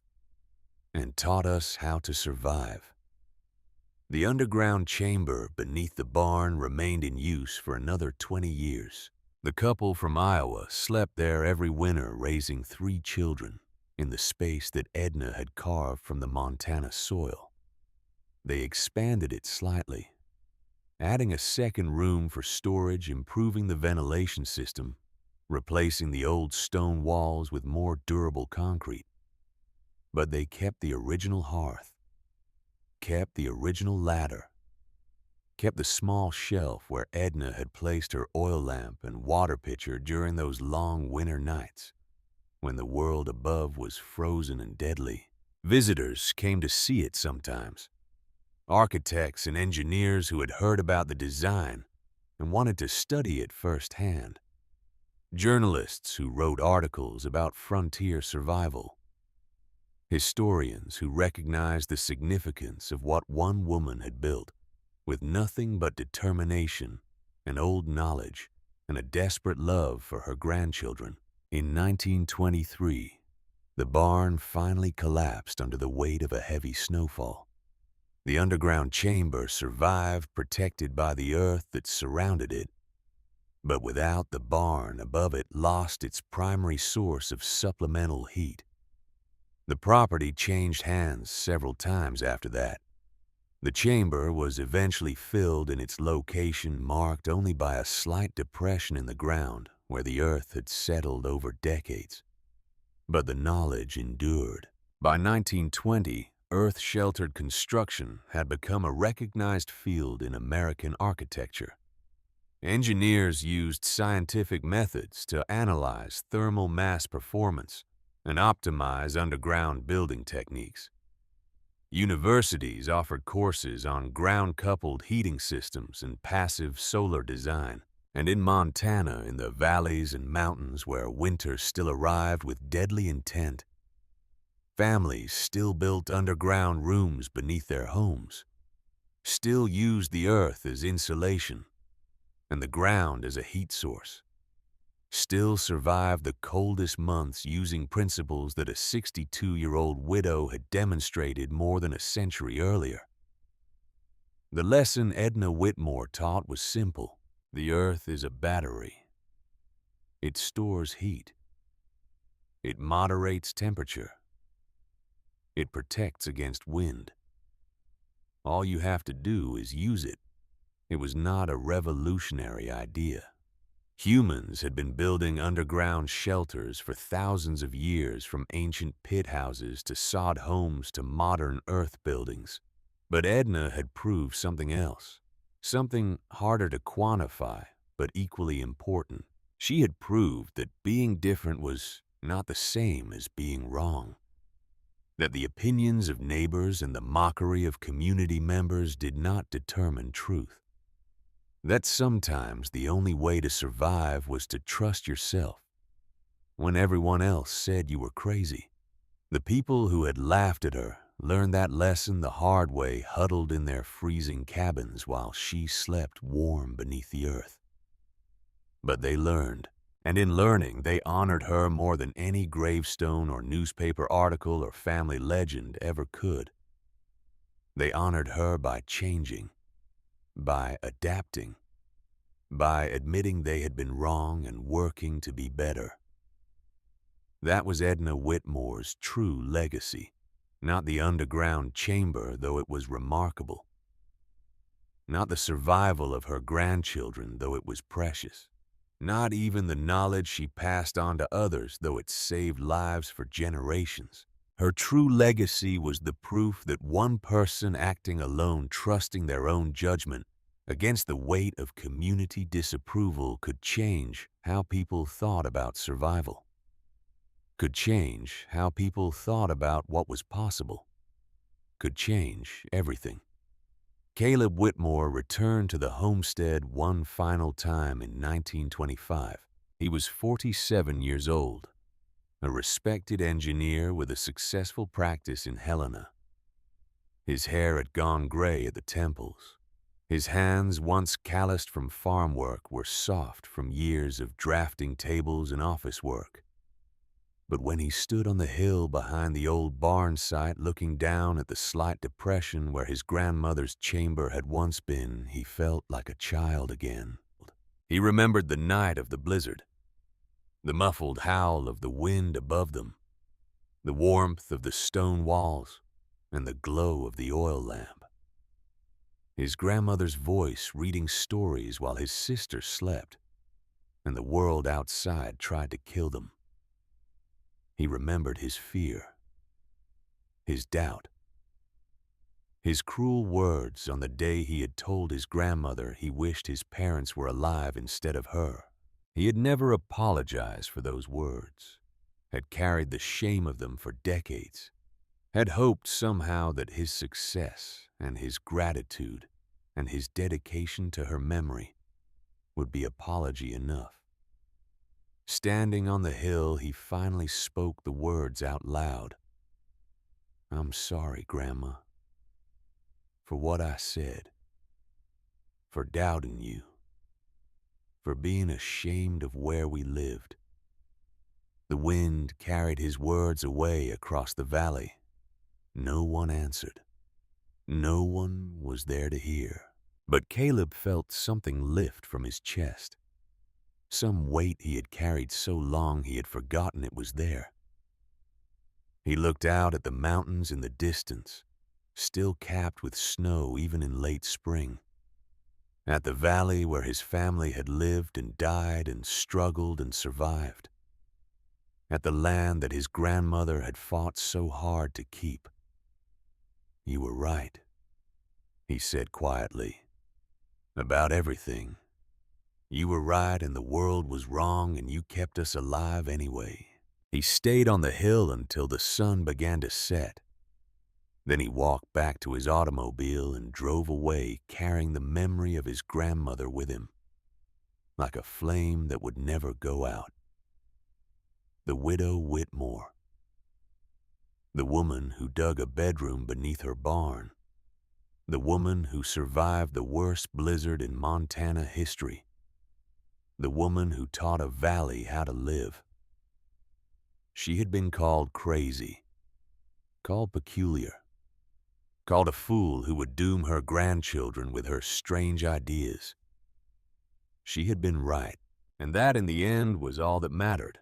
and taught us how to survive. The underground chamber beneath the barn remained in use for another 20 years. The couple from Iowa slept there every winter, raising 3 children in the space that Edna had carved from the Montana soil. They expanded it slightly, adding a second room for storage, improving the ventilation system, replacing the old stone walls with more durable concrete. But they kept the original hearth, kept the original ladder, kept the small shelf where Edna had placed her oil lamp and water pitcher during those long winter nights when the world above was frozen and deadly. Visitors came to see it sometimes. Architects and engineers who had heard about the design and wanted to study it firsthand. Journalists who wrote articles about frontier survival. Historians who recognized the significance of what one woman had built with nothing but determination and old knowledge and a desperate love for her grandchildren. In 1923, the barn finally collapsed under the weight of a heavy snowfall. The underground chamber survived, protected by the earth that surrounded it, but without the barn above it lost its primary source of supplemental heat. The property changed hands several times after that. The chamber was eventually filled in its location, marked only by a slight depression in the ground where the earth had settled over decades. But the knowledge endured. By 1920, earth-sheltered construction had become a recognized field in American architecture. Engineers used scientific methods to analyze thermal mass performance and optimize underground building techniques. Universities offered courses on ground-coupled heating systems and passive solar design. And in Montana, in the valleys and mountains where winter still arrived with deadly intent, families still built underground rooms beneath their homes, still used the earth as insulation and the ground as a heat source, still survived the coldest months using principles that a 62-year-old widow had demonstrated more than a century earlier. The lesson Edna Whitmore taught was simple. The earth is a battery. It stores heat. It moderates temperature. It protects against wind. All you have to do is use it. It was not a revolutionary idea. Humans had been building underground shelters for thousands of years, from ancient pit houses to sod homes to modern earth buildings. But Edna had proved something else, something harder to quantify, but equally important. She had proved that being different was not the same as being wrong, that the opinions of neighbors and the mockery of community members did not determine truth, that sometimes the only way to survive was to trust yourself when everyone else said you were crazy. The people who had laughed at her learned that lesson the hard way, huddled in their freezing cabins while she slept warm beneath the earth. But they learned, and in learning they honored her more than any gravestone or newspaper article or family legend ever could. They honored her by changing, by adapting, by admitting they had been wrong and working to be better. That was Edna Whitmore's true legacy, not the underground chamber, though it was remarkable, not the survival of her grandchildren, though it was precious, not even the knowledge she passed on to others, though it saved lives for generations. Her true legacy was the proof that one person acting alone, trusting their own judgment against the weight of community disapproval, could change how people thought about survival, could change how people thought about what was possible, could change everything. Caleb Whitmore returned to the homestead one final time in 1925. He was 47 years old, a respected engineer with a successful practice in Helena. His hair had gone gray at the temples. His hands, once calloused from farm work, were soft from years of drafting tables and office work. But when he stood on the hill behind the old barn site, looking down at the slight depression where his grandmother's chamber had once been, he felt like a child again. He remembered the night of the blizzard, the muffled howl of the wind above them, the warmth of the stone walls, and the glow of the oil lamp. His grandmother's voice reading stories while his sister slept, and the world outside tried to kill them. He remembered his fear, his doubt, his cruel words on the day he had told his grandmother he wished his parents were alive instead of her. He had never apologized for those words, had carried the shame of them for decades, had hoped somehow that his success and his gratitude and his dedication to her memory would be apology enough. Standing on the hill, he finally spoke the words out loud. "I'm sorry, Grandma, for what I said, for doubting you, for being ashamed of where we lived." The wind carried his words away across the valley. No one answered. No one was there to hear. But Caleb felt something lift from his chest. Some weight he had carried so long he had forgotten it was there. He looked out at the mountains in the distance, still capped with snow even in late spring, at the valley where his family had lived and died and struggled and survived, at the land that his grandmother had fought so hard to keep. "You were right," he said quietly, "about everything. You were right and the world was wrong, and you kept us alive anyway." He stayed on the hill until the sun began to set. Then he walked back to his automobile and drove away, carrying the memory of his grandmother with him, like a flame that would never go out. The widow Whitmore, the woman who dug a bedroom beneath her barn, the woman who survived the worst blizzard in Montana history, the woman who taught a valley how to live. She had been called crazy, called peculiar, called a fool who would doom her grandchildren with her strange ideas. She had been right, and that in the end was all that mattered.